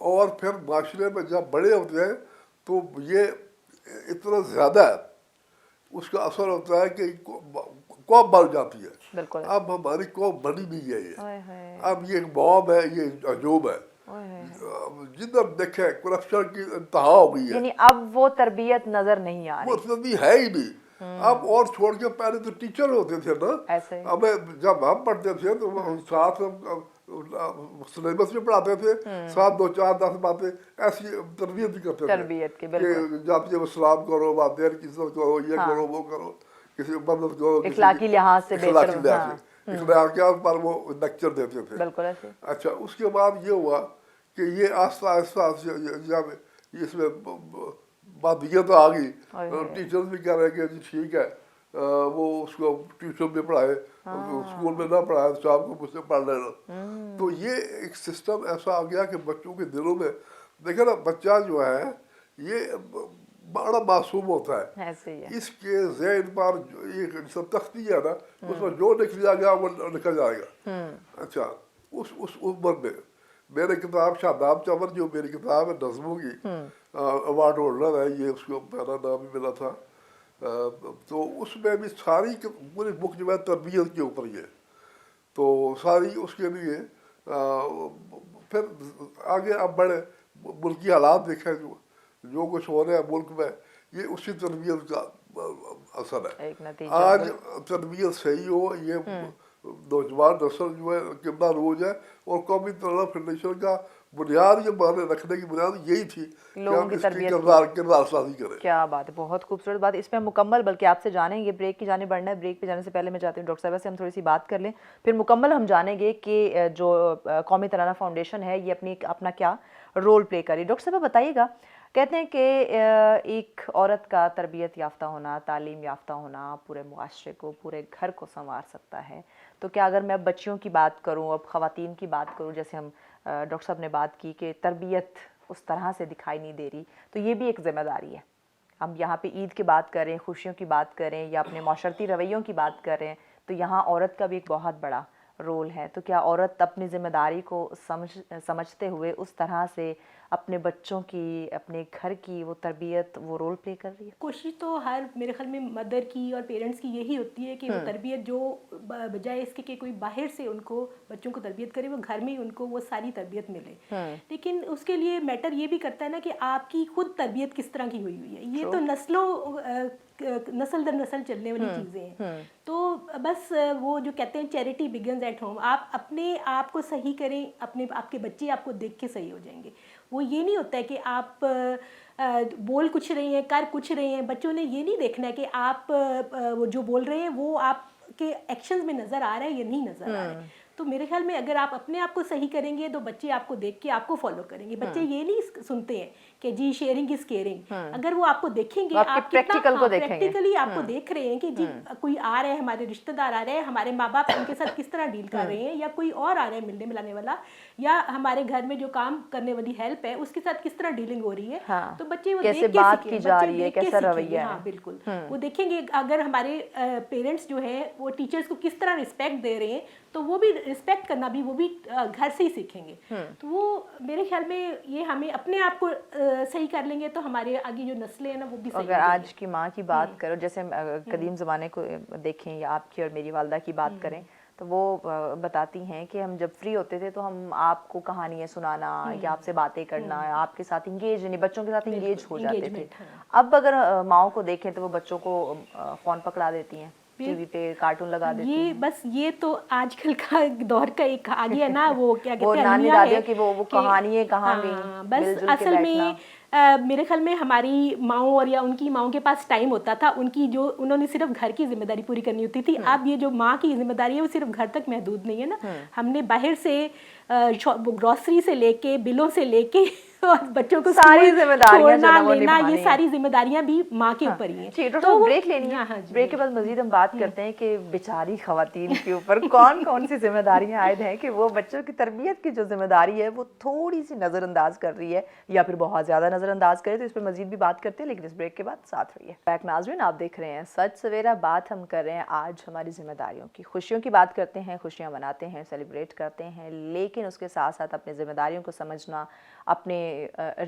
और फिर माशरे में जब बड़े होते हैं तो ये इतना ज़्यादा उसका असर होता है कि कौम बन जाती है। बिल्कुल। अब हमारी कौम बनी नहीं है ये। ओए होए, अब ये एक मॉब है, ये अजूब है। ओए होए। जिधर देखे करप्शन की इंतहा हो गई है। यानी अब वो तरबियत नजर नहीं आ वो रही। तरबियत भी है ही नहीं। अब और छोड़ के पहले तो टीचर होते थे ना, ऐसे अब जब हम पढ़ते थे तो साथ सिलेबस में पढ़ाते थे, साथ 2 4 10 बातें ऐसी तरबियत भी करते थे तरबियत की, बिल्कुल। कि जब जब सलाम करो, वालिदैन की इज्जत करो, ये करो, वो करो, किसी की मदद करो, इखलाकी लिहाज से इखलाकी बेहतर, लिहाज हाँ। से, इखलाकियात पर वो लेक्चर देते थे। बिल्कुल ऐसे। अच्छा, उसके बाद ये हुआ कि ये आस्ता आस्ता जब इसमें बादियत आ गई, टीचर्स भी कह रहे हैं कि जी ठीक है, वो उसको ट्यूशन में पढ़ाए, स्कूल में ना पढ़ाए, शाम को मुझसे पढ़ लेना। तो ये एक सिस्टम ऐसा आ गया कि बच्चों के दिलों में, देखे ना, बच्चा जो है ये बड़ा मासूम होता है। ऐसे ही है। इसके ज़हन पर एक सब तख्ती है ना, उसमें जो लिख लिया गया वो निकल जाएगा। अच्छा, उस उम्र में मेरे किताब शादाब चमन, जो मेरी किताब है नज़मों की, अवार्ड होल्डर है ये, उसको पहला नाम भी मिला था। तो उसमें भी सारी पूरी बुक जो है तरबियत के ऊपर ही है। तो सारी उसके लिए फिर आगे अब बड़े मुल्की हालात देखे, जो कुछ हो रहा है मुल्क में, ये उसी तरबियत का असर है। एक नतीजा। आज तरबियत सही हो, ये नौजवान नस्ल जो है कितना रोज है, और कौमी तरह फेडरेशन का बुनियाद, ये माने रखने की बुनियाद यही थी कि लोगों हम की इसकी तरबियत किरदार साजी करें। क्या बात है, बहुत खूबसूरत बात। इसमें हम मुकम्मल, बल्कि आपसे जानेंगे, ब्रेक की जाने बढ़ना है। ब्रेक पे जाने से पहले मैं चाहती हूँ डॉक्टर साहब से हम थोड़ी सी बात कर लें, फिर मुकम्मल हम जानेंगे कि जो कौमी तराना फाउंडेशन है ये अपना क्या रोल प्ले करे। डॉक्टर साहब बताइएगा, कहते हैं कि एक औरत का तरबियत याफ्ता होना, तालीम याफ्ता होना पूरे मुआशरे को, पूरे घर को संवार सकता है। तो क्या अगर मैं बच्चियों की बात करूं, अब ख़वातीन की बात करूं, जैसे हम डॉक्टर साहब ने बात की कि तरबियत उस तरह से दिखाई नहीं दे रही, तो ये भी एक ज़िम्मेदारी है। हम यहाँ पे ईद की बात करें, खुशियों की बात करें, या अपने माशरती रवैयों की बात करें, तो यहाँ औरत का भी एक बहुत बड़ा रोल है। तो क्या औरत अपनी ज़िम्मेदारी को समझते हुए उस तरह से अपने बच्चों की, अपने घर की वो तरबियत, वो रोल प्ले कर रही है? कोशिश तो हर, मेरे ख्याल में मदर की और पेरेंट्स की यही होती है कि वो तरबियत जो बजाय इसके कि कोई बाहर से उनको बच्चों को तरबियत करे, वो घर में ही उनको वो सारी तरबियत मिले। लेकिन उसके लिए मैटर ये भी करता है ना कि आपकी खुद तरबियत किस तरह की हुई है। ये तो नस्ल दर नस्ल चलने वाली चीज़ें हैं। तो बस वो जो कहते हैं चैरिटी बिगिंस एट होम, आप अपने आप को सही करें, आपके बच्चे आपको देख के सही हो जाएंगे। वो ये नहीं होता है कि आप बोल कुछ रहे हैं, कर कुछ रहे हैं। बच्चों ने ये नहीं देखना है कि आप वो जो बोल रहे हैं वो आपके एक्शंस में नज़र आ रहा है या नहीं नज़र आ रहा है। तो मेरे ख्याल में अगर आप अपने आप को सही करेंगे तो बच्चे आपको देख के आपको फॉलो करेंगे। बच्चे ये नहीं सुनते हैं कि जी शेयरिंग इज केयरिंग। अगर वो आपको देखेंगे, आप प्रैक्टिकली आपको देख रहे हैं कि जी कोई आ रहा है, हमारे रिश्तेदार आ रहे हैं, हमारे माँ बाप उनके साथ किस तरह डील कर रहे हैं, या कोई और आ रहा है मिलने मिलाने वाला, या हमारे घर में जो काम करने वाली हेल्प है उसके साथ किस तरह डीलिंग हो रही है। तो बच्चे वो देख के सीखेंगे। हाँ बिल्कुल, वो देखेंगे। अगर हमारे पेरेंट्स जो है वो टीचर्स को किस तरह रिस्पेक्ट दे रहे हैं, तो वो भी रिस्पेक्ट करना भी वो भी घर से ही सीखेंगे। तो वो मेरे ख्याल में ये हमें अपने आप को सही कर लेंगे तो हमारे आगे जो नस्लें हैं ना वो भी सही। अगर आज की माँ की बात करो, जैसे कदीम ज़माने को देखें या आपकी और मेरी वालदा की बात करें, تو وہ بتاتی ہیں کہ ہم جب فری ہوتے تھے تو ہم آپ کو کہانیاں سنانا یا آپ سے باتیں کرنا، آپ کے ساتھ انگیج، یعنی بچوں کے ساتھ انگیج ہو جاتے تھے. اب اگر ماؤں کو دیکھیں تو وہ بچوں کو فون پکڑا دیتی ہیں، ٹی وی پہ کارٹون لگا دیتی ہیں. یہ بس یہ تو آج کل کا دور کا ایک آ گیا نا، وہ کیا وہ کہتے ہیں نانی المیہ دادیوں ہے کی وہ کہ کہانیاں کہاں ہاں، گئیں، بس مل جل کے اصل بیٹھنا. میں میرے خیال میں ہماری ماؤں اور یا ان کی ماؤں کے پاس ٹائم ہوتا تھا، ان کی جو انہوں نے صرف گھر کی ذمہ داری پوری کرنی ہوتی تھی. اب یہ جو ماں کی ذمہ داری ہے وہ صرف گھر تک محدود نہیں ہے نا، ہم نے باہر سے گروسری سے لے کے بلوں سے لے کے اور بچوں کو ساری ذمہ داریاں جو چھوڑنا نا وہ لینا، یہ نبھانی ساری ذمہ داریاں بھی ماں کے اوپر ہی ہیں. ٹھیک ہے ڈاکٹر تو صاحب بریک لینی ہے، بریک کے بعد مزید ہم بات کرتے ہیں کہ بیچاری خواتین کے اوپر کون کون سی ذمہ داریاں عائد ہیں کہ وہ بچوں کی تربیت کی جو ذمہ داری ہے وہ تھوڑی سی نظر انداز کر رہی ہے یا پھر بہت زیادہ نظر انداز کرے. تو اس پہ مزید بھی بات کرتے ہیں لیکن اس بریک کے بعد ساتھ رہیے. بیک ناظرین، آپ دیکھ رہے ہیں سچ سویرا. بات ہم کر رہے ہیں آج ہماری ذمہ داریوں کی. خوشیوں کی بات کرتے ہیں، خوشیاں مناتے ہیں، سیلیبریٹ کرتے ہیں، لیکن اس کے ساتھ ساتھ اپنے ذمہ داریوں کو سمجھنا، اپنے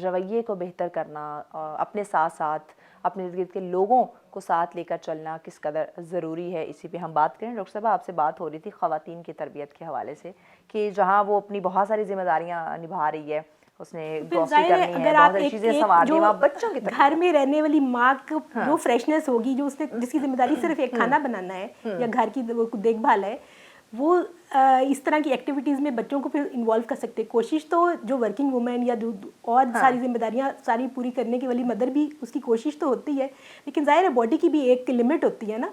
رویے کو بہتر کرنا، اپنے ساتھ ساتھ اپنے ارد گرد کے لوگوں کو ساتھ لے کر چلنا کس قدر ضروری ہے. اسی پہ ہم بات کریں. ڈاکٹر صاحبہ، آپ سے بات ہو رہی تھی خواتین کی تربیت کے حوالے سے کہ جہاں وہ اپنی بہت ساری ذمہ داریاں نبھا رہی ہے، اس نے گروسری کرنی ہے، بہت ساری چیزیں سنوارنی ہے، وہاں بچوں کی گھر میں رہنے والی ماں کو جو فریشنس ہوگی، جو اس نے جس کی ذمہ داری صرف ایک کھانا بنانا ہے یا گھر کی دیکھ بھال ہے، وہ اس طرح کی ایکٹیویٹیز میں بچوں کو پھر انوالو کر سکتے. کوشش تو جو ورکنگ وومن یا جو اور ساری ذمہ داریاں ساری پوری کرنے کی والی مدر بھی اس کی کوشش تو ہوتی ہے، لیکن ظاہر ہے باڈی کی بھی ایک لمٹ ہوتی ہے نا.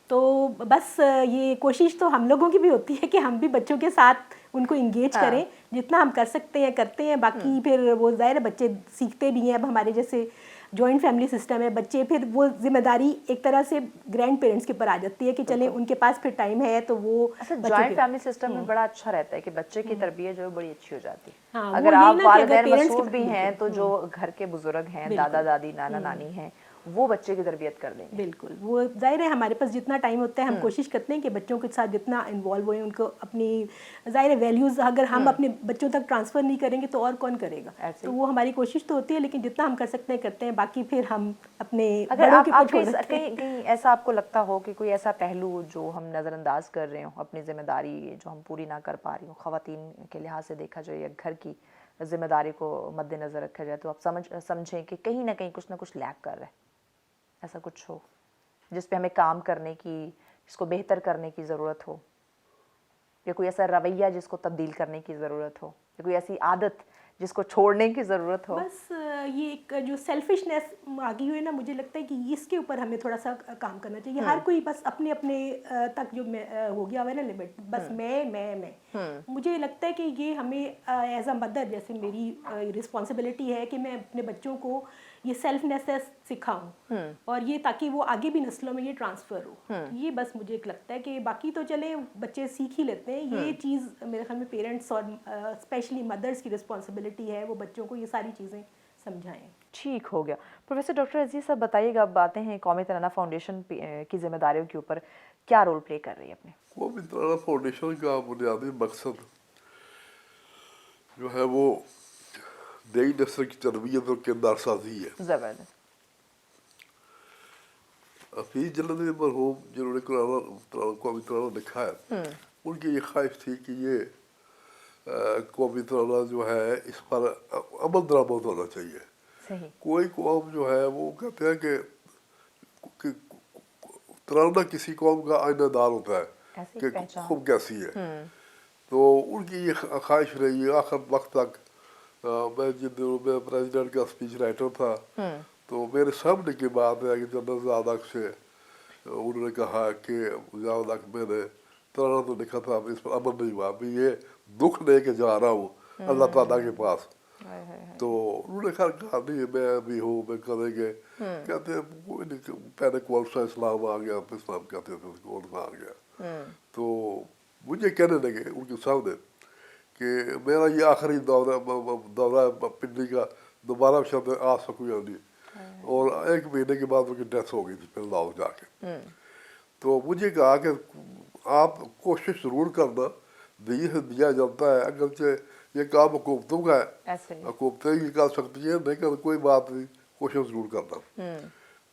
تو بس یہ کوشش تو ہم لوگوں کی بھی ہوتی ہے کہ ہم بھی بچوں کے ساتھ ان کو انگیج کریں، جتنا ہم کر سکتے ہیں کرتے ہیں. باقی پھر وہ ظاہر ہے بچے سیکھتے بھی ہیں. اب ہمارے جیسے جوائنٹ فیملی سسٹم ہے، بچے پھر وہ ذمہ داری ایک طرح سے گرینڈ پیرنٹس کے اوپر آ جاتی ہے کہ چلیں ان کے پاس پھر ٹائم ہے تو وہ جوائنٹ فیملی سسٹم میں بڑا اچھا رہتا ہے کہ بچے کی تربیت جو ہے بڑی اچھی ہو جاتی ہے. اگر آپ والدین مصروف بھی ہیں تو جو گھر کے بزرگ ہیں، دادا دادی، نانا نانی ہیں، وہ بچے کی تربیت کر دیں گے. بالکل. وہ ظاہر ہے ہمارے پاس جتنا ٹائم ہوتا ہے ہم کوشش کرتے ہیں کہ بچوں کے ساتھ جتنا انوالو ہوئیں، ان کو اپنی ظاہر ہے ویلیوز اگر ہم اپنے بچوں تک ٹرانسفر نہیں کریں گے تو اور کون کرے گا. تو وہ ہماری کوشش تو ہوتی ہے لیکن جتنا ہم کر سکتے ہیں کرتے ہیں. باقی پھر ہم اپنے بڑوں کے اوپر چھوڑ دیتے ہیں. کہیں ایسا آپ کو لگتا ہو کہ کوئی ایسا پہلو جو ہم نظر انداز کر رہے ہوں، اپنی ذمہ داری جو ہم پوری نہ کر پا رہی ہوں، خواتین کے لحاظ سے دیکھا جائے یا گھر کی ذمہ داری کو مد نظر رکھا جائے، تو آپ سمجھیں کہ کہیں نہ کہیں کچھ نہ کچھ لیک کر رہے ہیں، ایسا کچھ ہو جس پہ ہمیں کام کرنے کی، جس کو بہتر کرنے کی ضرورت ہو، یا کوئی ایسا رویہ جس کو تبدیل کرنے کی ضرورت ہو، یا کوئی ایسی عادت جس کو چھوڑنے کی ضرورت ہو؟ بس یہ ایک جو سیلفشنیس آگی ہوئی نا، مجھے لگتا ہے کہ اس کے اوپر ہمیں تھوڑا سا کام کرنا چاہیے. ہر کوئی بس اپنے اپنے تک جو ہو گیا ہوا ہے نا لمٹ، بس میں مجھے لگتا ہے کہ یہ ہمیں ایز اے مدر جیسے میری رسپانسبلٹی ہے کہ میں اپنے بچوں کو یہ سیلفنیس سکھاؤں اور یہ تاکہ وہ آگے بھی نسلوں میں یہ ٹرانسفر ہو. یہ بس مجھے ایک لگتا ہے کہ باقی تو چلیں بچے سیکھ ہی لیتے ہیں. یہ چیز میرے خیال میں پیرنٹس اور اسپیشلی مدرس کی رسپانسبلٹی ہے وہ بچوں کو یہ ساری چیزیں سمجھائیں. ٹھیک ہو گیا. پروفیسر ڈاکٹر عزیز صاحب بتائیے گا، اب آتے ہیں قومی ترانہ فاؤنڈیشن کی ذمہ داریوں کے اوپر، کیا رول پلے کر رہی ہے اپنے؟ قومی ترانہ فاؤنڈیشن کا بنیادی مقصد جو ہے وہ نئی نسل کی تربیت اور کردار سازی ہے. زبردست. حفیظ جلندری مرحوم جنہوں نے قومی ترانہ لکھا ہے، ان کی یہ خواہش تھی کہ یہ قومی ترانہ جو ہے اس پر عمل درآمد ہونا چاہیے. صحیح. کوئی قوم جو ہے وہ کہتے ہیں کہ ترانہ کسی قوم کا آئینہ دار ہوتا ہے کہ خوب کیسی ہے. تو ان کی یہ خواہش رہی ہے آخر وقت تک. میں جن دنوں میں پریزیڈنٹ کا اسپیچ رائٹر تھا تو میرے سامنے کی بات ہے کہ جنرل ضیاء الحق سے انہوں نے کہا کہ ضیاء الحق میں نے ترانہ تو لکھا تھا، اس پر عمل نہیں ہوا، میں یہ دکھ لے کے جا رہا ہوں اللہ تعالیٰ کے پاس. تو انہوں نے کہا نہیں میں ابھی ہوں، میں کریں گے. کہتے ہیں کوئی نہیں، پہلے کون سا اسلام آ گیا، اسلام کہتے تھے کون سا آ گیا. تو مجھے کہنے لگے ان کے سامنے کہ میرا یہ آخری دورہ پنڈی کا دوبارہ شاید آ سکوں یا نہیں. اور 1 مہینے کے بعد ان کی ڈیتھ ہو گئی تھی پھر لاہور جا کے. تو مجھے کہا کہ آپ کوشش ضرور کرنا، دیا جاتا ہے، اگرچہ یہ کام حکومتوں کا ہے، حکومتیں ہی کر سکتی ہیں، لیکن کوئی بات نہیں، کوشش ضرور کرنا.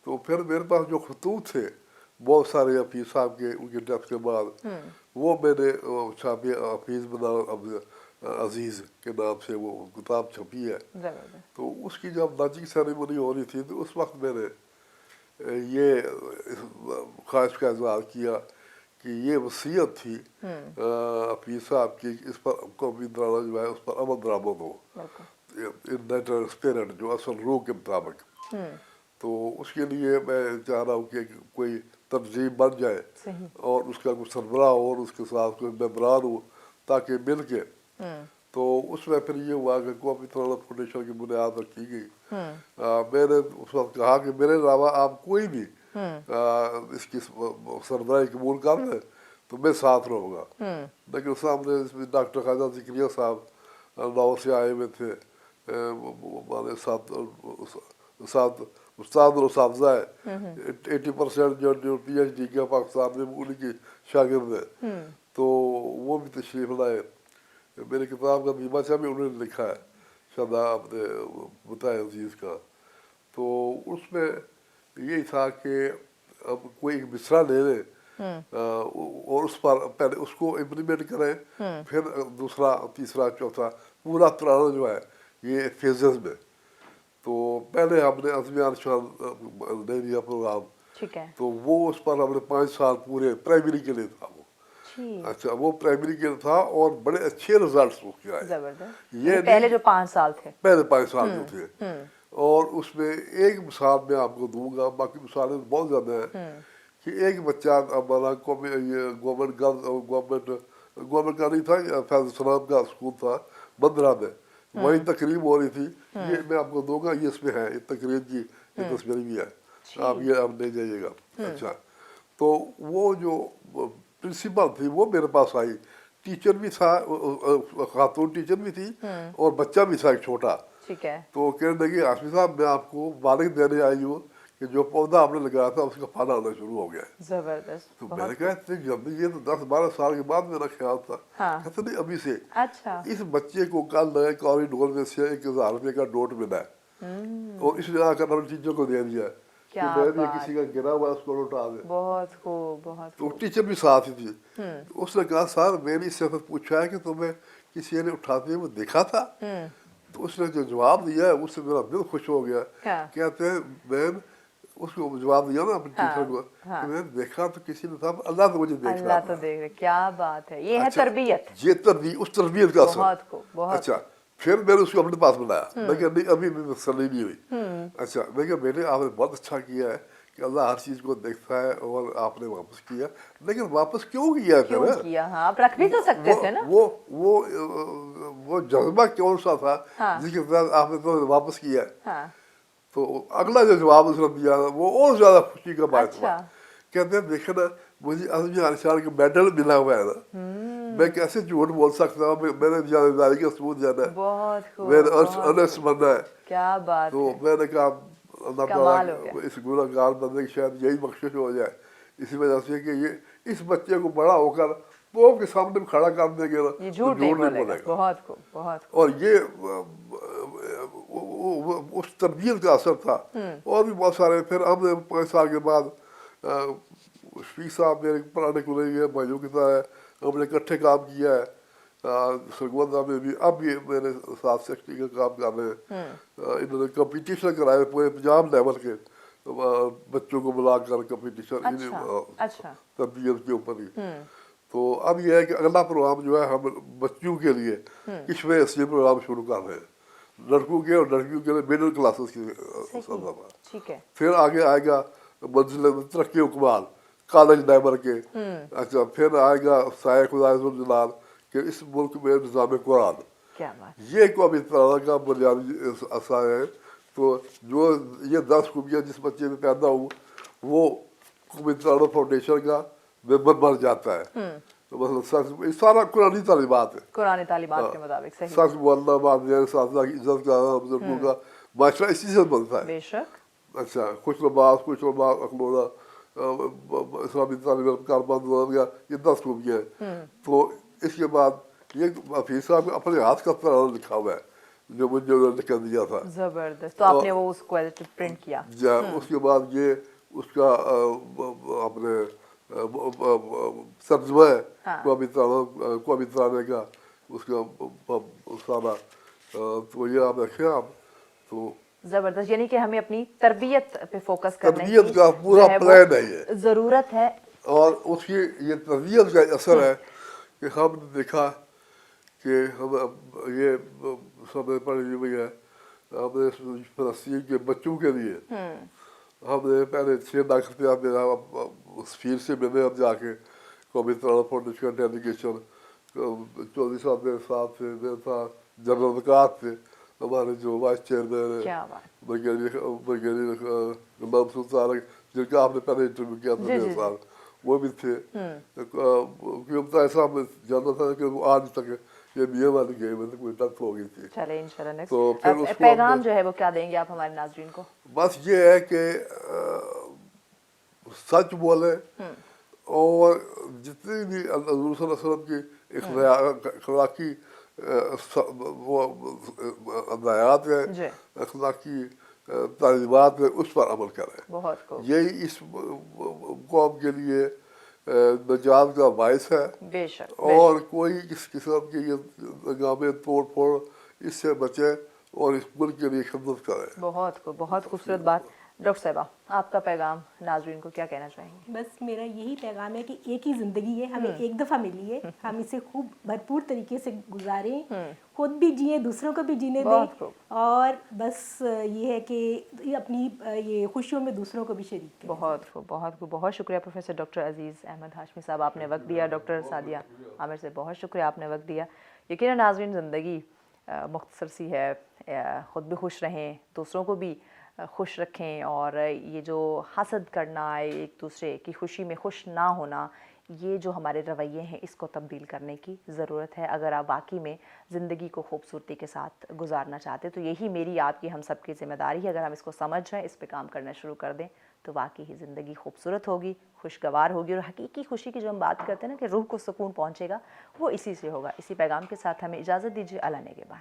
تو پھر میرے پاس جو خطوط تھے बहुत सारे हफीज़ साहब के उनके डेथ के बाद वो मैंने छापी, हफीज़ बना अजीज़ के नाम से वो किताब छपी है। जबरदस्त। तो उसकी जब लॉन्चिंग सेरेमनी हो रही थी तो उस वक्त मैंने ये ख्वाहिश का इजहार किया कि ये वसीयत थी हफीज़ साहब की, इस पर कौमी दराना जो है उस पर अमल दरामद हो, इन नेचर स्पिरिट, जो असल रूह के मुताबिक। तो उसके लिए मैं चाह रहा हूँ कि कोई तंजीम बन जाए सही। और उसका कोई सरबराह हो और उसके साथ कोई मेम्बरान हो, ताकि मिल के तो उसमें फिर ये हुआ कि कौमी तराना फाउंडेशन की बुनियाद रखी गई। मैंने उस वक्त कहा कि मेरे अलावा आप कोई भी इसकी सरबराही कबूल कर लें तो मैं साथ रहूँगा। लेकिन सामने इसमें डॉक्टर ख्वाजा ज़िक्रिया साहब लाहौर से आए हुए थे, हमारे साथ उस्ताद और उस्तादा है, 80% जो PhD किया पाकिस्तान में उनकी शागिर्द है। तो वो भी तशरीफ़ लाए। मेरी किताब का दीबाचा भी उन्होंने लिखा है, शादा अपने बताए अजीज़ का। तो उसमें यही था कि अब कोई एक मिसरा ले लें और उस पर पहले उसको इम्प्लीमेंट करें, फिर दूसरा, तीसरा, चौथा, पूरा तराना जो है ये फेजेस में। तो पहले हमने अज़्म शान ले लिया प्रोग्राम, ठीक है। तो वो उस पर हमने 5 साल पूरे प्राइमरी के लिए था वो। अच्छा, वो प्राइमरी के लिए था और बड़े अच्छे रिजल्ट्स उसके आए। जबरदस्त। ये पहले जो 5 साल थे। पहले 5 साल जो थे। और उसमें एक मिसाल मैं आपको दूंगा, बाकी मिसालें बहुत ज़्यादा हैं, कि एक बच्चा हमारा गवर्नमेंट का नहीं था, फैज़ सलाम का स्कूल था बंदरा में, वही तकरीब हो रही थी। ये मैं आपको दूंगा, ये इसमें है, ये तकरीब की ये तस्वीर भी है, आप ये आप ले जाइएगा। अच्छा, तो वो जो प्रिंसिपल थी वो मेरे पास आई, टीचर भी था, खातून टीचर भी थी और बच्चा भी था एक छोटा। ठीक है। तो कहने लगी हाशमी साहब मैं आपको मुबारक देने आई हूँ कि जो पौधा आपने लगाया था उसका फल आना शुरू हो गया है। जबरदस्त। तो मैंने कहा इतनी जल्दी, ये तो 10-12 साल के बाद मेरा ख्याल था। कहते नहीं अभी से। अच्छा। इस बच्चे को कल नए कॉरिडोर में से 1000 रुपये का नोट मिला है और इसने आकर अपने टीचर को दे दिया कि मैं किसी का गिरा हुआ उसको उठा दे। बहुत खूब, बहुत तो टीचर भी साथ ही थी। तो उसने कहा सर मैंने इससे पूछा है कि तुम्हें किसी ने उठाते हुए देखा था? तो उसने जो जवाब दिया है उससे मेरा दिल खुश हो गया। कहते हैं मैम, उसको जवाब दिया ना अपने टीचर को कि मैंने देखा तो किसी ने था, अल्लाह तो मुझे देख रहा था। अल्लाह तो देख रहा। क्या बात है, ये है तरबियत। ये तरबियत, उस तरबियत का असर। बहुत खूब, बहुत। अच्छा, फिर मैंने उसको अपने पास बुलाया। मैं कहा नहीं अभी भी तसल्ली नहीं हुई। अच्छा, मैं कहा बेटे आपने बहुत अच्छा किया है कि अल्लाह हर चीज़ को देखता है और आपने वापस किया, लेकिन वापस क्यों किया? क्यों किया? हाँ, आप रख भी तो सकते थे ना। वो जज्बा कौन सा था जिसके साथ आपने तो वापस किया? तो अगला जो जवाब उसने दिया वो और ज्यादा खुशी का बात हुआ। कहते हैं देखे ना मुझे अज़्म शान का मेडल मिला हुआ है ना, मैं कैसे झूठ बोल सकता हूँ? मैंने जिम्मेदारी का सबूत जाना है, मैंने अनस बनना है। क्या बात तो मैंने कहा अल्लाह ताला इस गुनहगार बंदे की शायद यही बख्शिश हो जाए, इसी वजह से कि ये इस बच्चे को बड़ा होकर कौम के सामने खड़ा कर देंगे ना, ये झूठ नहीं बोलेगा। बहुत खूब, बहुत खूब। और ये उस तरबियत का असर था। और भी बहुत सारे। फिर हमने 5 साल के बाद शफीक साहब मेरे पुराने कुलैया भाइयों की तरह है, हमने इकट्ठे काम किया है। सरगोदा में भी अब भी मेरे साथ सेक्रेटरी का काम कर रहे हैं। इन्होंने कंपटीशन कराए पूरे पंजाब लेवल के, बच्चों को बुलाकर कंपटीशन तरबियत के ऊपर ही। तो अब यह है कि अगला प्रोग्राम जो है हम बच्चों के लिए किस्में ऐसे प्रोग्राम शुरू कर रहे हैं, लड़कों के और लड़कियों के लिए मिडिल क्लासेस की। फिर आगे आएगा मंजिल तरक्की हुक्मान कॉलेज लेवल के। अच्छा, फिर आएगा साय खुदाजुल जलाल कि इस मुल्क में निज़ाम कुरान। ये कौमी तराना का बुनियादी असा है। तो जो ये 10 खूबियाँ जिस बच्चे में पैदा हुई वो कौमी तराना फाउंडेशन का मेंबर बन जाता है। तो मतलब सच सारा कुरानी तालीमात है, कुरानी तालीमात के मुताबिक। सही। सच बोलना, साथ की इज्जत करना, बुजुर्गों का माशरा इसी से बनता है। बेशक। अच्छा, खुश नमाज अखलोना, इस्लामी तालीम कारबंद वगैरह, ये 10 खूबियाँ हैं। तो इसके बाद ये हफीज साहब ने अपने हाथ का तराना लिखा हुआ है जो मुझे लिख दिया था। जबरदस्त। तो आपने वो उसको प्रिंट किया? उसके बाद ये उसका अपने तर्जुमा है कौमी तराने का, उसका सारा तो ये आप रखें आप तो जबरदस्त। यानी कि हमें अपनी तरबियत पे फोकस करने तरबियत की का पूरा जो है वो प्लान है ये, जरूरत है। और उसकी ये तरबियत का असर है कि हमने देखा कि हम ये सब पढ़ी हुई है, हमने फलस्तीन के बच्चों के लिए हमने पहले 6 लाख रुपया मेरा उस फीस से मैंने अब जाके कौमी तराना फाउंडेशन डेलीगेशन 24 साल मेरे साथ थे, मेरे साथ जनरल वकात थे, हमारे जो वाइस चेयरमैन है क्या बात। ब्रिगेडियर इमाम सुल्तान, जिनका आपने पहले इंटरव्यू किया था मेरे साथ, वो भी थे। क्योंकि ऐसा मैं जानता था कि वो आज तक ये बीए वाली गेम में कोई डेथ हो गई थी। चले इंशाल्लाह नेक्स्ट तो फिर उसको पैगाम जो है वो क्या देंगे आप हमारे नाज़रीन को? बस ये है कि सच बोले और जितनी भी हज़ूर सल्लल्लाहु अलैहि वसल्लम की अखलाकी वो हदायत है, जी। अखलाकी तालीमात है, उस पर अमल करें। बहुत खूब। यही इस कौम के लिए निजात का बायस है, बेशक और कोई किस किस्म की ये गामे तोड़ फोड़ इससे बचे और इस मुल्क के लिए खिदमत करें। बहुत खूब, बहुत खूबसूरत बात। डॉक्टर साहिबा, आपका पैगाम नाज़रीन को क्या कहना चाहेंगे? बस मेरा यही पैगाम है कि एक ही ज़िंदगी है, हमें एक दफ़ा मिली है, हम इसे खूब भरपूर तरीके से गुजारें, खुद भी जिए, दूसरों को भी जीने बहुत दें, खूब। और बस ये है कि अपनी ये खुशियों में दूसरों को भी शरीक करें। बहुत खूब, बहुत खूब। बहुत शुक्रिया प्रोफेसर डॉक्टर अजीज़ अहमद हाशमी साहब, आपने वक्त दिया। डॉक्टर सादिया आमिर से बहुत शुक्रिया, आपने वक्त दिया। यकीनन नाज़रीन, ज़िंदगी मुख्तसर सी है, ख़ुद भी खुश रहें, दूसरों को भी खुश रखें, और ये जो हसद करना, एक दूसरे की खुशी में खुश ना होना, ये जो हमारे रवैये हैं, इसको तब्दील करने की ज़रूरत है। अगर आप वाकई में ज़िंदगी को खूबसूरती के साथ गुजारना चाहते, तो यही मेरी आपकी हम सब की ज़िम्मेदारी है। अगर हम इसको समझ जाएँ, इस पे काम करना शुरू कर दें, तो वाकई ही ज़िंदगी खूबसूरत होगी, खुशगवार होगी, और हकीकी खुशी की जो हम बात करते हैं ना कि रूह को सुकून पहुँचेगा, वो इसी से होगा। इसी पैगाम के साथ हमें इजाज़त दीजिए। अल्लाह ने के बाद।